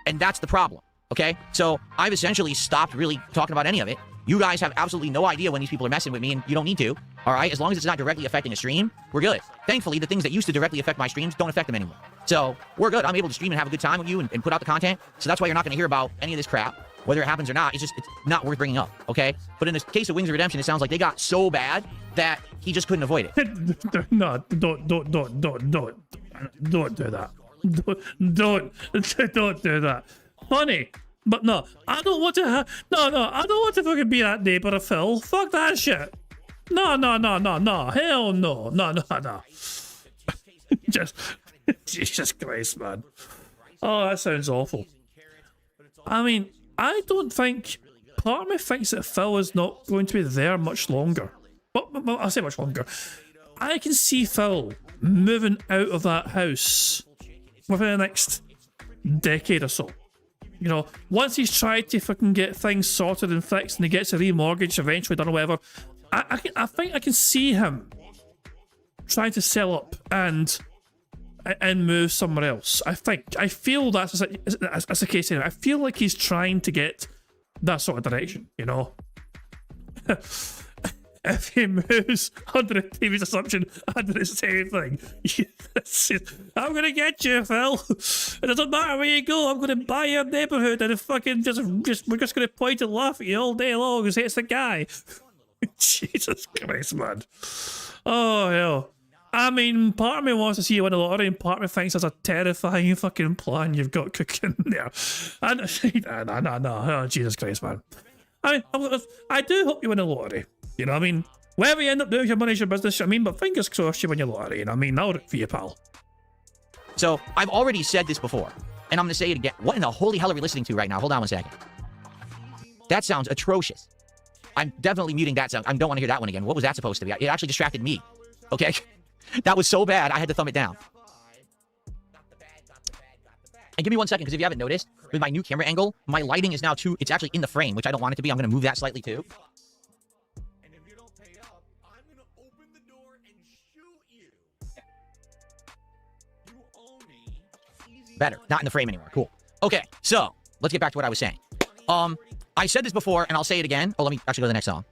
And that's the problem, okay? So I've essentially stopped really talking about any of it. You guys have absolutely no idea when these people are messing with me, and you don't need to, all right? As long as it's not directly affecting a stream, we're good. Thankfully, the things that used to directly affect my streams don't affect them anymore. So we're good. I'm able to stream and have a good time with you and put out the content. So that's why you're not going to hear about any of this crap. Whether it happens or not, it's not worth bringing up, okay? But in the case of Wings of Redemption, it sounds like they got so bad that he just couldn't avoid it. No, don't do that. Don't do that. Funny. But no, I don't want to I don't want to fucking be that neighbor of Phil. Fuck that shit. No. Hell no. No. Just, Jesus Christ, man. Oh, that sounds awful. I mean, I don't think, part of me thinks that Phil is not going to be there much longer. But I say much longer. I can see Phil moving out of that house within the next decade or so. You know, once he's tried to fucking get things sorted and fixed and he gets a remortgage eventually done or whatever, I think I can see him trying to sell up and move somewhere else. I feel that's the case anyway. I feel like he's trying to get that sort of direction, you know? If he moves under a previous assumption, under the same thing, I'm gonna get you, Phil. It doesn't matter where you go. I'm gonna buy your neighborhood and fucking we're just gonna point and laugh at you all day long and say it's the guy. Jesus Christ, man. Oh hell. I mean, part of me wants to see you win the lottery, and part of me thinks there's a terrifying fucking plan you've got cooking there. And no. Oh, Jesus Christ, man. I do hope you win the lottery. You know what I mean? Whatever you end up doing with your money's your business, I mean, but fingers crossed you win your lottery, you know what I mean? That'll work for you, pal. So, I've already said this before, and I'm going to say it again. What in the holy hell are we listening to right now? Hold on 1 second. That sounds atrocious. I'm definitely muting that sound. I don't want to hear that one again. What was that supposed to be? It actually distracted me. Okay? That was so bad, I had to thumb it down. And give me 1 second, because if you haven't noticed, with my new camera angle, my lighting is now it's actually in the frame, which I don't want it to be. I'm going to move that slightly too. Better. Not in the frame anymore. Cool. Okay, so let's get back to what I was saying. I said this before, and I'll say it again. Oh, let me actually go to the next song.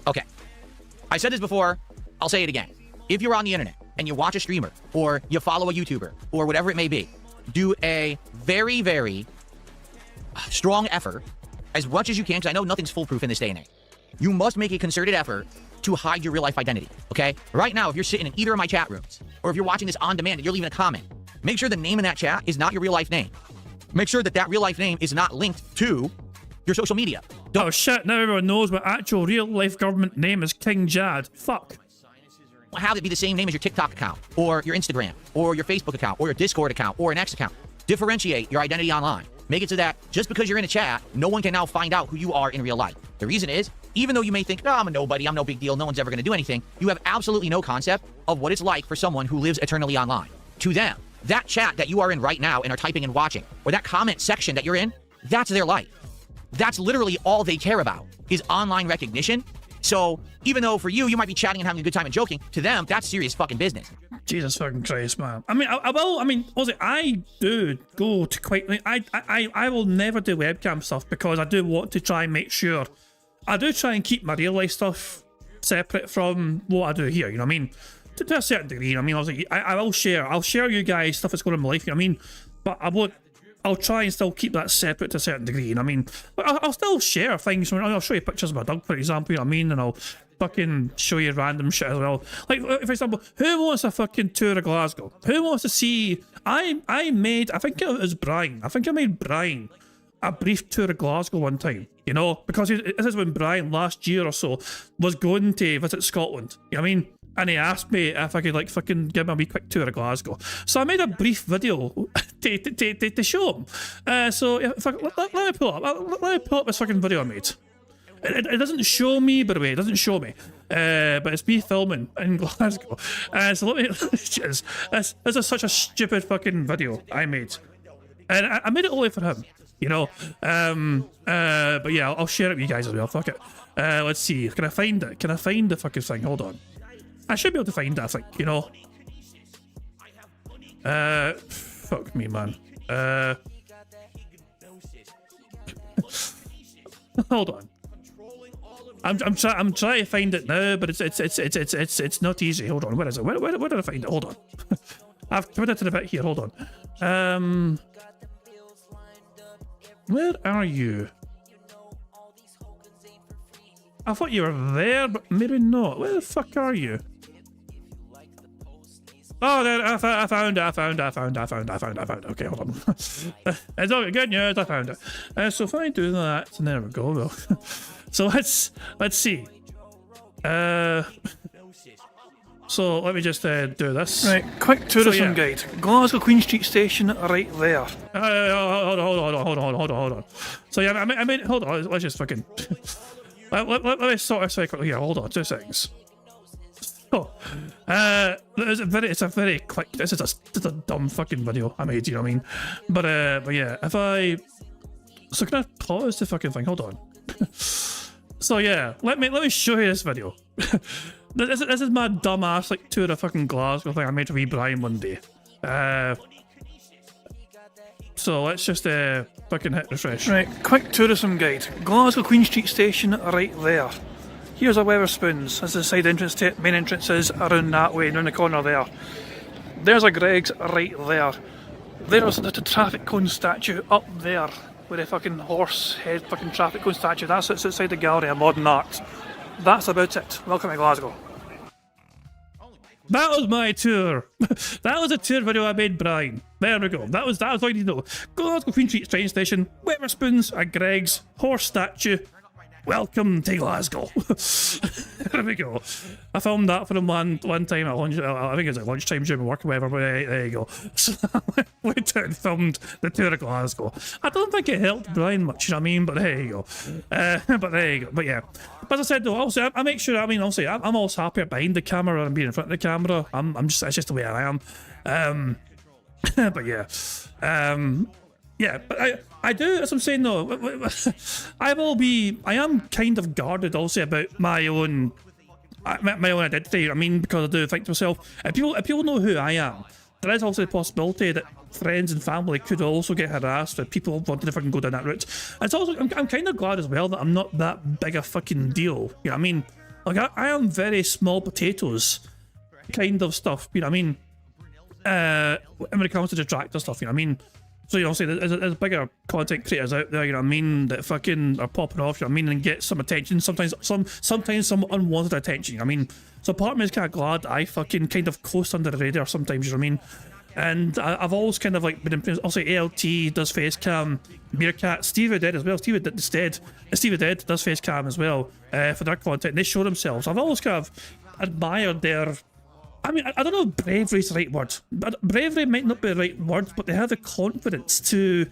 Okay. I said this before. I'll say it again. If you're on the internet and you watch a streamer or you follow a YouTuber or whatever it may be, do a very, very strong effort as much as you can, because I know nothing's foolproof in this day and age. You must make a concerted effort to hide your real life identity, okay? Right now, if you're sitting in either of my chat rooms, or if you're watching this on demand and you're leaving a comment, make sure the name in that chat is not your real life name. Make sure that that real life name is not linked to your social media. Oh shit, now everyone knows my actual real life government name is King Jad. Fuck. Have it be the same name as your TikTok account, or your Instagram, or your Facebook account, or your Discord account, or an X account. Differentiate your identity online. Make it so that just because you're in a chat, no one can now find out who you are in real life. The reason is, even though you may think, oh, I'm a nobody, I'm no big deal, no one's ever going to do anything, you have absolutely no concept of what it's like for someone who lives eternally online. To them, that chat that you are in right now and are typing and watching, or that comment section that you're in, that's their life. That's literally all they care about, is online recognition. So, even though for you, you might be chatting and having a good time and joking, to them, that's serious fucking business. Jesus fucking Christ, man. I mean, I do go to quite... I will never do webcam stuff because I do want to try and make sure... I do try and keep my real life stuff separate from what I do here, you know what I mean? To a certain degree, you know what I mean? I'll share you guys stuff that's going on in my life, you know what I mean? But I won't I'll try and still keep that separate to a certain degree, you know what I mean? I'll still share things. I'll show you pictures of my dog, for example, you know what I mean? And I'll fucking show you random shit as well. Like, for example, who wants a fucking tour of Glasgow? Who wants to see... I made... I think it was Brian. I think I made Brian a brief tour of Glasgow one time, you know? Because this is when Brian, last year or so, was going to visit Scotland, you know what I mean? And he asked me if I could, like, fucking give him a wee quick tour of Glasgow. So I made a brief video to show him. So let me pull up this fucking video I made. It doesn't show me, by the way. It doesn't show me. But it's me filming in Glasgow. So let me... this is such a stupid fucking video I made. And I made it only for him, you know. But yeah, I'll share it with you guys as well. Fuck it. Let's see. Can I find it? Can I find the fucking thing? Hold on. I should be able to find it, I think, you know. Fuck me, man. Hold on. I'm trying to find it now, but it's not easy. Hold on, where is it? Where did I find it? Hold on. I've committed to the bit here. Hold on. Where are you? I thought you were there, but maybe not. Where the fuck are you? Oh, there! I found it. Okay, hold on. It's all good news. I found it. So if I do that, and there we go. So let's see. So let me just do this. Right, quick tourism guide. Glasgow Queen Street Station, right there. Hold on. So yeah, I mean, hold on. Let's just fucking. Let me sort of cycle here. Hold on, 2 seconds. Oh, it's a very quick. This is just a dumb fucking video I made. You know what I mean? But yeah, if I. So can I pause the fucking thing? Hold on. So yeah, let me show you this video. This is my dumbass like tour of fucking Glasgow thing I made with Brian one day. So let's just fucking hit refresh. Right, quick tourism guide. Glasgow Queen Street Station, right there. Here's a Weatherspoons. This is the side entrance to it. Main entrance is around that way, around the corner there. There's a Greg's right there. There's the traffic cone statue up there, with a fucking horse head fucking traffic cone statue. That's outside the Gallery of Modern Art. That's about it. Welcome to Glasgow. That was my tour. That was a tour video I made Brian. There we go. That was all you need to know. Glasgow Queen Street train station, Weatherspoons, a Greg's, horse statue. Welcome to Glasgow. There we go. I filmed that for him one time at lunch. I think it was at lunchtime during work or whatever, but there you go. So I went out and filmed the tour of Glasgow. I don't think it helped Brian much, you know what I mean? But there you go. But there you go. But yeah. But as I said though, also I make sure, I mean, obviously I'm always happier behind the camera than being in front of the camera. It's just the way I am. But yeah. Yeah, but I do, as I'm saying though, I am kind of guarded also about my own identity, I mean, because I do think to myself, if people know who I am, there is also the possibility that friends and family could also get harassed if people wanted to fucking go down that route. It's also, I'm kind of glad as well that I'm not that big a fucking deal, you know what I mean? Like, I am very small potatoes kind of stuff, you know what I mean? When it comes to detractor stuff, you know what I mean? So, you know, there's bigger content creators out there, you know what I mean, that fucking are popping off, you know what I mean, and get some attention, sometimes some unwanted attention, you know what I mean? So part of me is kind of glad I fucking kind of coast under the radar sometimes, you know what I mean? And I've always kind of like been impressed. Also, ALT does facecam, Meerkat, Stevie Dead as well. Stevie Dead does facecam as well for their content, and they show themselves. I've always kind of admired their... I mean, I don't know if bravery is the right word. Bravery might not be the right word, but they have the confidence to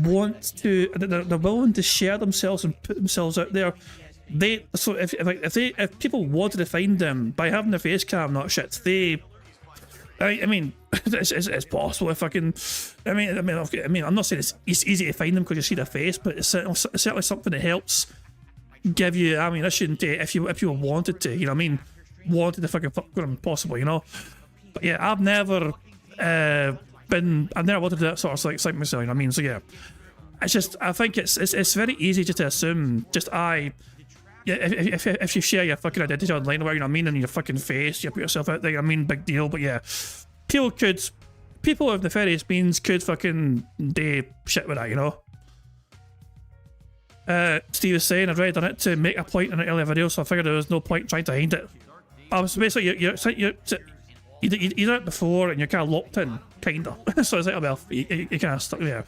want to... They're willing to share themselves and put themselves out there. So if people wanted to find them by having their face cam, not shit, I mean, it's possible if I can. I mean, I'm not saying it's easy to find them because you see their face, but it's certainly something that helps give you ammunition to if you wanted to, you know what I mean, wanted to fucking fuck with them possible, you know. But yeah, I've never wanted to do that sort of like myself, you know what I mean. So yeah, it's just I think it's very easy just to assume if you share your fucking identity online, or you know what I mean, and your fucking face, you put yourself out there, I mean, big deal. But yeah, people could people with nefarious means could fucking do shit with that, you know. Steve was saying I'd already done it to make a point in an earlier video, so I figured there was no point trying to hide it. I was basically you did it before and you're kind of locked in, kinda. So it's like, well, you kind of stuck there.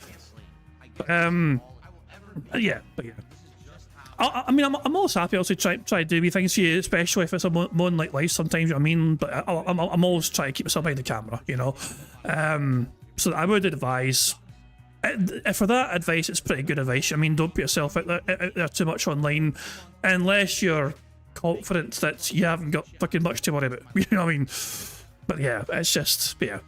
But yeah. I mean, I'm always happy also try to do wee things for you, especially if it's a moment like life sometimes, you know what I mean? But I'm always trying to keep myself behind the camera, you know? So I would advise, for that advice, it's pretty good advice. I mean, don't put yourself out there too much online unless you're confident that you haven't got fucking much to worry about, you know what I mean? But yeah, it's just, yeah.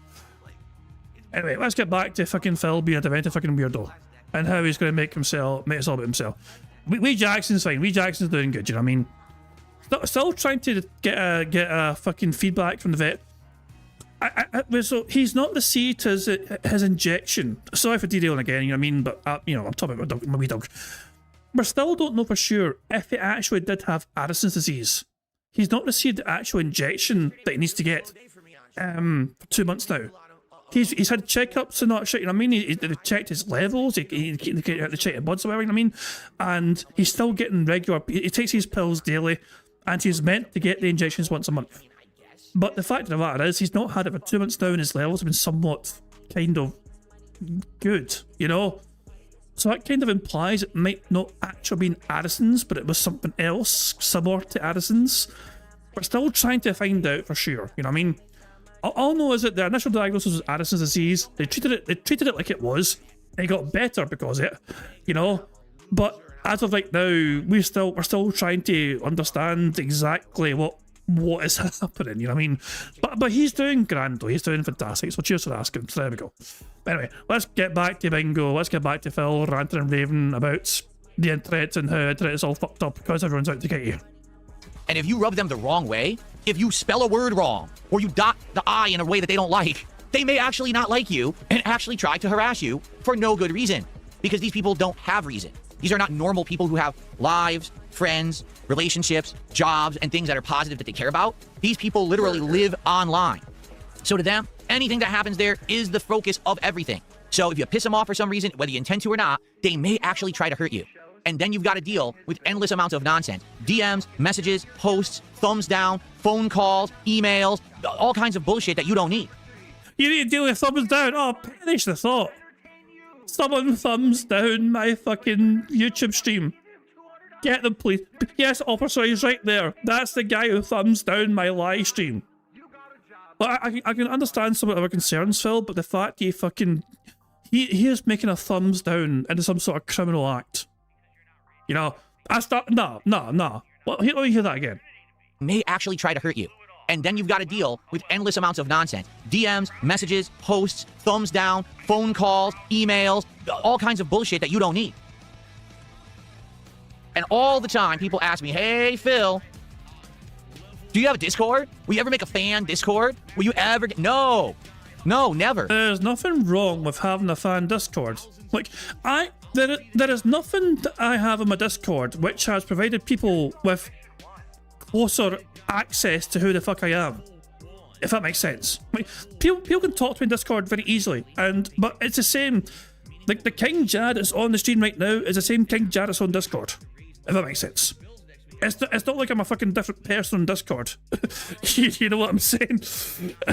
Anyway, let's get back to fucking Phil being a demented fucking weirdo and how he's going to make it all about himself. Wee Jackson's fine. Wee Jackson's doing good, you know what I mean? Still trying to get a fucking feedback from the vet. So he's not received his injection. Sorry for detailing again, you know what I mean? But, you know, I'm talking about my wee dog. We still don't know for sure if he actually did have Addison's disease. He's not received the actual injection that he needs to get for 2 months now. He's had checkups and that shit, you know what I mean? They've checked his levels, they checked his bloods or whatever, you know what I mean? And he's still getting regular, he takes his pills daily, and he's meant to get the injections once a month. But the fact of the matter is, he's not had it for 2 months now, and his levels have been somewhat kind of good, you know? So that kind of implies it might not actually been Addison's, but it was something else similar to Addison's. We're still trying to find out for sure, you know what I mean? All I know is that the initial diagnosis was Addison's disease. They treated it like it was, and it got better because of it, you know. But as of right now, we're still trying to understand exactly what is happening, you know what I mean? But he's doing grand though. He's doing fantastic. So cheers for asking. So there we go. Anyway, let's get back to Bingo. Let's get back to Phil ranting and raving about the internet and how the internet is all fucked up because everyone's out to get you. And if you rub them the wrong way, if you spell a word wrong, or you dot the I in a way that they don't like, they may actually not like you and actually try to harass you for no good reason. Because these people don't have reason. These are not normal people who have lives, friends, relationships, jobs, and things that are positive that they care about. These people literally live online. So to them, anything that happens there is the focus of everything. So if you piss them off for some reason, whether you intend to or not, they may actually try to hurt you. And then you've got to deal with endless amounts of nonsense. DMs, messages, posts, thumbs down, phone calls, emails, all kinds of bullshit that you don't need. You need to deal with thumbs down. Oh, perish the thought. Someone thumbs down my fucking YouTube stream. Get them, please. Yes, officer, he's right there. That's the guy who thumbs down my live stream. Well, I can understand some of our concerns, Phil, but the fact he he is making a thumbs down into some sort of criminal act. You know, no. Well, let me hear that again. May actually try to hurt you. And then you've got to deal with endless amounts of nonsense. DMs, messages, posts, thumbs down, phone calls, emails, all kinds of bullshit that you don't need. And all the time, people ask me, hey, Phil, do you have a Discord? Will you ever make a fan Discord? Will you ever get... No, never. There's nothing wrong with having a fan Discord. Like, there is nothing that I have in my Discord which has provided people with closer access to who the fuck I am, if that makes sense. Like, people can talk to me in Discord very easily, but it's the same. Like, the King Jad that's on the stream right now is the same King Jad that's on Discord, if that makes sense. It's not like I'm a fucking different person on Discord. You know what I'm saying?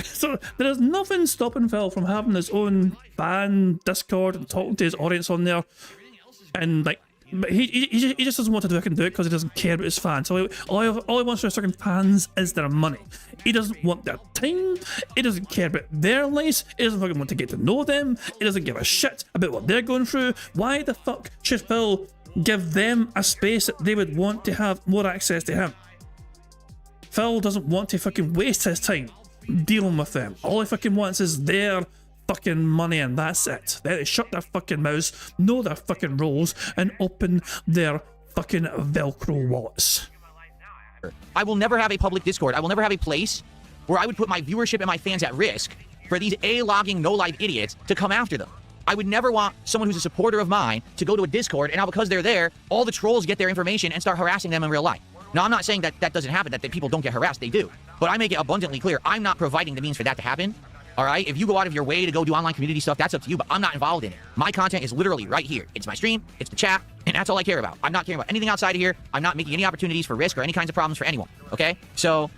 So there is nothing stopping Phil from having his own fan Discord and talking to his audience on there. And like, he just doesn't want to do it because he doesn't care about his fans. So all he wants for his fucking fans is their money. He doesn't want their time. He doesn't care about their lives. He doesn't fucking want to get to know them. He doesn't give a shit about what they're going through. Why the fuck should Phil give them a space that they would want to have more access to him? Phil doesn't want to fucking waste his time dealing with them. All he fucking wants is their fucking money, and that's it. They shut their fucking mouths, know their fucking roles, and open their fucking Velcro wallets. I will never have a public Discord. I will never have a place where I would put my viewership and my fans at risk for these A-logging, no-life idiots to come after them. I would never want someone who's a supporter of mine to go to a Discord, and now because they're there, all the trolls get their information and start harassing them in real life. Now, I'm not saying that doesn't happen, that people don't get harassed. They do. But I make it abundantly clear, I'm not providing the means for that to happen. All right? If you go out of your way to go do online community stuff, that's up to you, but I'm not involved in it. My content is literally right here. It's my stream, it's the chat, and that's all I care about. I'm not caring about anything outside of here. I'm not making any opportunities for risk or any kinds of problems for anyone, okay? So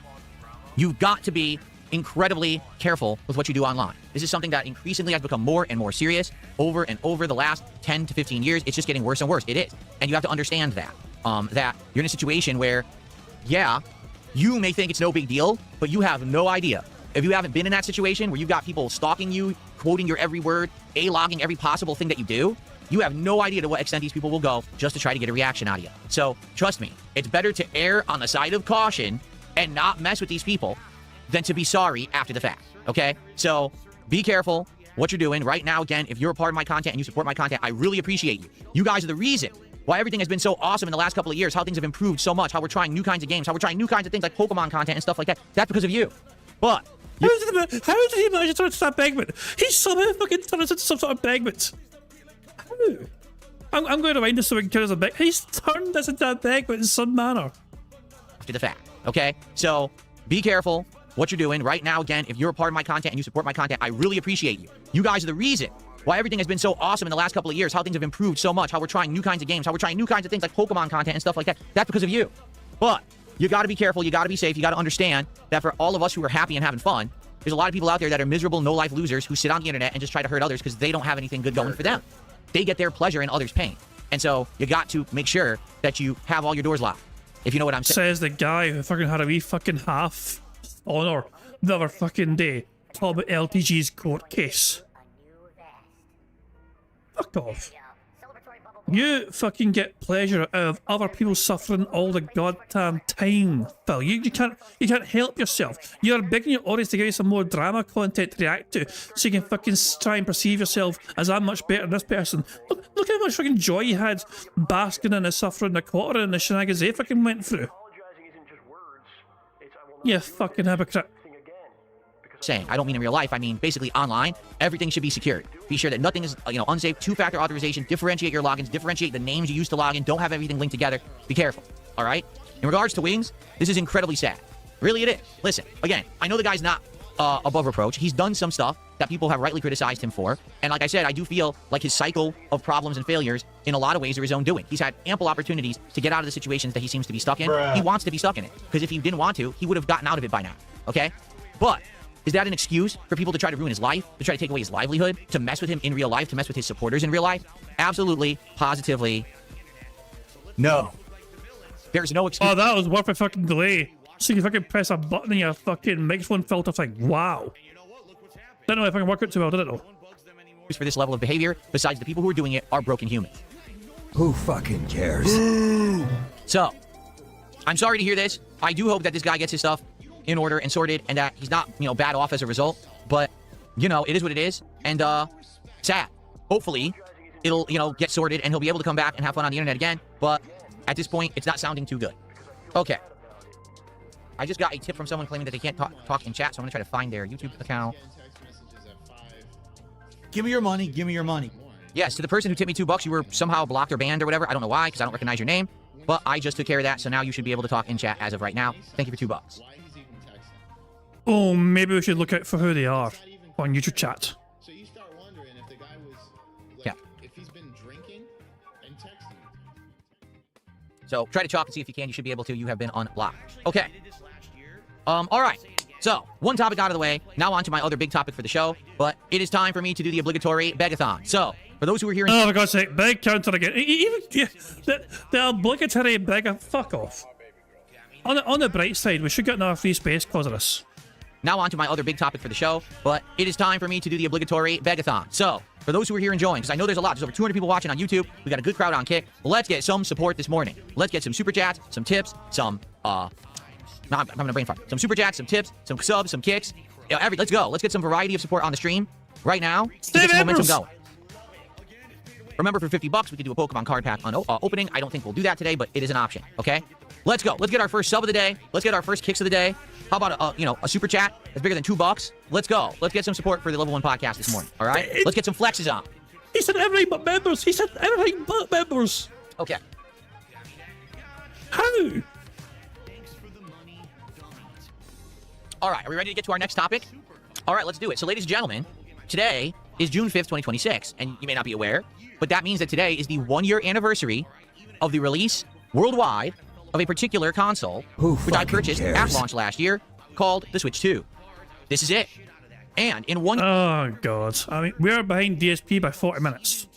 you've got to be incredibly careful with what you do online. This is something that increasingly has become more and more serious over and over the last 10 to 15 years. It's just getting worse and worse. It is. And you have to understand that. That you're in a situation where, yeah, you may think it's no big deal, but you have no idea. If you haven't been in that situation where you've got people stalking you, quoting your every word, logging every possible thing that you do, you have no idea to what extent these people will go just to try to get a reaction out of you. So trust me, it's better to err on the side of caution and not mess with these people than to be sorry after the fact, okay? So be careful what you're doing right now. Again, if you're a part of my content and you support my content, I really appreciate you. You guys are the reason why everything has been so awesome in the last couple of years, how things have improved so much, how we're trying new kinds of games, how we're trying new kinds of things like Pokemon content and stuff like that. That's because of you. But how did he manage to turn into that Begman? He somehow fucking turned us into some sort of Begman. I'm going to wind this so we can turn us a Begman. He's turned us into a Begman in some manner. After the fact, okay? So be careful what you're doing right now. Again, if you're a part of my content and you support my content, I really appreciate you. You guys are the reason why everything has been so awesome in the last couple of years, how things have improved so much, how we're trying new kinds of games, how we're trying new kinds of things like Pokemon content and stuff like that. That's because of you. But you got to be careful. You got to be safe. You got to understand that for all of us who are happy and having fun, there's a lot of people out there that are miserable, no-life losers who sit on the internet and just try to hurt others because they don't have anything good going for them. They get their pleasure in others' pain. And so you got to make sure that you have all your doors locked, if you know what I'm saying. Says the guy who fucking had a wee fucking half honor the other fucking day. Talk about LTG's court case. Fuck off. You fucking get pleasure out of other people suffering all the goddamn time, Phil. You can't help yourself. You're begging your audience to give you some more drama content to react to, so you can fucking try and perceive yourself as I'm much better than this person. Look how much fucking joy you had basking in the suffering, the quarter, and the shenanigans they fucking went through. You fucking hypocrite. Saying, I don't mean in real life, I mean basically online, everything should be secured. Be sure that nothing is, unsafe. Two-factor authorization, differentiate your logins, differentiate the names you use to log in, don't have everything linked together. Be careful, all right? In regards to Wings, this is incredibly sad. Really it is. Listen, again, I know the guy's not above reproach. He's done some stuff that people have rightly criticized him for. And like I said, I do feel like his cycle of problems and failures in a lot of ways are his own doing. He's had ample opportunities to get out of the situations that he seems to be stuck in. Bruh. He wants to be stuck in it. Because if he didn't want to, he would have gotten out of it by now, okay? But is that an excuse for people to try to ruin his life, to try to take away his livelihood, to mess with him in real life, to mess with his supporters in real life? Absolutely, positively, no. There's no excuse. Oh, that was worth a fucking delay. So you fucking press a button in your fucking microphone filter thing. Wow. Don't know if I can work it too well, did it though? For this level of behavior, besides the people who are doing it, are broken humans. Who fucking cares? So, I'm sorry to hear this. I do hope that this guy gets his stuff in order and sorted, and that he's not, bad off as a result. But, it is what it is. And, sad. Hopefully, it'll, get sorted, and he'll be able to come back and have fun on the internet again. But, at this point, it's not sounding too good. Okay. I just got a tip from someone claiming that they can't talk in chat, so I'm going to try to find their YouTube account. Give me your money. Give me your money. Yes, to the person who tipped me $2, you were somehow blocked or banned or whatever. I don't know why, because I don't recognize your name. But I just took care of that, so now you should be able to talk in chat as of right now. Thank you for $2. Oh, maybe we should look out for who they are on YouTube chat. So you start wondering if the guy was, if he's been drinking and texting. So try to talk and see if you can. You should be able to. You have been unlocked. Okay. All right. So one topic out of the way. Now on to my other big topic for the show. But it is time for me to do the obligatory begathon. So for those who are here, oh, for God's sake, beg counter again. Even the obligatory beg. Fuck off. On the bright side, we should get another free space because of this. Now on to my other big topic for the show, but it is time for me to do the obligatory begathon. So, for those who are here enjoying, because I know there's a lot, there's over 200 people watching on YouTube, we got a good crowd on Kick, let's get some support this morning. Let's get some super chats, some tips, some, I'm having a brain fart. Some super chats, some tips, some subs, some kicks. Let's go. Let's get some variety of support on the stream right now to get some momentum going. Remember, for $50, we could do a Pokemon card pack on opening. I don't think we'll do that today, but it is an option, okay? Let's go. Let's get our first sub of the day. Let's get our first kicks of the day. How about a super chat that's bigger than $2? Let's go. Let's get some support for the Level 1 podcast this morning, all right? Let's get some flexes on. He said everything but members. He said everything but members. Okay. How? All right, are we ready to get to our next topic? All right, let's do it. So, ladies and gentlemen, today is June 5th, 2026, and you may not be aware, but that means that today is the 1-year anniversary of the release worldwide of a particular console, which I purchased at launch last year, called the Switch 2. This is it. And in one... Oh, God. I mean, we're behind DSP by 40 minutes.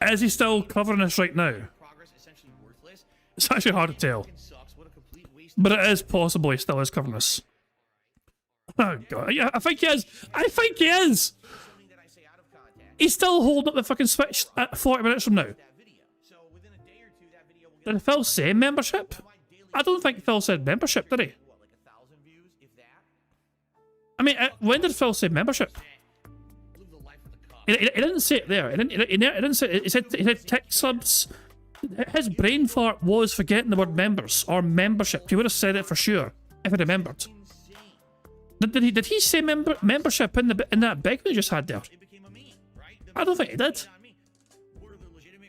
Is he still covering this right now? It's actually hard to tell. But it is possible he still is covering this. Oh, God. Yeah, I think he is. I think he is! He's still holding up the fucking Switch at 40 minutes from now. Did Phil say membership? I don't think Phil said membership, did he? I mean, when did Phil say membership? He didn't say it there. He didn't say it. He said tech subs. His brain fart was forgetting the word members or membership. He would have said it for sure if he remembered. Did he say membership in that beg we just had there? I don't think he did.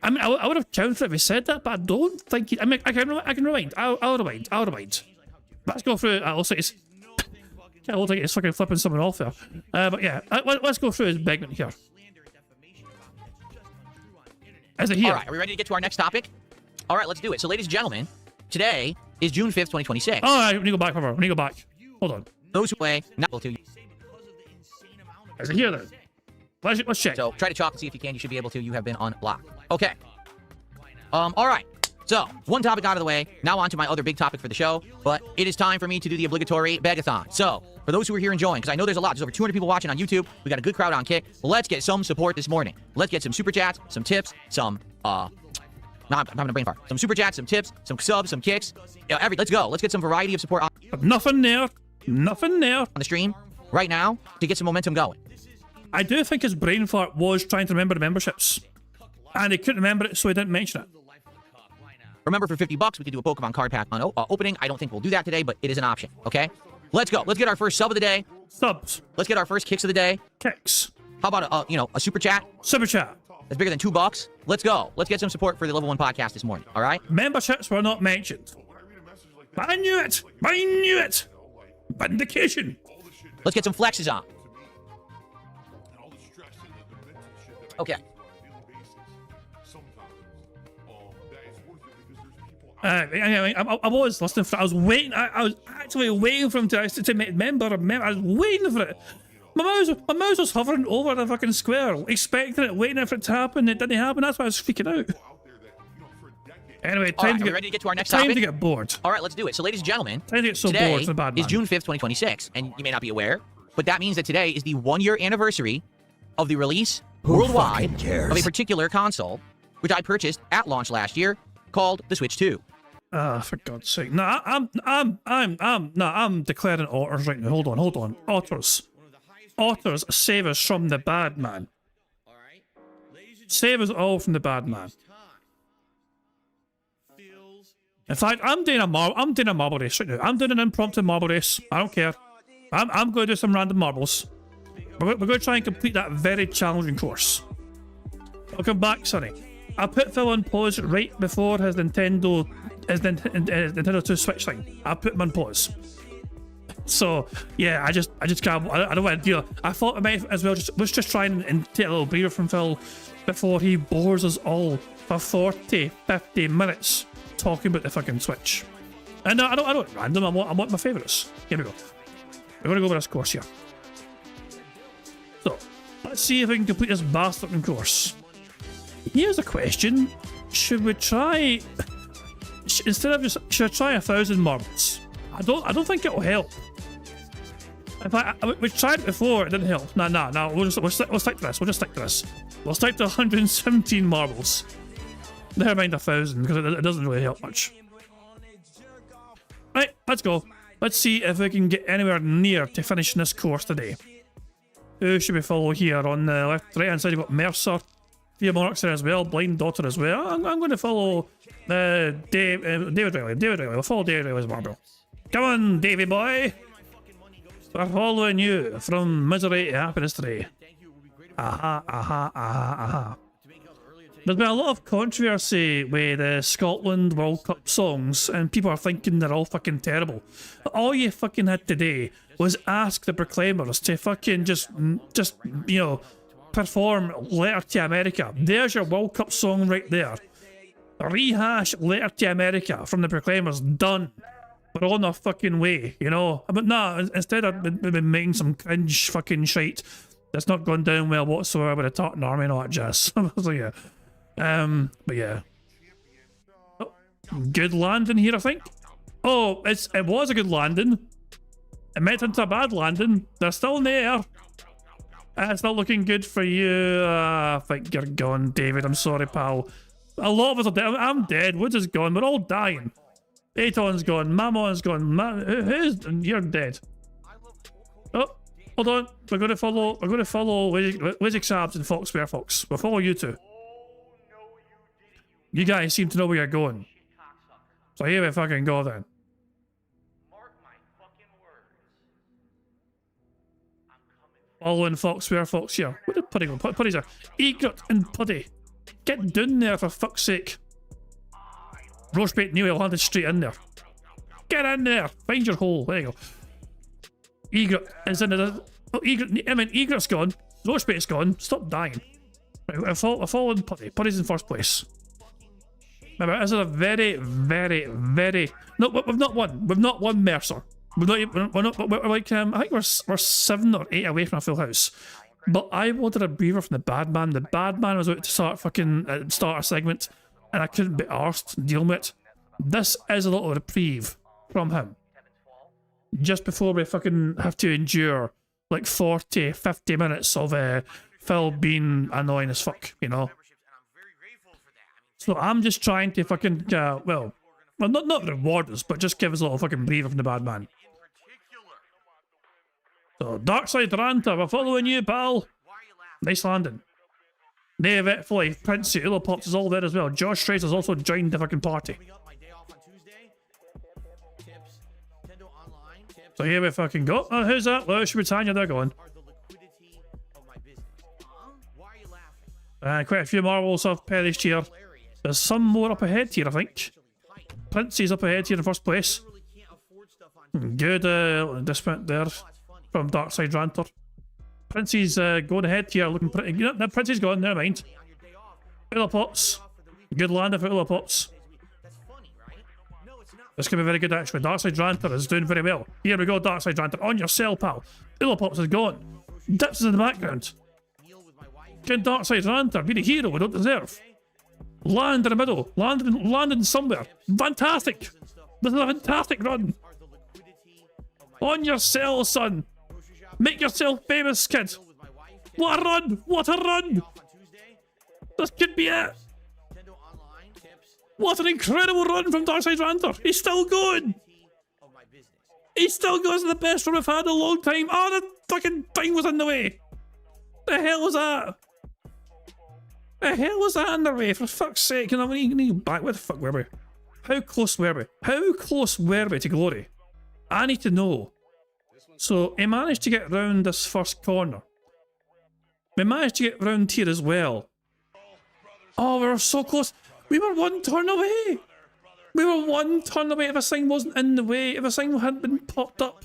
I mean, I would have counted if he said that, but I don't think he... I mean, I can rewind. I'll rewind. Let's go through... I'll say it's... I don't think it's fucking flipping someone off there. But yeah, let's go through his begment here. Is it here? All right, are we ready to get to our next topic? All right, let's do it. So, ladies and gentlemen, today is June 5th, 2026. All right, we need to go back, remember. We need to go back. Hold on. Those who play, not able to. Is it here then? Let's check. So, try to chalk and see if you can. You should be able to. You have been unlocked. Okay. All right. So, one topic out of the way. Now on to my other big topic for the show. But it is time for me to do the obligatory begathon. So, for those who are here enjoying, because I know there's a lot. There's over 200 people watching on YouTube. We got a good crowd on Kick. Let's get some support this morning. Let's get some super chats, some tips, some I'm having a brain fart. Some super chats, some tips, some subs, some kicks. Let's go. Let's get some variety of support on. Nothing there. Nothing there. On the stream right now to get some momentum going. I do think his brain fart was trying to remember the memberships. And he couldn't remember it, so he didn't mention it. Remember, for $50, we could do a Pokemon card pack on opening. I don't think we'll do that today, but it is an option, okay? Let's go. Let's get our first sub of the day. Subs. Let's get our first kicks of the day. Kicks. How about a super chat? Super chat. That's bigger than $2. Let's go. Let's get some support for the Level 1 podcast this morning, all right? Memberships were not mentioned. I knew it. I knew it. Vindication. Let's get some flexes on. Okay. I was listening for it. I was waiting. I was actually waiting for him to member. I was waiting for it. My mouse was hovering over the fucking square, expecting it, waiting for it to happen. It didn't happen. That's why I was freaking out. Anyway, time to get ready to get to our next topic. Time to get bored. All right, let's do it. So, ladies and gentlemen, time to get so today bored. It's a bad man. Is June 5th, 2026, and you may not be aware, but that means that today is the 1-year anniversary of the release worldwide of a particular console, which I purchased at launch last year, called the Switch 2. For God's sake! No, I'm declaring otters right now. Hold on. Otters, save us from the bad man. Save us all from the bad man. In fact, I'm doing a marble race right now. I'm doing an impromptu marble race. I don't care. I'm going to do some random marbles. We're going to try and complete that very challenging course. Welcome back, Sonny. I put Phil on pause right before his Nintendo 2 Switch thing. I put him on pause. So yeah, I just can't. I don't want to deal. I thought I might as well just try and take a little breather from Phil before he bores us all for 40-50 minutes talking about the fucking Switch. And I don't random. I want my favourites. Here we go. We're gonna go over this course here. So let's see if we can complete this bastard course. Here's a question: should we try should I try 1,000 marbles? I don't think it'll help. In fact, we tried it before, it didn't help. No. We'll stick to this. We'll just stick to this. We'll stick to 117 marbles. Never mind 1,000 because it doesn't really help much. Right, let's go. Let's see if we can get anywhere near to finishing this course today. Who should we follow here? On the right hand side, you've got Mercer. Fear Monarchs there as well. Blind Daughter as well. I'm going to follow David Riley. We'll follow David Riley's marble. Come on, Davy boy. We're following you from misery to happiness today. Aha. There's been a lot of controversy with the Scotland World Cup songs, and people are thinking they're all fucking terrible. But all you fucking had today was ask the Proclaimers to fucking just you know, perform Letter to America. There's your World Cup song right there. Rehash Letter to America from the Proclaimers. Done. We're on our fucking way, you know? But nah, instead I've been making some cringe fucking shite that's not gone down well whatsoever with the Tartan Army and all that jazz. So yeah. But yeah. Oh, good landing here, I think. Oh, it was a good landing. It met into a bad landing. They're still in the air. It's not looking good for you. I think you're gone, David. I'm sorry, pal. A lot of us are dead. I'm dead. Woods is gone. We're all dying. Aton's gone. Mamon's gone. You're dead. Oh, hold on. We're going to follow Wizzy Sabs and Fox Bear Fox. We'll follow you two. You guys seem to know where you're going. So here we fucking go then. Following Fox Bear Fox here. Where did Puddy go? Puddy's there. Egret and Puddy. Get down there for fuck's sake. Roachbait knew he'll landed straight in there. Get in there! Find your hole. There you go. Egret is in the... Oh, Egret's gone. Roachbait's gone. Stop dying. Right, I've followed Puddy. Puddy's in first place. Remember, this is a very... No, we've not won. We've not won Mercer. We're like, I think we're 7 or 8 away from a full house. But I wanted a breather from the bad man. The bad man was out to start a segment, and I couldn't be arsed dealing with it. This is a little reprieve from him. Just before we fucking have to endure like 40, 50 minutes of Phil being annoying as fuck, you know? So I'm just trying to fucking, well, not reward us, but just give us a little fucking breather from the bad man. So, Darkside Ranta, we're following you, pal. Nice landing. Nave fully, Princey, Ulopops is all there as well. Josh Trace has also joined the fucking party. So here we fucking go. Oh, who's that? Lewis Britannia, they're going. Quite a few marbles have perished here. There's some more up ahead here, I think. Princey's up ahead here in first place. Good dismount there from Darkside Ranter. Princey's going ahead here, looking pretty good. No, Princey's gone, never mind. Ulopops. Good lander for Ulopops. This could be very good actually. Darkside Ranter is doing very well. Here we go, Darkside Ranter. On your cell, pal. Ulopops is gone. Dips is in the background. Good Darkside Ranter. Be the hero we don't deserve. Land in the middle. Landing somewhere. Fantastic. This is a fantastic run. On your cell, son. Make yourself famous, kid. What a run. What a run. This could be it. What an incredible run from Darkside Ranter. He's still going. He still goes to the best run we've had in a long time. Oh, the fucking thing was in the way. The hell was that? The hell was that in the way? For fuck's sake, you know, we need to go back. Where the fuck were we? How close were we? How close were we to glory? I need to know. So, he managed to get round this first corner. We managed to get round here as well. Oh, we were so close. We were one turn away. We were one turn away if a sign wasn't in the way, if a sign hadn't been popped up.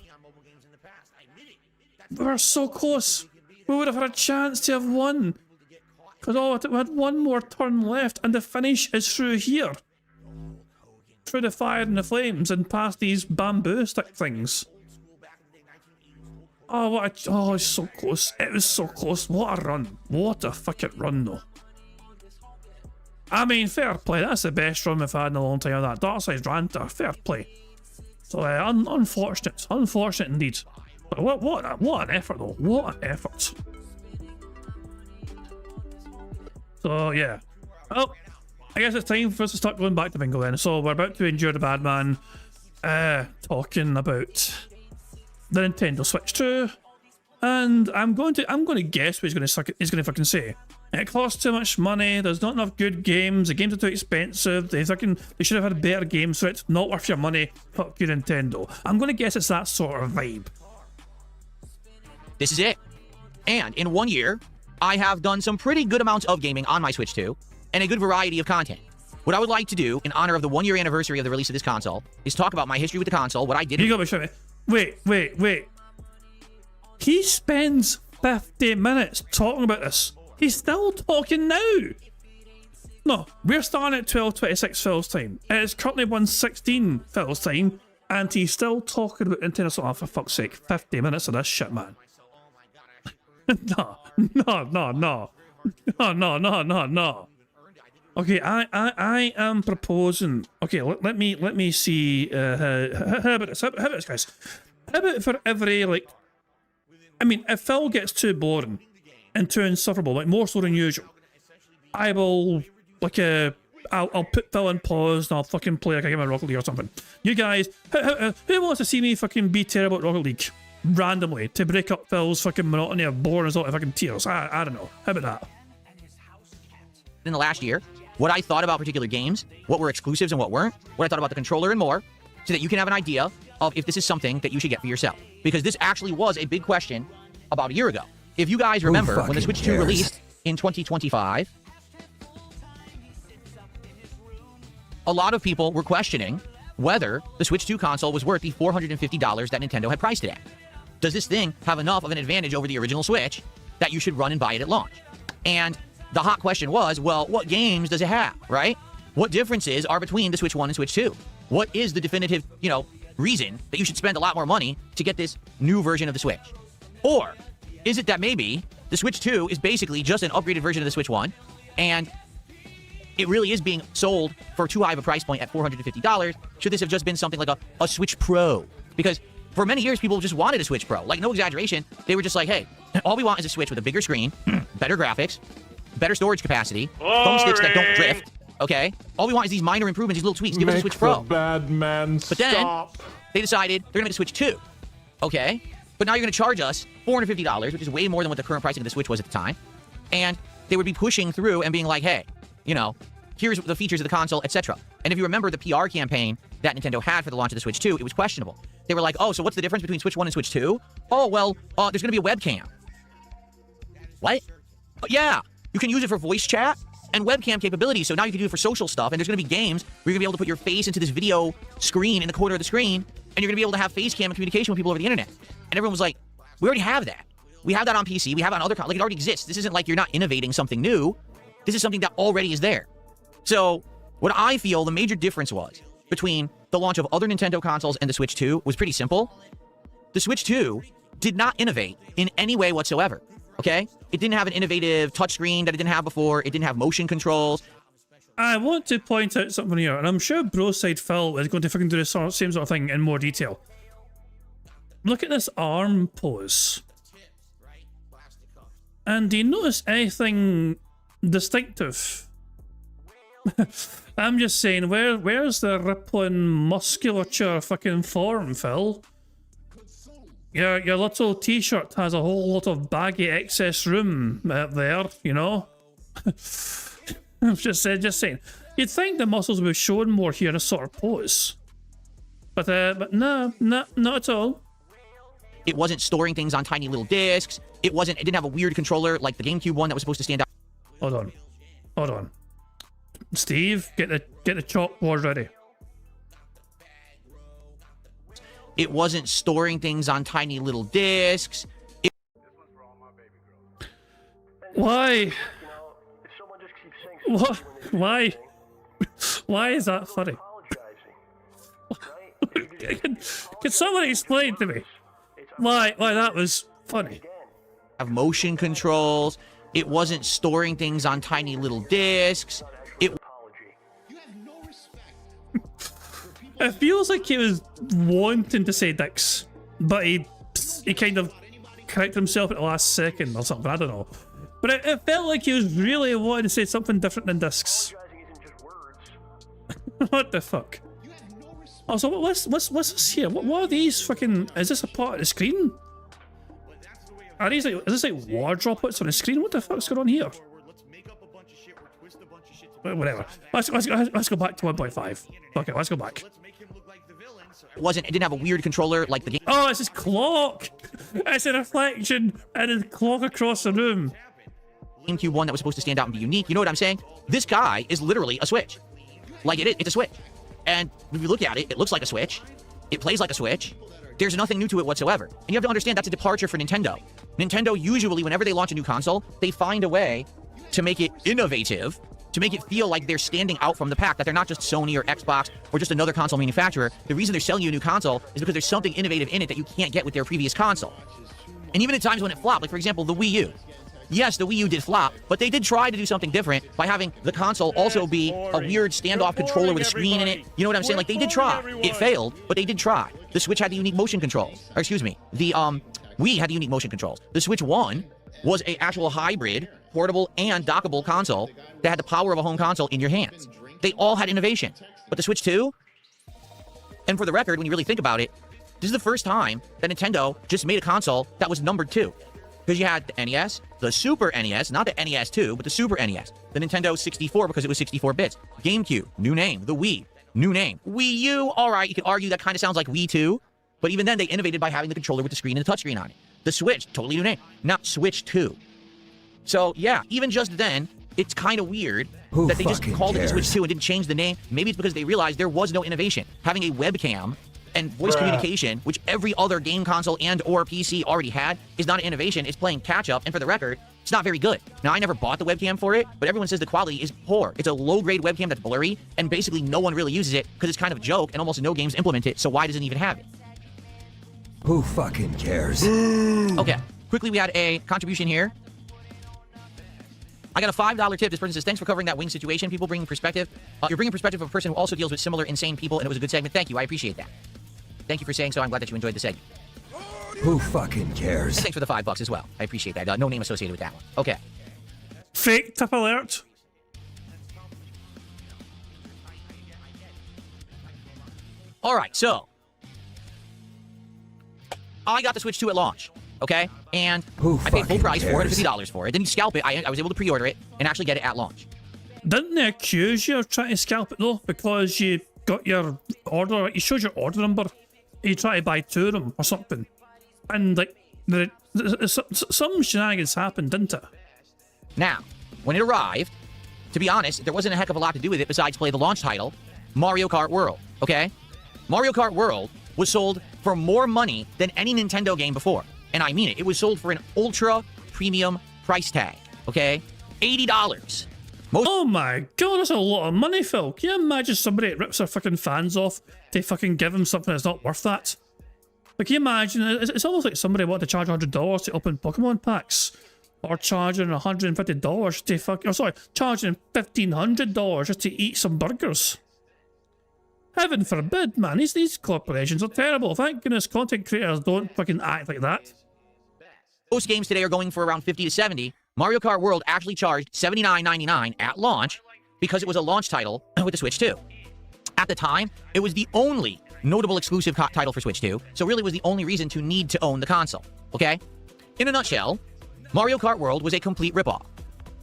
We were so close. We would have had a chance to have won. Because we had one more turn left and the finish is through here. Through the fire and the flames and past these bamboo stick things. Oh, it's so close. It was so close. What a run. What a fucking run, though. I mean, fair play. That's the best run we've had in a long time. That Darkside Ranter, fair play. So, unfortunate. Unfortunate indeed. But what an effort, though. What an effort. So, yeah. Well, I guess it's time for us to start going back to bingo then. So, we're about to endure the bad man talking about the Nintendo Switch 2, and I'm going to guess what he's going to fucking say. It costs too much money. There's not enough good games. The games are too expensive. They should have had better games for it. Not worth your money. Fuck you, Nintendo. I'm going to guess it's that sort of vibe. This is it. And in 1 year, I have done some pretty good amounts of gaming on my Switch 2. and a good variety of content. What I would like to do, in honor of the 1-year anniversary of the release of this console, is talk about my history with the console, what I did... You got me, show me. Wait. He spends 50 minutes talking about this. He's still talking now. No, we're starting at 12:26 Phil's time. It's currently 1:16 Phil's time, and he's still talking about Nintendo. Oh, for fuck's sake, 50 minutes of this shit, man. No. Okay, I am proposing. Okay, let me see. How about this? How about this, guys? How about for every, like, I mean, if Phil gets too boring and too insufferable, like more so than usual, I will, like, I'll put Phil in pause and I'll fucking play like a game of Rocket League or something. You guys, who wants to see me fucking be terrible at Rocket League randomly to break up Phil's fucking monotony of boring as all the fucking tears? I don't know. How about that? In the last year, what I thought about particular games, what were exclusives and what weren't, what I thought about the controller and more, so that you can have an idea of if this is something that you should get for yourself. Because this actually was a big question about a year ago. If you guys remember, when the Switch 2 released in 2025, a lot of people were questioning whether the Switch 2 console was worth the $450 that Nintendo had priced it at. Does this thing have enough of an advantage over the original Switch that you should run and buy it at launch? And the hot question was, well, what games does it have, right? What differences are between the Switch 1 and Switch 2? What is the definitive, reason that you should spend a lot more money to get this new version of the Switch? Or is it that maybe the Switch 2 is basically just an upgraded version of the Switch 1, and it really is being sold for too high of a price point at $450? Should this have just been something like a Switch Pro? Because for many years, people just wanted a Switch Pro. Like, no exaggeration, they were just like, hey, all we want is a Switch with a bigger screen, better graphics, better storage capacity, thumbsticks that don't drift, okay? All we want is these minor improvements, these little tweaks. Give us a Switch Pro. Bad man, but then, they decided they're going to make a Switch 2, okay? But now you're going to charge us $450, which is way more than what the current pricing of the Switch was at the time. And they would be pushing through and being like, hey, here's the features of the console, etc. And if you remember the PR campaign that Nintendo had for the launch of the Switch 2, it was questionable. They were like, oh, so what's the difference between Switch 1 and Switch 2? Oh, well, there's going to be a webcam. What? Yeah, you can use it for voice chat and webcam capabilities, so now you can do it for social stuff, and there's going to be games where you're going to be able to put your face into this video screen in the corner of the screen, and you're going to be able to have face cam and communication with people over the internet. And everyone was like, we already have that. We have that on PC. We have it on other consoles. Like, it already exists. This isn't like you're not innovating something new. This is something that already is there. So what I feel the major difference was between the launch of other Nintendo consoles and the Switch 2 was pretty simple. The Switch 2 did not innovate in any way whatsoever, okay? It didn't have an innovative touchscreen that it didn't have before. It didn't have motion controls. I want to point out something here, and I'm sure Broside Phil is going to fucking do the same sort of thing in more detail. Look at this arm pose. And do you notice anything distinctive? I'm just saying, where's the rippling musculature fucking form, Phil? Your little t-shirt has a whole lot of baggy excess room there, I'm just saying. You'd think the muscles would be shown more here in a sort of pose. But no, not at all. It wasn't storing things on tiny little discs. It didn't have a weird controller like the GameCube one that was supposed to stand out. Hold on. Steve, get the chalkboard ready. It wasn't storing things on tiny little discs. Why? What? Why? Why is that funny? Can someone explain to me why that was funny? Have motion controls. It wasn't storing things on tiny little discs. It feels like he was wanting to say dicks, but he kind of corrected himself at the last second or something. I don't know. But it felt like he was really wanting to say something different than discs. What the fuck? Oh, so what's this here? What are these fucking... Is this a part of the screen? Are these like... Is this like wardrobe puts on the screen? What the fuck's going on here? Whatever. Let's go back to 1.5. Okay, let's go back. It didn't have a weird controller like the game. Oh, it's his clock! It's a reflection and his clock across the room. GameCube one that was supposed to stand out and be unique. You know what I'm saying? This guy is literally a Switch. Like it's a Switch. And if you look at it, it looks like a Switch. It plays like a Switch. There's nothing new to it whatsoever. And you have to understand that's a departure for Nintendo. Nintendo usually, whenever they launch a new console, they find a way to make it innovative, to make it feel like they're standing out from the pack, that they're not just Sony or Xbox or just another console manufacturer. The reason they're selling you a new console is because there's something innovative in it that you can't get with their previous console. And even at times when it flopped, like for example, the Wii U. Yes, the Wii U did flop, but they did try to do something different by having the console also be a weird standoff controller with a screen in it. You know what I'm saying? Like, they did try. It failed, but they did try. The Switch had the unique motion controls. Or excuse me, the Wii had the unique motion controls. The Switch 1 was an actual hybrid, portable, and dockable console that had the power of a home console in your hands. They all had innovation. But the Switch 2, and for the record, when you really think about it, this is the first time that Nintendo just made a console that was numbered 2. Because you had the NES, the Super NES, not the NES 2, but the Super NES. The Nintendo 64 because it was 64 bits. GameCube, new name. The Wii, new name. Wii U, all right, you could argue that kind of sounds like Wii 2, but even then they innovated by having the controller with the screen and the touchscreen on it. The Switch, totally new name. Not Switch 2. So yeah, even just then, it's kind of weird that they just called it the Switch 2 and didn't change the name. Maybe it's because they realized there was no innovation. Having a webcam and voice communication, which every other game console and or PC already had, is not an innovation. It's playing catch-up, and for the record, it's not very good. Now, I never bought the webcam for it, but everyone says the quality is poor. It's a low-grade webcam that's blurry, and basically no one really uses it because it's kind of a joke, and almost no games implement it, so why does it even have it? Who fucking cares? Okay, quickly, we had a contribution here. I got a $5 tip. This person says, thanks for covering that wing situation. People bringing perspective. You're bringing perspective of a person who also deals with similar insane people, and it was a good segment. Thank you. I appreciate that. Thank you for saying so. I'm glad that you enjoyed the segment. Who fucking cares? And thanks for the $5 as well. I appreciate that. No name associated with that one. Okay. Fake tip alert. All right, so I got the Switch 2 at launch, okay? And I paid full price, $450 for it. Didn't scalp it. I was able to pre-order it and actually get it at launch. Didn't they accuse you of trying to scalp it though? Because you got your order, you showed your order number, you try to buy 2 of them or something. And like, some shenanigans happened, didn't it? Now, when it arrived, to be honest, there wasn't a heck of a lot to do with it besides play the launch title, Mario Kart World, okay? Mario Kart World was sold for more money than any Nintendo game before. And I mean it. It was sold for an ultra premium price tag, okay? $80. Oh my god, that's a lot of money, Phil. Can you imagine somebody that rips their fucking fans off to fucking give them something that's not worth that? Like, can you imagine? It's almost like somebody wanted to charge $100 to open Pokemon packs. Or charging $150 to fuck... Oh, sorry, charging $1,500 just to eat some burgers. Heaven forbid, man. These corporations are terrible. Thank goodness content creators don't fucking act like that. Most games today are going for around $50 to $70. Mario Kart World actually charged $79.99 at launch because it was a launch title with the Switch 2. At the time, it was the only notable exclusive title for Switch 2, so really was the only reason to need to own the console, okay? In a nutshell, Mario Kart World was a complete ripoff.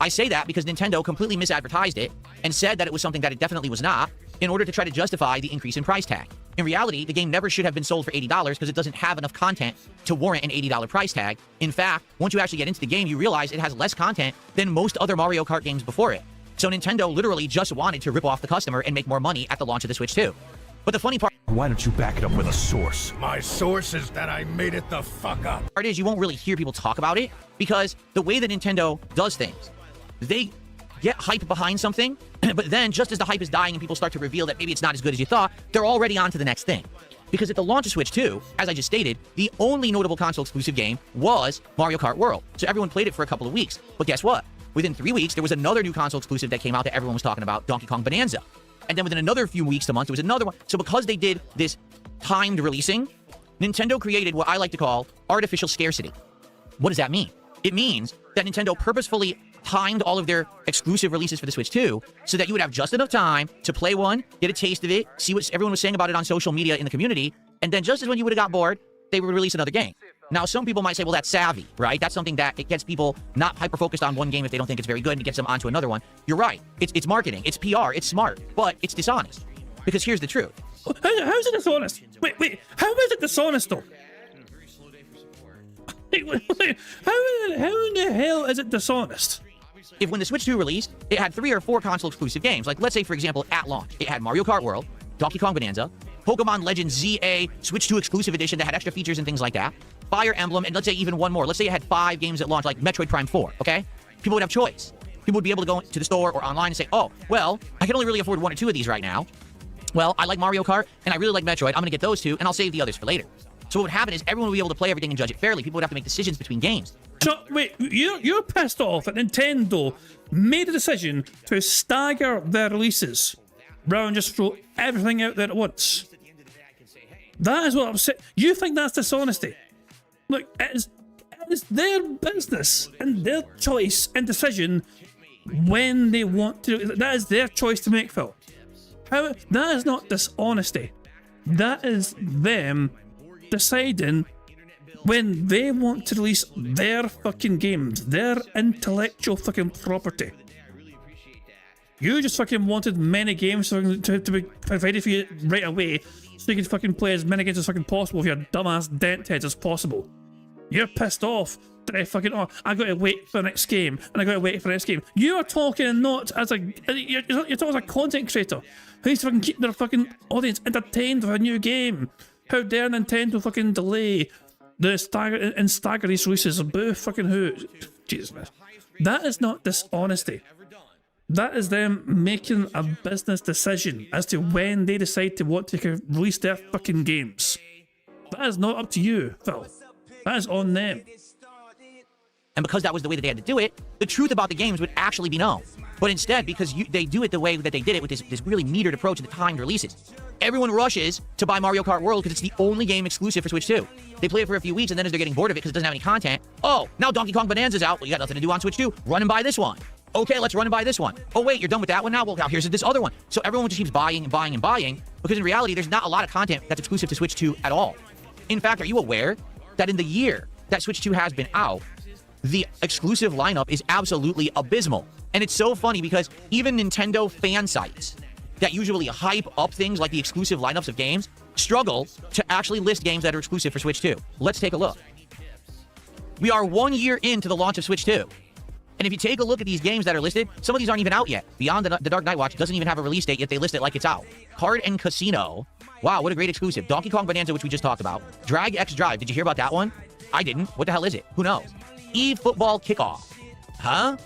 I say that because Nintendo completely misadvertised it and said that it was something that it definitely was not in order to try to justify the increase in price tag. In reality, the game never should have been sold for $80 because it doesn't have enough content to warrant an $80 price tag. In fact, once you actually get into the game, you realize it has less content than most other Mario Kart games before it. So Nintendo literally just wanted to rip off the customer and make more money at the launch of the Switch 2. But the funny part... Why don't you back it up with a source? My source is that I made it the fuck up. Part is you won't really hear people talk about it because the way that Nintendo does things, they get hype behind something, but then just as the hype is dying and people start to reveal that maybe it's not as good as you thought, they're already on to the next thing. Because at the launch of Switch 2, as I just stated, the only notable console exclusive game was Mario Kart World. So everyone played it for a couple of weeks. But guess what? Within 3 weeks, there was another new console exclusive that came out that everyone was talking about, Donkey Kong Bonanza. And then within another few weeks to months, there was another one. So because they did this timed releasing, Nintendo created what I like to call artificial scarcity. What does that mean? It means that Nintendo purposefully timed all of their exclusive releases for the Switch 2 so that you would have just enough time to play one, get a taste of it, see what everyone was saying about it on social media in the community, and then just as when you would have got bored, they would release another game. Now, some people might say, well, that's savvy, right? That's something that it gets people not hyper-focused on one game if they don't think it's very good and it gets them onto another one. You're right. It's marketing. It's PR. It's smart. But it's dishonest. Because here's the truth. How's it dishonest? Wait. How is it dishonest, though? Wait. How in the hell is it dishonest? if when the Switch 2 released, it had 3 or 4 console exclusive games. Like, let's say, for example, at launch, it had Mario Kart World, Donkey Kong Bonanza, Pokemon Legends ZA Switch 2 exclusive edition that had extra features and things like that, Fire Emblem, and let's say even one more. Let's say it had 5 games at launch, like Metroid Prime 4, okay? People would have choice. People would be able to go to the store or online and say, oh, well, I can only really afford 1 or 2 of these right now. Well, I like Mario Kart, and I really like Metroid. I'm going to get those 2, and I'll save the others for later. So what would happen is everyone would be able to play everything and judge it fairly. People would have to make decisions between games. So, wait, you're pissed off that Nintendo made a decision to stagger their releases rather than just throw everything out there at once. That is what I'm saying. You think that's dishonesty? Look, it is their business and their choice and decision when they want to. That is their choice to make, Phil. That is not dishonesty. That is them deciding when they want to release their fucking games, their intellectual fucking property. You just fucking wanted many games to be provided for you right away so you could fucking play as many games as fucking possible with your dumbass dent heads as possible. You're pissed off that I fucking, oh, I gotta wait for the next game, and I gotta wait for the next game. You are talking not as a, you're talking as a content creator who needs to fucking keep their fucking audience entertained with a new game. How dare Nintendo fucking delay the stagger these releases? Boo fucking who? Jesus, man. That is not dishonesty. That is them making a business decision as to when they decide to want to release their fucking games. That is not up to you, Phil. That is on them. And because that was the way that they had to do it, the truth about the games would actually be known. But instead, because they do it the way that they did it with this really metered approach to the timed releases, everyone rushes to buy Mario Kart World because it's the only game exclusive for Switch 2. They play it for a few weeks, and then as they're getting bored of it because it doesn't have any content, oh, now Donkey Kong Bonanza's out. Well, you got nothing to do on Switch 2. Run and buy this one. Okay, let's run and buy this one. Oh, wait, you're done with that one now? Well, now here's this other one. So everyone just keeps buying and buying and buying because in reality, there's not a lot of content that's exclusive to Switch 2 at all. In fact, are you aware that in the year that Switch 2 has been out, the exclusive lineup is absolutely abysmal? And it's so funny because even Nintendo fan sites that usually hype up things like the exclusive lineups of games struggle to actually list games that are exclusive for Switch 2. Let's take a look. We are 1 year into the launch of Switch 2. And if you take a look at these games that are listed, some of these aren't even out yet. Beyond the Dark Knight Watch doesn't even have a release date, yet they list it like it's out. Card and Casino. Wow, what a great exclusive. Donkey Kong Bonanza, which we just talked about. Drag X Drive. Did you hear about that one? I didn't. What the hell is it? Who knows? eFootball Kickoff. Huh?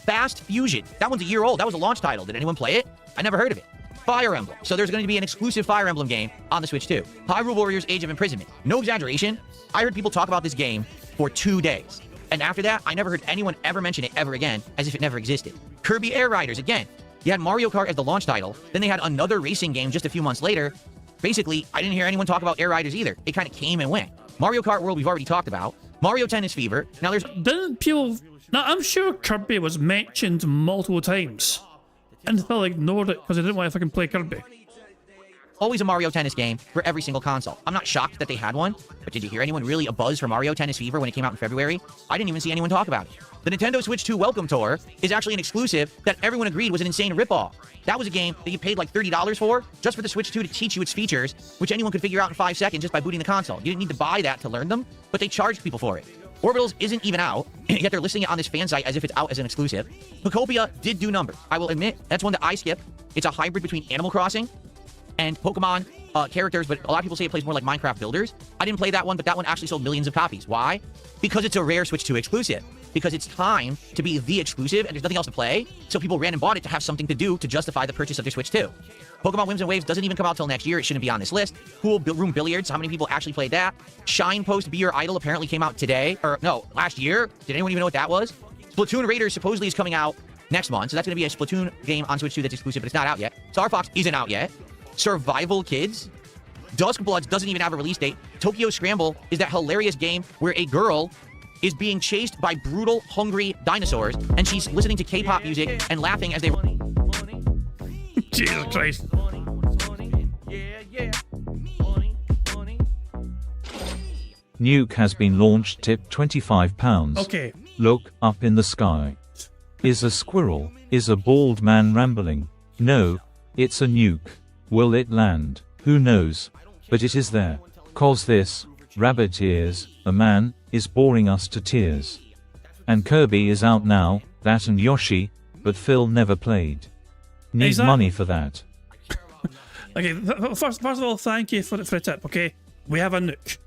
Fast Fusion. That one's a year old. That was a launch title. Did anyone play it? I never heard of it. Fire Emblem. So there's going to be an exclusive Fire Emblem game on the Switch 2. Hyrule Warriors Age of Imprisonment. No exaggeration. I heard people talk about this game for 2 days. And after that, I never heard anyone ever mention it ever again, as if it never existed. Kirby Air Riders. Again, you had Mario Kart as the launch title. Then they had another racing game just a few months later. Basically, I didn't hear anyone talk about Air Riders either. It kind of came and went. Mario Kart World, we've already talked about. Mario Tennis Fever. Now there's... Didn't people... Now, I'm sure Kirby was mentioned multiple times. And Phil ignored it because he didn't want to fucking play Kirby. Always a Mario Tennis game for every single console. I'm not shocked that they had one, but did you hear anyone really abuzz for Mario Tennis Fever when it came out in February? I didn't even see anyone talk about it. The Nintendo Switch 2 Welcome Tour is actually an exclusive that everyone agreed was an insane ripoff. That was a game that you paid like $30 for, just for the Switch 2 to teach you its features, which anyone could figure out in 5 seconds just by booting the console. You didn't need to buy that to learn them, but they charged people for it. Orbitals isn't even out, yet they're listing it on this fan site as if it's out as an exclusive. Pokopia did do numbers. I will admit, that's one that I skip. It's a hybrid between Animal Crossing and Pokemon characters, but a lot of people say it plays more like Minecraft Builders. I didn't play that one, but that one actually sold millions of copies. Why? Because it's a rare Switch 2 exclusive. Because it's time to be the exclusive, and there's nothing else to play, so people ran and bought it to have something to do to justify the purchase of their Switch 2. Pokemon Whims and Waves doesn't even come out till next year. It shouldn't be on this list. Pool Room Billiards, how many people actually played that? Shine Post Be Your Idol apparently came out today, or no, last year. Did anyone even know what that was? Splatoon Raiders supposedly is coming out next month, so that's going to be a Splatoon game on Switch 2 that's exclusive, but it's not out yet. Star Fox isn't out yet. Survival Kids. Dusk Bloods doesn't even have a release date. Tokyo Scramble is that hilarious game where a girl is being chased by brutal, hungry dinosaurs, and she's listening to K-pop music and laughing as they... Jesus Christ. Nuke has been launched. Tip £25. Okay. Look up in the sky. Is a squirrel? Is a bald man rambling? No, it's a nuke. Will it land? Who knows? But it is there. 'Cause this, rabbit ears, a man, is boring us to tears. And Kirby is out now, That and Yoshi, but Phil never played. Need money for that. Okay, first of all, thank you for the tip. Okay, we have a nuke.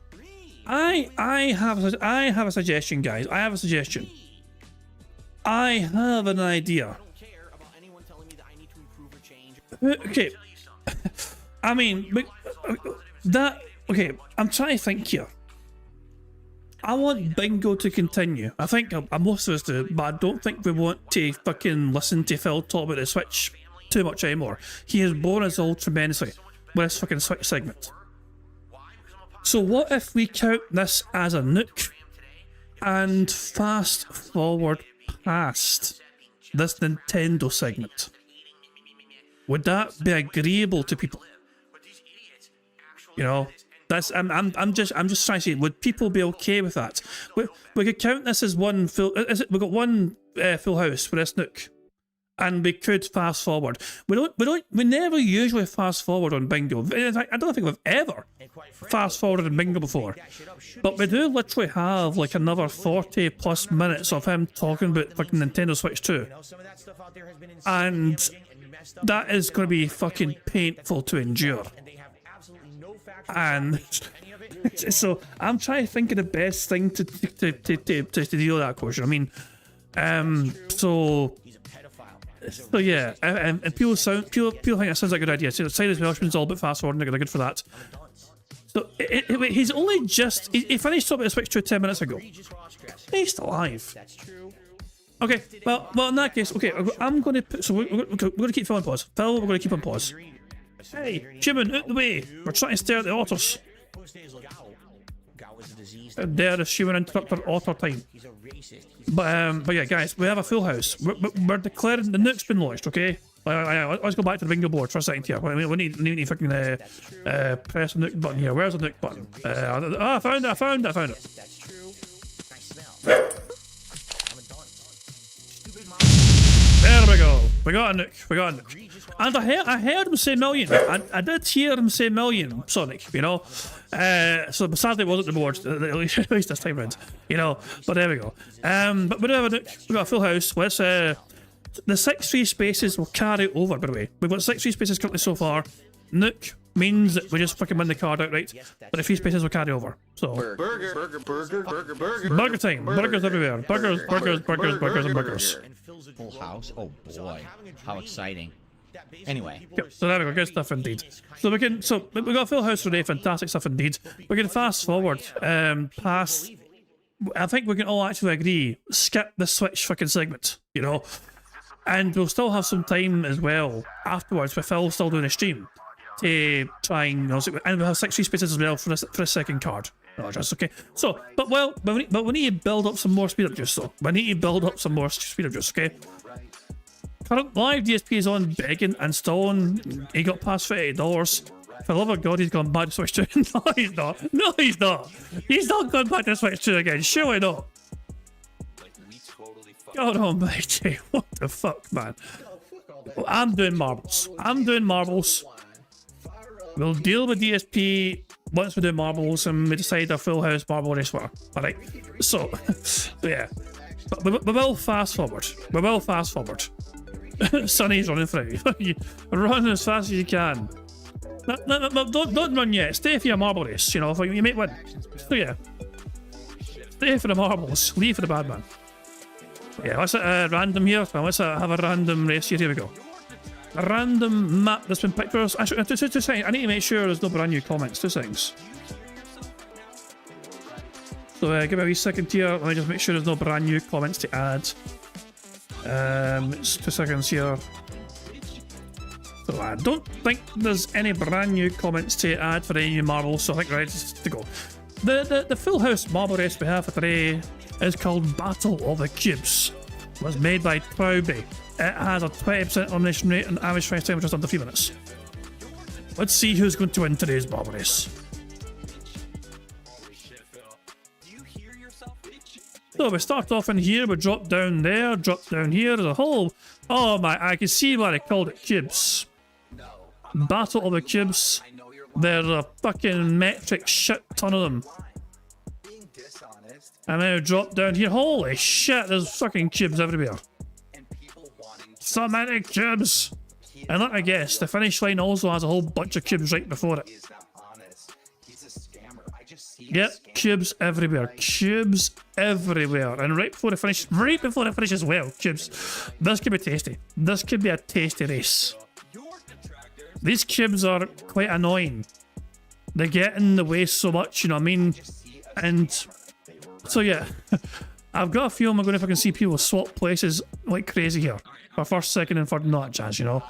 I have a suggestion, guys. I have a suggestion. I have an idea. Okay, I mean that. Okay, I'm trying to think here. I want Bingo to continue. I think most of us do, but I don't think we want to fucking listen to Phil talk about the Switch too much anymore. He has bored us all tremendously with this fucking Switch segment. So what if we count this as a nuke and fast forward past this Nintendo segment? Would that be agreeable to people? You know, that's I'm just trying to say, would people be okay with that? We could count this as one full. We got one full house with this nuke, and we could fast forward. We never usually fast forward on Bingo. In fact, I don't think we've ever fast forwarded on Bingo before. But we do literally have like another 40 plus minutes of him talking about fucking Nintendo Switch 2. And that is going to be fucking painful to endure. And so I'm trying to think of the best thing to deal with that question. I mean, so yeah, and people think that sounds like a good idea. So Cyrus Welshman's all about fast forwarding, they're good for that. So he's only just he finished talking about the Switch 2 10 minutes ago. He's still alive. Okay, well in that case, okay, I'm going to put, so we're going to keep Phil on pause. Phil, we're going to keep on pause. Hey, human, out the way! We're trying to stare at the otters. There is human interrupter otter time. But yeah, guys, we have a full house. We're declaring the nuke's been launched, okay? Let's go back to the bingo board for a second here. We need to fucking press the nuke button here. Where's the nuke button? I found it. There we go. We got a nuke. And I heard him say million. I did hear him say million, Sonic, you know. So sadly it wasn't the board, at least this time round, you know. But there we go. But we do have a nuke. We got a full house. Let's the 6 free spaces will carry over, by the way. We've got 6 free spaces currently so far. Nuke means that we just fucking win the card outright, but the free spaces will carry over. So burger time. Burgers everywhere. Burgers and burgers. Full house. Oh boy, how exciting! Anyway, yep, so there we go. Good stuff indeed. So we got a full house today. Fantastic stuff indeed. We can fast forward past. I think we can all actually agree. Skip the Switch fucking segment, you know, and we'll still have some time as well afterwards with Phil still doing a stream to try and, you know, and we'll have 6 free spaces as well for a second card. Oh, just okay. So, but we need to build up some more speed up juice, though. We need to build up some more speed up juice, okay? Current live DSP is on begging and stalling. He got past $50. For the love of God, he's gone back to Switch 2. No, he's not. No, he's not. He's not going back to Switch 2 again. Surely not. God almighty. What the fuck, man? Well, I'm doing marbles. We'll deal with DSP once we do marbles and we decide our full house marble race winner. Alright, so yeah. But we will fast forward. Sonny's running for it. Run as fast as you can. No, don't run yet. Stay for your marble race, you know, if you might win. So yeah. Stay for the marbles. Leave for the bad man. Yeah, let's random here. Let's have a random race here. Here we go. A random map that's been picked for us. Actually, 2 seconds. I need to make sure there's no brand new comments. 2 seconds. So give me a wee second here. Let me just make sure there's no brand new comments to add. It's 2 seconds here. So I don't think there's any brand new comments to add for any new marbles. So I think ready to go. The full house marble race we have for today is called Battle of the Cubes. It was made by Trowby. It has a 20% elimination rate and average finish time of just under 3 minutes. Let's see who's going to win today's marble race. So we start off in here, we drop down there, drop down here, there's a whole... Oh my, I can see why they called it cubes. Battle of the Cubes. There's a fucking metric shit ton of them. And then we drop down here, holy shit, there's fucking cubes everywhere. So many cubes. And let me guess, the finish line also has a whole bunch of cubes right before it. Yep, cubes everywhere. Cubes everywhere. And right before the finish as well, cubes. This could be tasty. This could be a tasty race. These cubes are quite annoying. They get in the way so much, you know what I mean? And so yeah, I've got a feeling we're going to fucking see people swap places like crazy here. For first, second, and third, not a chance, you know?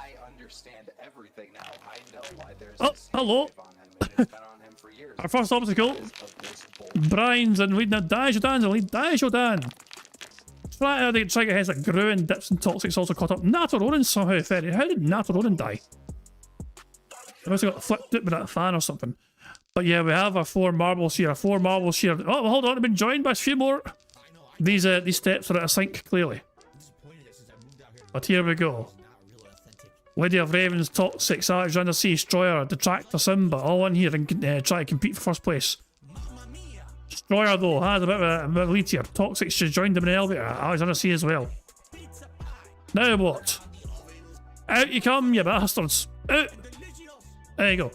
Oh, hello! Our first obstacle. Brian's in lead now. Daishodan's in lead. Daishodan! Try to get ahead like Gruen, Dips, and Toxic's also caught up. Natoronin somehow fed. How did Natoronin die? I must have got flipped it with that fan or something. But yeah, we have our 4 marbles here. 4 marbles here. Oh, well, hold on. I've been joined by a few more. These steps are out of sync, clearly. But here we go. Lady of Ravens, Toxic, Alexander C, Destroyer, Detractor, Simba, all in here and try to compete for first place. Destroyer, though, has a bit of a lead here. Toxic's just joined him in the elevator. Alexander C as well. Now what? Out you come, you bastards. Out! There you go.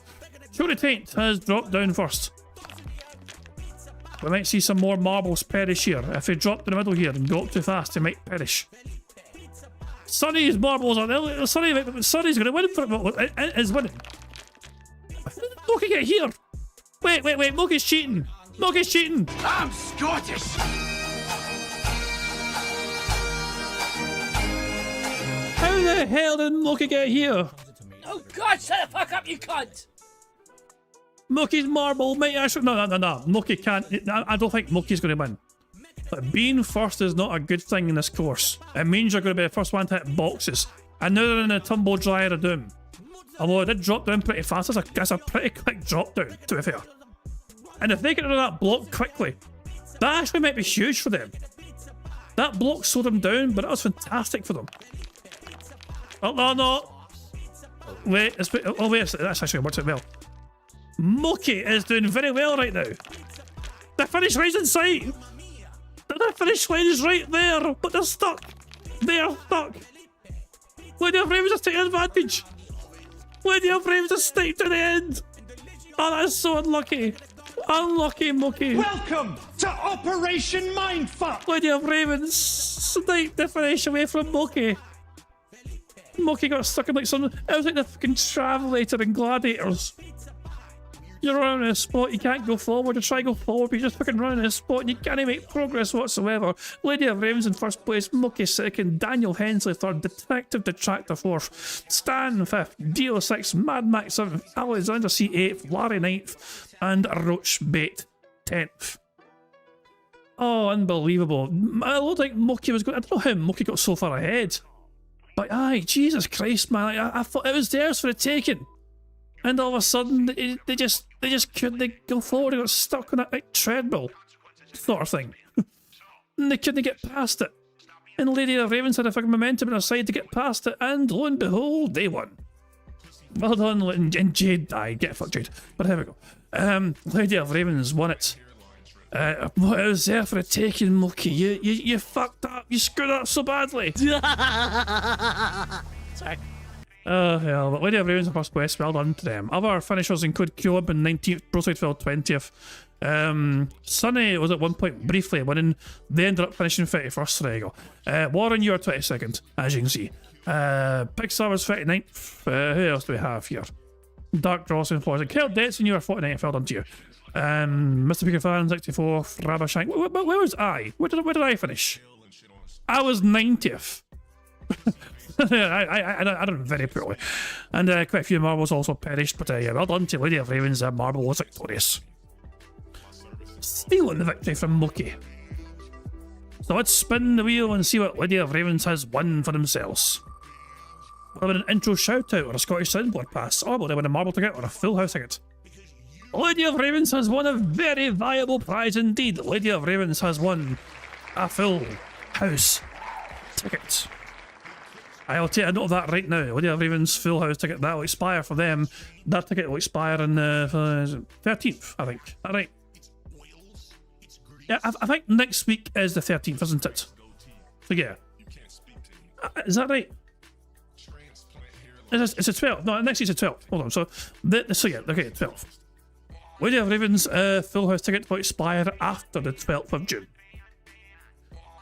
Fury Taint has dropped down first. We might see some more marbles perish here. If they drop in the middle here and go up too fast, they might perish. Sonny's marbles are there. Sonny's going to win for it. Is winning. Moki, get here. Wait. Moki's cheating. Moki's cheating. I'm Scottish. How the hell did Moki get here? Oh God, shut the fuck up, you cunt! Moki's marble might actually... No. Moki can't... I don't think Moki's going to win. But being first is not a good thing in this course. It means you're going to be the first one to hit boxes. And now they're in a tumble dryer of doom. Although it did drop down pretty fast, that's a pretty quick drop down, to be fair. And if they get rid of that block quickly, that actually might be huge for them. That block slowed them down, but that was fantastic for them. Oh, no. Wait, that's actually worked out well. Moki is doing very well right now. The finish line's in sight. The finish line is right there, but they're stuck. They are stuck. Lady of Ravens is taking advantage. Lady of Ravens is staying to the end. Oh, that is so unlucky. Unlucky, Moki. Welcome to Operation Mindfuck. Lady of Ravens sniped the finish away from Moki. Moki got stuck in like some... It was like the fucking Travelator in Gladiators. You're running in a spot, you can't go forward. You try to go forward, but you just fucking run in a spot and you can't make progress whatsoever. Lady of Ravens in first place, Moki second, Daniel Hensley third, Detective Detractor fourth, Stan fifth, Dio sixth, Mad Max seventh, Alexander C eighth, Larry ninth, and Roach Bait 10th. Oh, unbelievable. I looked like Moki was going... I don't know how Moki got so far ahead. But aye, Jesus Christ, man. I thought it was theirs for the taking. And all of a sudden, they just couldn't go forward. They got stuck on that like, treadmill sort of thing. And they couldn't get past it. And Lady of Ravens had a fucking momentum on their side to get past it. And lo and behold, they won. Well done, and Jade died. Get fucked, Jade. But here we go. Lady of Ravens won it. It was there for a taking, Moki. You fucked up. You screwed up so badly. Sorry. Oh hell, but Lady of Ravens in first place, well done to them. Other finishers include Caleb in 19th, Broside fell 20th. Sunny was at one point briefly winning, they ended up finishing 31st, so there you go. Warren, you are 22nd, as you can see. Pixar was 39th, who else do we have here? Dark Drawson, Florida. Caleb Detson, you are 49th, well done to you. Mr. Peter Fan, 64th, Rabashank. Where was I? Where did I finish? I was 90th. I done very poorly. And quite a few marbles also perished, but yeah, well done to Lady of Ravens. Marble was victorious. Stealing the victory from Moki. So let's spin the wheel and see what Lady of Ravens has won for themselves. Will it be an intro shout out or a Scottish soundboard pass? Or will they win a marble ticket or a full house ticket? Lady of Ravens has won a very viable prize indeed. Lady of Ravens has won a full house ticket. I'll take a note of that right now. Lady of Ravens full house ticket, that will expire for them. That ticket will expire on the 13th, I think. Is that right? Yeah, I think next week is the 13th, isn't it? So yeah. Is that right? It's a 12. No, next is a 12. Hold on. So, yeah, okay, 12. Lady of Ravens full house ticket will expire after the 12th of June.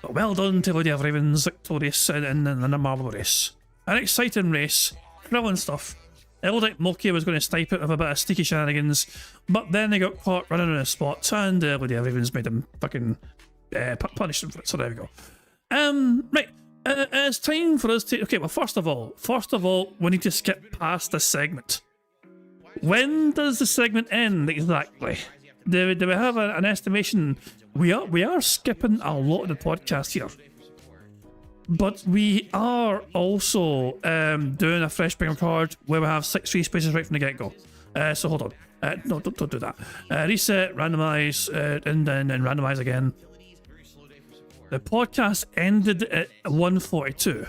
But well done to Lady of Ravens, victorious in the marble race. An exciting race, thrilling stuff. It looked like Moki was going to snipe it with a bit of sneaky shenanigans, but then they got caught running in a spot, and Lady of Ravens made him fucking punish them for it. So there we go. Right. It's time for us to... Okay, well, first of all, we need to skip past this segment. When does the segment end exactly? Do we have an estimation? We are skipping a lot of the podcast here, but we are also doing a fresh bingo card where we have 6 free spaces right from the get-go. So hold on. No, don't do that. Reset, randomize, and then randomize again. The podcast ended at 1:42.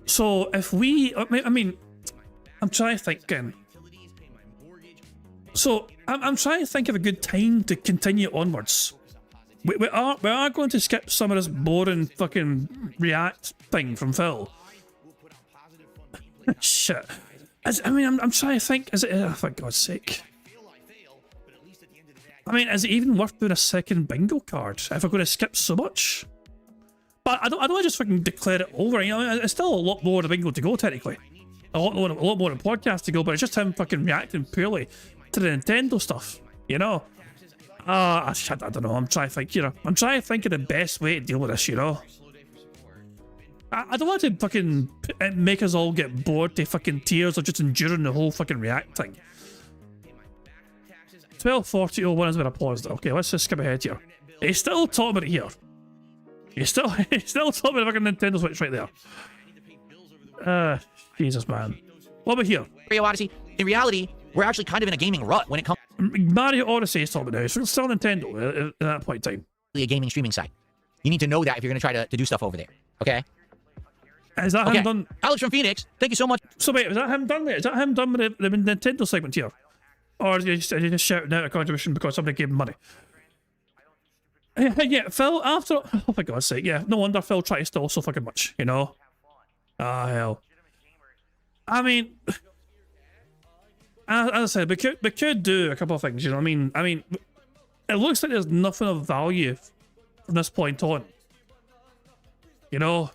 So if we... I mean... I'm trying to think again. So I'm trying to think of a good time to continue onwards. We are going to skip some of this boring fucking react thing from Phil. Shit. I'm trying to think. Is it? For God's sake. I mean, is it even worth doing a second bingo card if we're going to skip so much? But I don't want to just fucking declare it over. You know, it's still a lot more of the bingo to go technically. A lot more in podcast to go, but it's just him fucking reacting purely to the Nintendo stuff, you know? I don't know, I'm trying to think, you know? I'm trying to think of the best way to deal with this, you know? I don't want to fucking make us all get bored to fucking tears of just enduring the whole fucking react thing. 12:40:01 is when I paused. Okay, let's just skip ahead here. He's still talking about it here. He's still talking about the fucking Nintendo Switch right there. Jesus, man. What about here? Mario Odyssey. In reality, we're actually kind of in a gaming rut when it comes... Mario Odyssey is talking about now. It's still Nintendo at that point in time. A gaming streaming site. You need to know that if you're going to try to do stuff over there. Okay? Is that him done? Alex from Phoenix, thank you so much. So wait, is that him done there? Is that him done with the Nintendo segment here? Or are you just shouting out a contribution because somebody gave him money? Yeah, Phil, after... Oh, for God's sake, yeah. No wonder Phil tried to steal so fucking much, you know? Ah, hell. I mean, as I said, we could do a couple of things, you know what I mean? It looks like there's nothing of value from this point on. You know?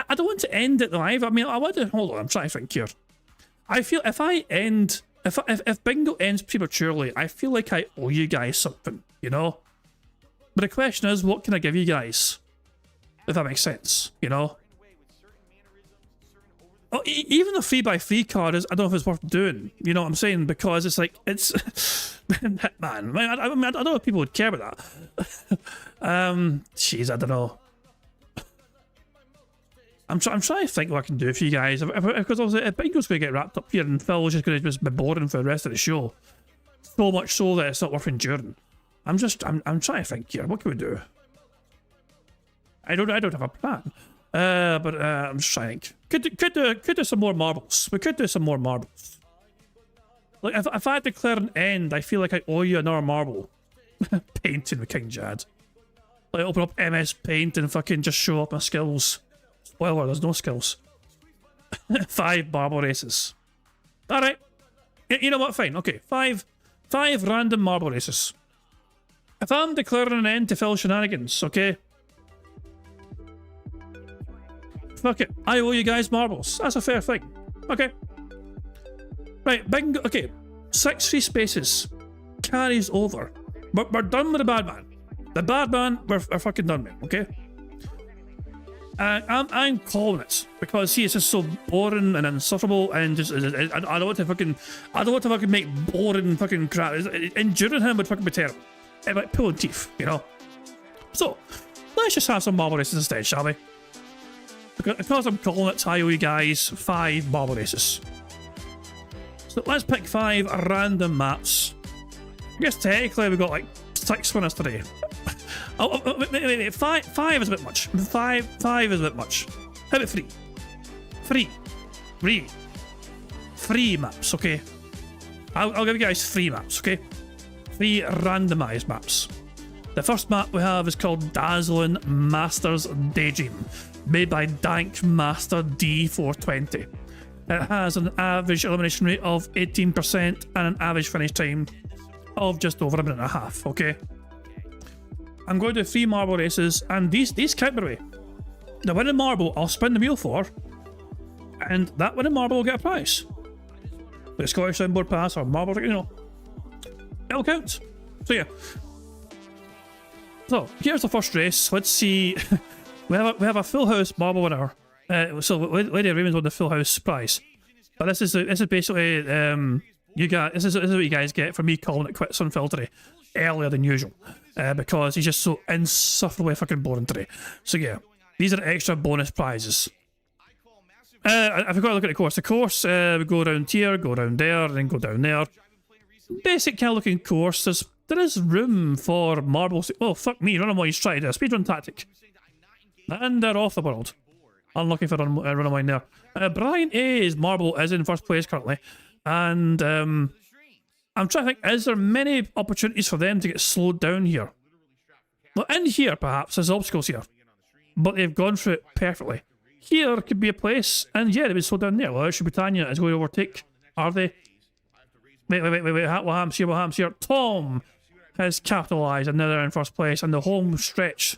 I don't want to end it live. I mean, I want to... Hold on, I'm trying to think here. I feel if I end... If Bingo ends prematurely, I feel like I owe you guys something, you know? But the question is, what can I give you guys? If that makes sense, you know? Oh, even a 3x3 card is, I don't know if it's worth doing, you know what I'm saying? Because it's like, it's... Man, I don't know if people would care about that. Jeez, I don't know. I'm trying to think what I can do for you guys. Because obviously, if Bingo's going to get wrapped up here and Phil's just going to be boring for the rest of the show. So much so that it's not worth enduring. I'm trying to think here. What can we do? I don't have a plan. But I'm just trying to think. Could do some more marbles. We could do some more marbles. Like, if I declare an end, I feel like I owe you another marble. Painting with King Jad. Like, open up MS Paint and fucking just show up my skills. Spoiler, there's no skills. 5 marble races. Alright. You know what? Fine. Okay. 5 random marble races. If I'm declaring an end to Phil shenanigans, okay? Fuck it. I owe you guys marbles. That's a fair thing. Okay. Right, Bingo. Okay. 6 free spaces. Carries over. We're done with the bad man. The bad man, we're fucking done with, okay? I'm calling it because he is just so boring and insufferable and just I don't want to fucking make boring fucking crap. Enduring him would fucking be terrible. It's like pulling teeth, you know. So let's just have some marble races instead, shall we? Because I'm calling it, I owe you guys 5 marble races. So let's pick 5 random maps. I guess technically we've got like 6 winners today. Wait, 5 is a bit much. 5 is a bit much. How about 3? 3 maps, okay? I'll give you guys 3 maps, okay? 3 randomized maps. The first map we have is called Dazzling Masters Daydream, made by Dank Master D420. It has an average elimination rate of 18% and an average finish time of just over a minute and a half, okay? I'm going to do 3 marble races, and these count, by the way. The winning marble I'll spin the wheel for, and that winning marble will get a prize. The Scottish Soundboard Pass or marble, you know. It'll count. So yeah. So here's the first race. Let's see. we have a full house marble winner. So Lady Raymond's won the full house prize. But this is basically you guys. This is what you guys get for me calling it quits on Filtery earlier than usual, because he's just so insufferably fucking boring today. So yeah, these are extra bonus prizes. I forgot to look at the course. The course, we go around here, go around there, and then go down there. Basic kind of looking course. There is room for marbles. Oh, fuck me, Runaways tried a speedrun tactic. And they're off the world. Unlucky for Runaway there. Brian A's marble is in first place currently. And I'm trying to think, is there many opportunities for them to get slowed down here? Well, in here, perhaps, there's obstacles here. But they've gone through it perfectly. Here could be a place, and yeah, they've been slowed down there. Well, Britannia is going to overtake. Are they? Wait. What happens here? Tom has capitalised, and now they're in first place, and the home stretch.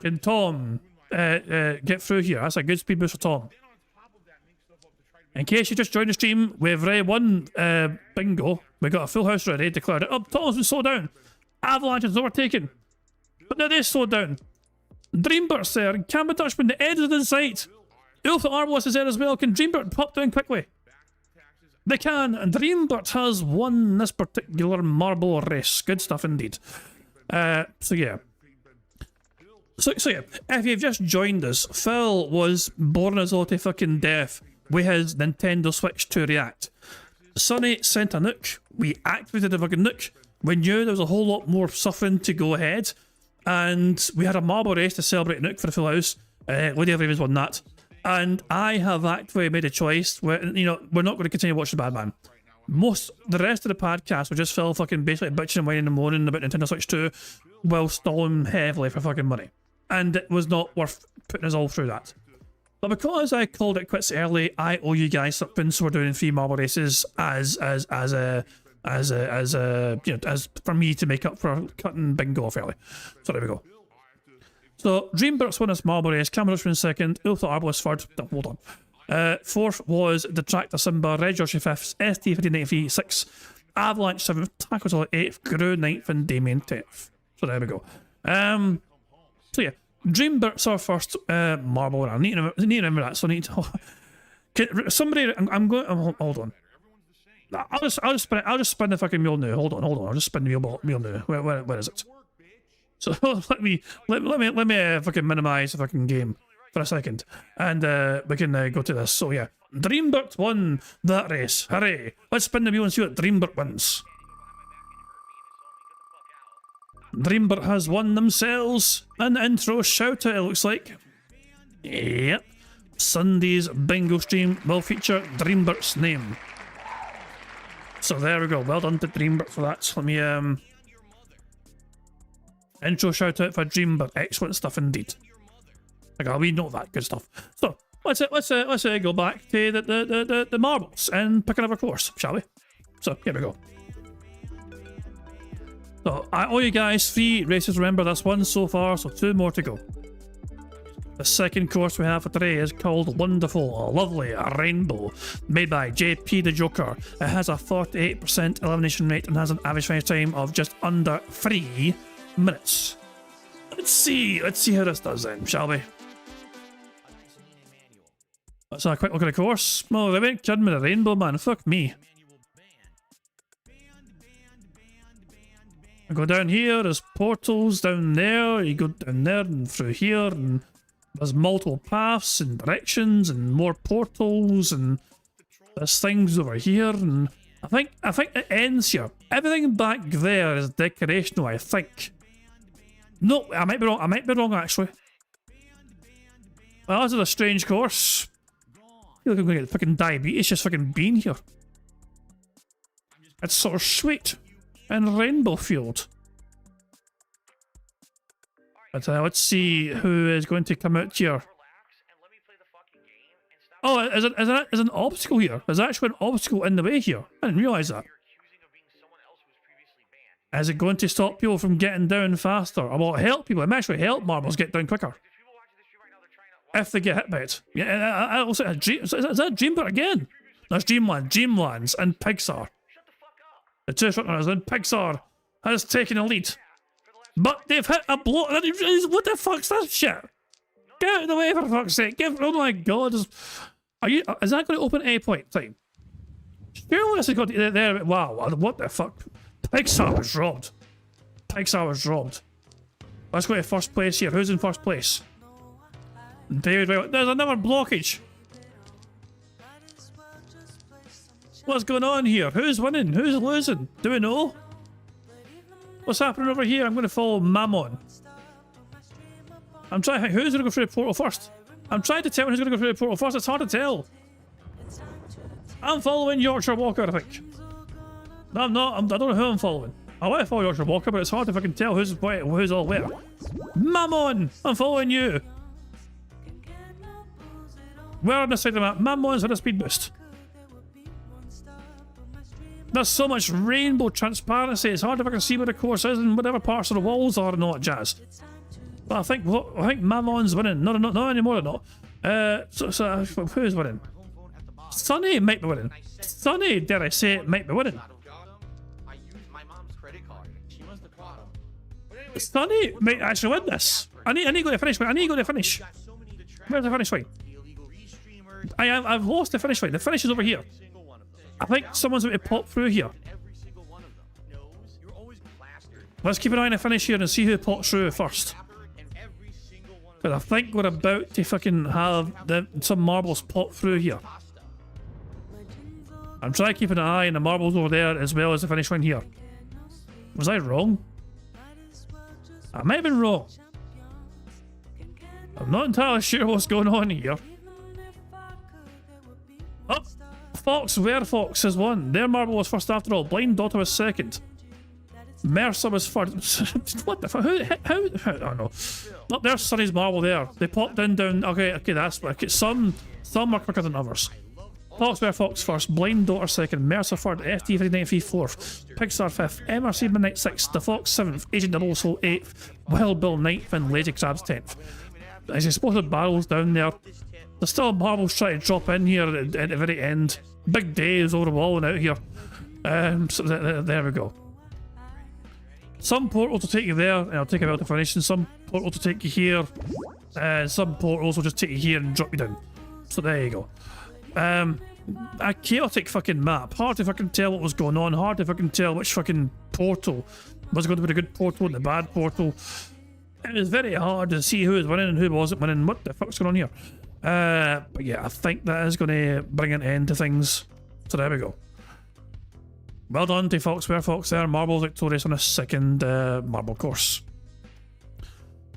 Can Tom get through here? That's a good speed boost for Tom. In case you just joined the stream, we've won bingo. We got a full house ready, declared it. Oh, Tom's been slowed down. Avalanche is overtaken. But now they slowed down. Dreambert's there, and Cameron Dutchman, the end is in sight. Ulfa Arbalist is there as well. Can Dreambert pop down quickly? They can, and Dreambert has won this particular marble race. Good stuff indeed. So yeah. So yeah, if you've just joined us, Phil was born as all to fucking death with his Nintendo Switch 2 React. Sonny sent a nuke, we activated the fucking nuke, we knew there was a whole lot more suffering to go ahead, and we had a marble race to celebrate nuke for the full house. Lady of Ravens won that. And I have actually made a choice where, you know, we're not going to continue watching The Bad Man. The rest of the podcast will just Phil fucking basically bitching and whining in the morning about Nintendo Switch 2 while stalling heavily for fucking money. And it was not worth putting us all through that. But because I called it quits early, I owe you guys something, so we're doing 3 marble races as for me to make up for cutting bingo off early. So there we go. So Dreambert's won this marble race, Cameron Dutchman second, Ulfa Arbalist third. Hold on. Fourth was Detractor Simba, Red Joshua 5th, ST1593 6th, Avalanche 7th, Taco 8th, Guru 9th, and Damien 10th. So there we go. So yeah, Dreambert's our first marble winner. I need to remember that, so I need to... somebody... I'm going... hold on. I'll just spin the fucking mule now. Hold on. I'll just spin the mule now. Where is it? So let me fucking minimize the fucking game for a second, and we can go to this. So yeah, Dreambert won that race. Hooray! Let's spin the wheel and see what Dreambert wins. Dreambert has won themselves an intro shout out. It looks like. Yep. Sunday's bingo stream will feature Dreambert's name. So there we go. Well done to Dreambert for that. Let me intro shout out for Dreambert. Excellent stuff indeed. Okay, we know that good stuff. So let's go back to the marbles and pick another course, shall we? So here we go. So I owe you guys 3 races. Remember, that's 1 so far, so 2 more to go. The second course we have for today is called Wonderful, Lovely Rainbow, made by JP the Joker. It has a 48% elimination rate and has an average finish time of just under 3 minutes. Let's see how this does then, shall we? Let's have a quick look at the course. Oh, they went kidding with the rainbow, man. Fuck me. I go down here, there's portals down there, you go down there and through here, and there's multiple paths and directions and more portals, and there's things over here, and I think it ends here. Everything back there is decorational, I think. No, I might be wrong actually. Well, this is a strange course. I feel like I'm going to get fucking diabetes just fucking being here. It's sort of sweet and rainbow fueled. But let's see who is going to come out here. Oh, is an obstacle here? There's actually an obstacle in the way here. I didn't realise that. Is it going to stop people from getting down faster? Or will it help people? It may actually help marbles get down quicker. If they get hit by it. Yeah, I also is that Dreambot again? That's Dreamland. Dreamlands and Pixar. The two frontrunners and Pixar has taken a lead. But they've hit a block. What the fuck's that shit? Get out of the way for fuck's sake. Oh my god. Is that going to open any point in time? Surely this has got to there. Wow, what the fuck? Pixar was robbed. Pixar was robbed. Let's go to first place here. Who's in first place? David, there's another blockage. What's going on here? Who's winning? Who's losing? Do we know? What's happening over here? I'm going to follow Mammon. I'm trying to think who's going to go through the portal first. I'm trying to tell who's going to go through the portal first. It's hard to tell. I'm following Yorkshire Walker, I think. No, I'm not. I don't know who I'm following. I want to follow Yorkshire Walker, but it's hard if I can tell who's all where. Mammon! I'm following you. We're on the side of the map. Mammon's had a speed boost. There's so much rainbow transparency. It's hard if I can see where the course is and whatever parts of the walls are and all that jazz. But I think Mammon's winning. No, not anymore. Not. So who's winning? Sunny might be winning. Sunny, dare I say it, might be winning. Sunny might actually win this. I need to go to finish. I need to go to finish. Where's the finish line? I've lost the finish line. The finish is over here. I think someone's going to pop through here. Let's keep an eye on the finish here and see who pops through first. Because I think we're about to fucking have some marbles pop through here. I'm trying to keep an eye on the marbles over there as well as the finish line here. Was I wrong? I might have been wrong. I'm not entirely sure what's going on here. Oh, Fox, where Fox has won. Their marble was first after all. Blind Daughter was second. Mercer was first. What the fuck? How? I don't know. Look, there's Sunny's marble there. They popped down. Okay, that's okay. Some are quicker than others. Fox, where Fox first. Blind Daughter second. Mercer third. FT59 fourth. Pixar fifth. MRC Midnight sixth. The Fox seventh. Agent Double Soul eighth. Wild Bill ninth. And Lazy Crabs 10th. As you spotted barrels down there. There's still marbles trying to drop in here at the very end. Big day is overwhelming out here. So there we go. Some portals will take you there, and it'll take you out to finish, and some portals will take you here, and some portals will just take you here and drop you down. So there you go. A chaotic fucking map. Hard to fucking tell what was going on. Hard to fucking tell which fucking portal was going to be the good portal and the bad portal. It was very hard to see who was winning and who wasn't winning. What the fuck's going on here? But yeah, I think that is going to bring an end to things. So there we go. Well done to Fox, where Fox there. Marbles victorious on a second marble course.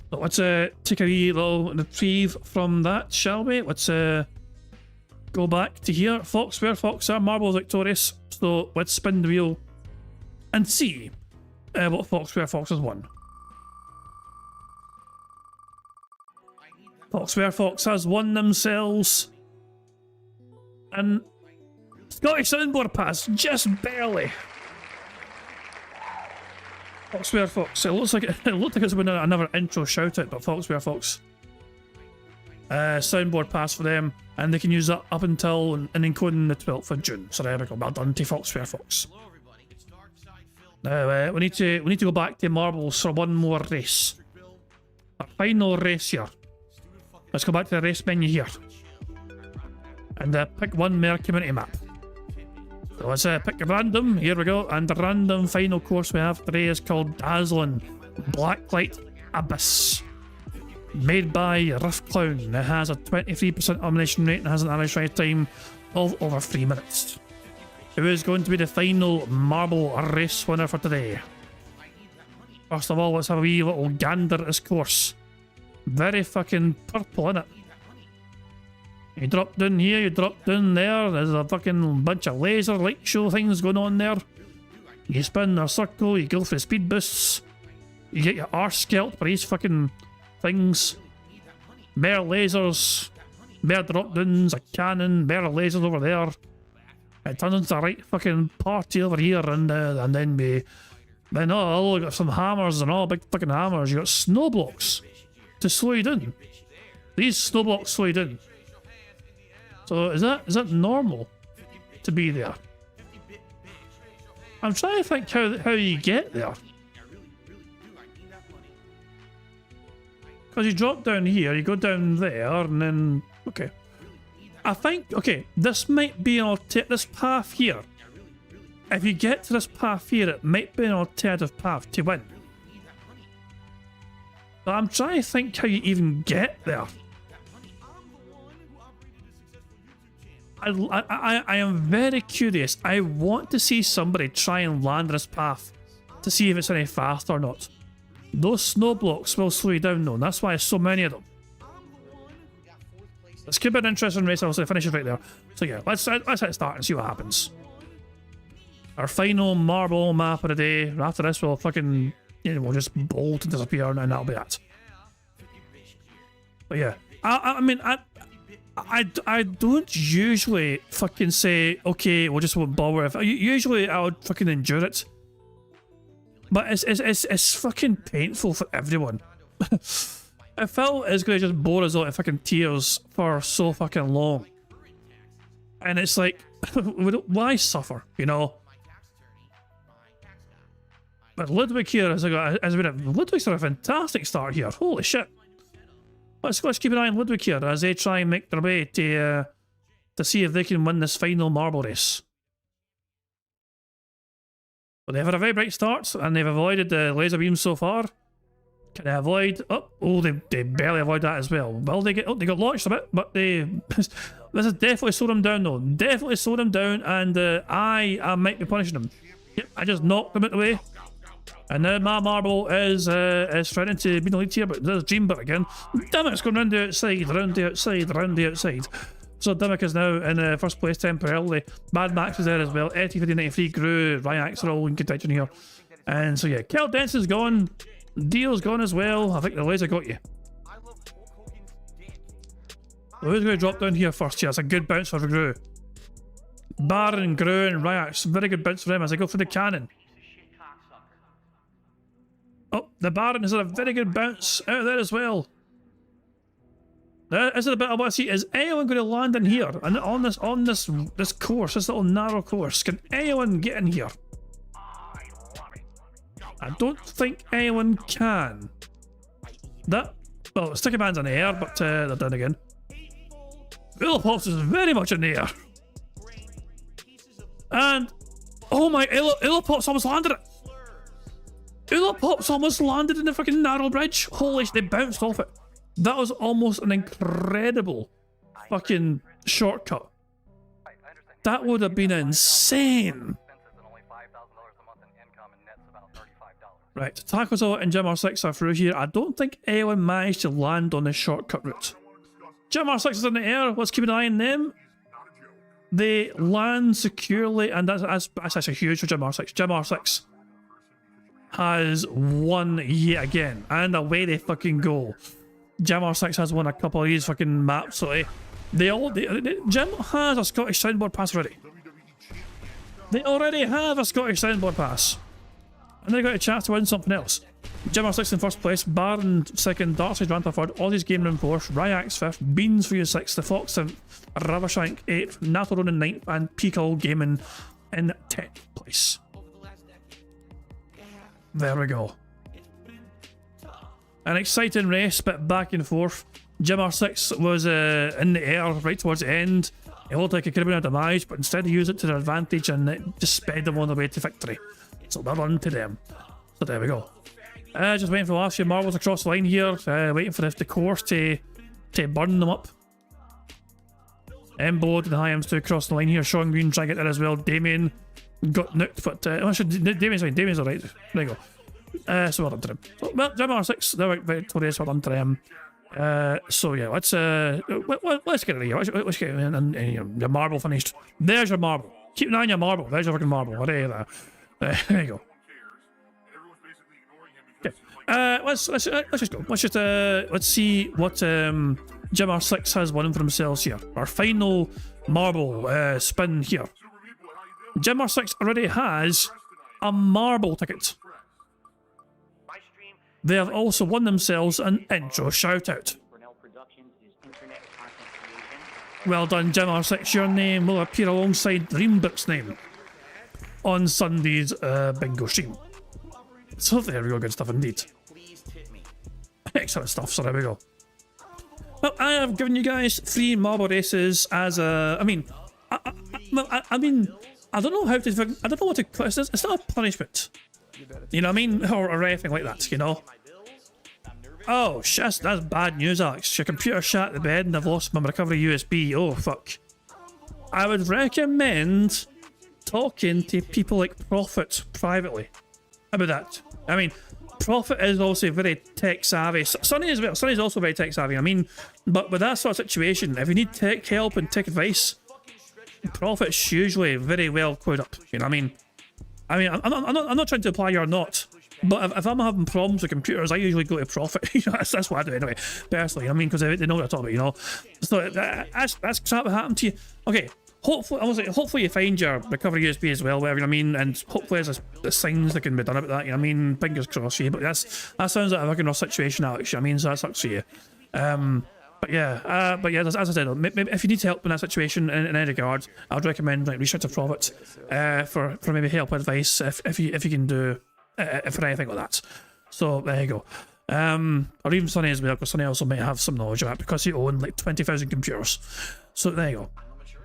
So let's take a wee little reprieve from that, shall we? Let's go back to here. Fox, where Fox there. Marbles victorious. So let's spin the wheel and see what Fox, where Fox has won. Fox, where Fox has won themselves and Scottish soundboard pass, just barely. Fox, where Fox. It looked like it's been another intro shout out, but Fox, where Fox. Soundboard pass for them, and they can use that up until and including the 12th of June. So there we go. Well done to Fox, where Fox. Now we need to go back to marbles for one more race. Our final race here. Let's go back to the race menu here. And pick one more community map. So let's pick a random. Here we go. And the random final course we have today is called Dazzling Blacklight Abyss. Made by Riff Clown. It has a 23% elimination rate and has an average ride time of over 3 minutes. Who is going to be the final marble race winner for today? First of all, let's have a wee little gander at this course. Very fucking purple, innit? You drop down here, you drop down there. There's a fucking bunch of laser light show things going on there. You spin a circle, you go for the speed boosts. You get your arse scalped by these fucking things. More lasers, more drop downs, a cannon, more lasers over there. It turns into a right fucking party over here, and then you got some hammers and all, big fucking hammers. You got snow blocks to slow you down. These snow blocks slow you down. So is that normal to be there? I'm trying to think how you get there. Because you drop down here, you go down there, and then... Okay. I think... Okay, this might be an this path here. If you get to this path here, it might be an alternative path to win. But I'm trying to think how you even get there. I am very curious. I want to see somebody try and land this path to see if it's any faster or not. Those snow blocks will slow you down though, and that's why there's so many of them. This could be an interesting race. I'll finish it right there. So yeah, let's hit start and see what happens. Our final marble map of the day. After this, we'll fucking, we'll just bolt and disappear, and that'll be that. But yeah, I mean, I don't usually fucking say, okay, we'll just won't bother. Usually I would fucking endure it. But it's fucking painful for everyone. I felt it's going to just bore us out of fucking tears for so fucking long. And it's like, why suffer, you know? But Ludwig here has been Ludwig's had a fantastic start here. Holy shit. Let's keep an eye on Ludwig here as they try and make their way to see if they can win this final marble race. Well, they've had a very bright start and they've avoided the laser beams so far. Can they avoid? Oh, they barely avoid that as well. Well, they got launched a bit, but this has definitely slowed them down though. Definitely slowed them down, and I might be punishing them. Yep, I just knocked them out of the way. And now my marble is threatening to be in the lead here, but there's Dreambot again. Damn it, it's going round the outside, round the outside, round the outside. So Dimmick is now in first place temporarily. Mad Max is there as well. ET5093, Gru, Ryax are all in contention here. And so yeah, Kel Denson's gone. Dio's gone as well. I think the laser got you. So who's going to drop down here first? Yeah, it's a good bounce for Gru. Baron, Gru, and Ryax. Very good bounce for them as they go for the cannon. Oh, the Baron has had a very good bounce out of there as well. This is a bit I want to see. Is anyone going to land in here? And on this course, this little narrow course, can anyone get in here? I don't think anyone can. Well, Sticky Man's in the air, but they're down again. Illipops is very much in the air. And, oh my, Illipops almost landed it. Illipops almost landed in the fucking narrow bridge. Holy shit, they bounced off it. That was almost an incredible fucking shortcut. That would have been insane. Right, Takozo and Jim R6 are through here. I don't think anyone managed to land on this shortcut route. Jim R6 is in the air. Let's keep an eye on them. They land securely, and that's actually huge for Jim R6. Jim R6 has won yet again, and away they fucking go. Jim R6 has won a couple of these fucking maps, so Jim has a Scottish soundboard pass already. They already have a Scottish soundboard pass. And they got a chance to win something else. Jim R6 in first place, Baron second, Darcy Ranther third, Aussie's Game Room fourth, Ryax fifth, Beans for you sixth, The Fox seventh, Ravershank eighth, Nato Ronan ninth, and Peakall Gaming in 10th place. There we go. An exciting race, but back and forth. Jim R6 was in the air right towards the end. It looked like it could have been a demise, but instead he used it to their advantage and it just sped them on the way to victory. So well done to them. So there we go. Just waiting for the last few marbles across the line here. Waiting for the course to burn them up. Embo and Hyams to cross the line here. Sean Green trying to get there as well. Damien got nuked, but Damien's fine. Damien's alright. There you go. So well done to him. So, well, Jim R6, they're victorious. Well done to them. So yeah, let's get it here. Let's get your marble finished. There's your marble. Keep an eye on your marble. There's your fucking marble. There you go. Okay. Let's just go. Let's see what Jim R6 has won for themselves here. Our final marble spin here. Jim R6 already has a marble ticket. They have also won themselves an intro shoutout. Well done, Jim R6. Your name will appear alongside Dreambrick's name on Sunday's bingo stream. So there we go, good stuff indeed. Excellent stuff, so there we go. Well, I have given you guys 3 marble races as a... I mean, I don't know how to... I don't know what to... It's not a punishment. You know what I mean? Or anything like that, you know? Oh, shit, that's bad news, Alex. Your computer shat the bed and I've lost my recovery USB. Oh, fuck. I would recommend talking to people like Profit privately about that. I mean, Profit is also very tech savvy. Sonny as well. Sonny's also very tech savvy. I mean, but with that sort of situation, if you need tech help and tech advice, Profit's usually very well clued up. You know what I mean? I'm not trying to imply you're not. But if I'm having problems with computers, I usually go to Profit. You know, that's what I do anyway, personally. I mean, because they know what I'm talking about, you know. So that's crap that happened to you. Okay, hopefully you find your recovery USB as well, whatever, you know what I mean, and hopefully there's things that can be done about that, you know what I mean. Fingers crossed, yeah. But that sounds like a fucking rough situation, Alex. You know what I mean, so that sucks for you. But yeah, as I said, maybe if you need help in that situation in any regard, I'd recommend like reach out to Profit for maybe help advice if you can do. For anything like that. So there you go. Or even Sonny as well, because Sonny also might have some knowledge of that because he owns like 20,000 computers. So there you go.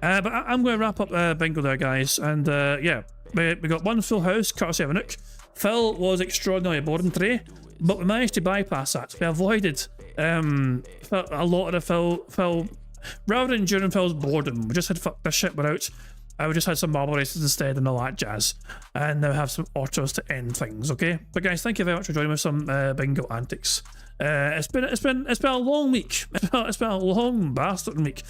But I'm going to wrap up bingo there, guys. And yeah, we got one full house, courtesy of Anouk. Phil was extraordinarily boring today, but we managed to bypass that. We avoided a lot of the Phil rather than during Phil's boredom. We just said fuck this shit, we're out. We just had some marble races instead and all that jazz, and now have some autos to end things. Okay, but guys, thank you very much for joining me with some bingo antics. It's been a long week. It's been a long bastard week,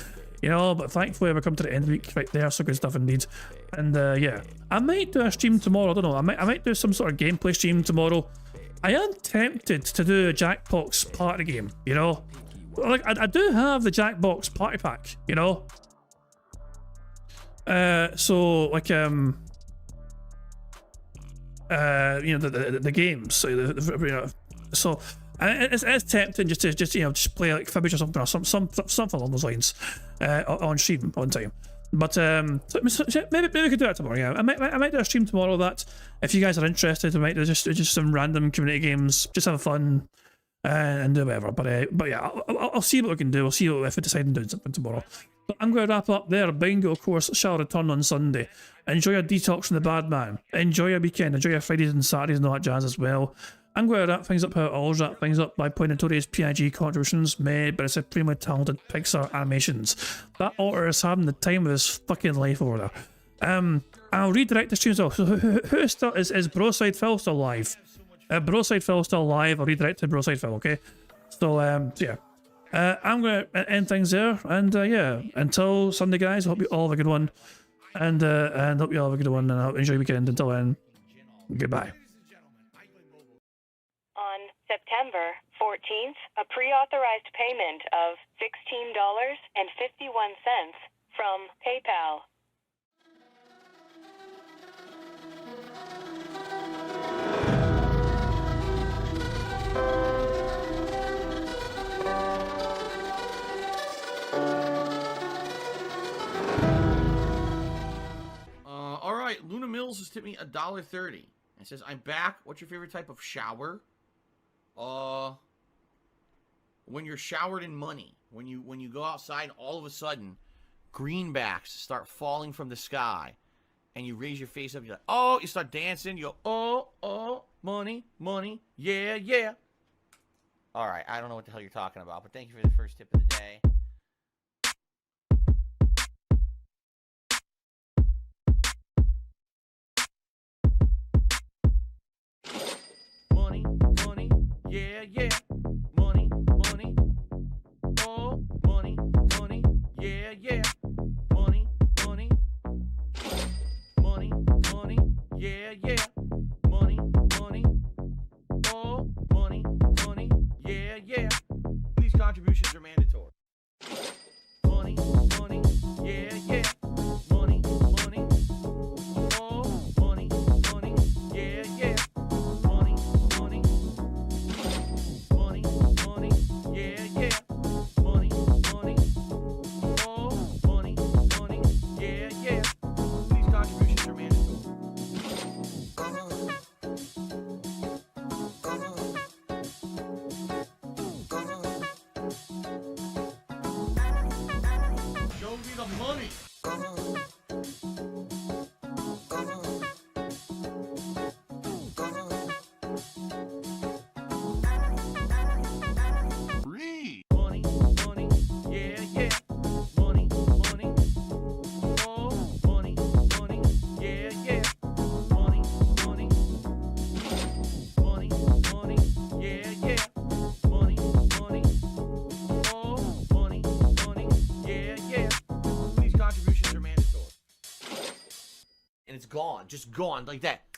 you know. But thankfully we come to the end of the week right there. So good stuff indeed. And yeah, I might do a stream tomorrow. I don't know. I might do some sort of gameplay stream tomorrow. I am tempted to do a Jackbox party game. You know, like I do have the Jackbox party pack. You know. So like you know, the games, so you know, so it's tempting just to you know, just play like Fibbage or something, or something along those lines on stream one time. But so maybe we could do that tomorrow. Yeah, I might do a stream tomorrow. That if you guys are interested, we might do just some random community games, just have fun and do whatever. But yeah, I'll see what we can do. We'll see if we decide to do something tomorrow. But I'm going to wrap up there. Bingo, of course, shall return on Sunday. Enjoy your detox from the bad man. Enjoy your weekend. Enjoy your Fridays and Saturdays and all that jazz as well. I'm going to wrap things up how I always wrap things up by pointing to today's PIG contributions made by the supremely talented Pixar Animations. That author is having the time of his fucking life over there. I'll redirect the stream as well. So who still is Broside Phil still live? Broside Phil still live. I'll redirect to Broside Phil, okay? So yeah. I'm going to end things there, and yeah, until Sunday, guys, I hope you all have a good one, and hope you all have a good one, and I hope you enjoy your weekend. Until then, goodbye. On September 14th, a pre-authorized payment of $16.51 from PayPal. Luna Mills has tipped me $1.30. It says, I'm back. What's your favorite type of shower? When you're showered in money. When you go outside, all of a sudden, greenbacks start falling from the sky. And you raise your face up, you're like, oh, you start dancing, you go, oh, money, money, yeah, yeah. Alright, I don't know what the hell you're talking about, but thank you for the first tip of the day. Money, money, yeah, yeah. Money, money, oh, money, money, yeah, yeah. Money, money, money, money, yeah, yeah. Money, money, oh, money, some money. Money, money, yeah, yeah. Money, money. Oh, money, money, yeah, yeah. Money, money. Money, money, yeah, yeah. Money, money. Oh, money, money, yeah, yeah. These contributions are mandatory. And it's gone, just gone like that.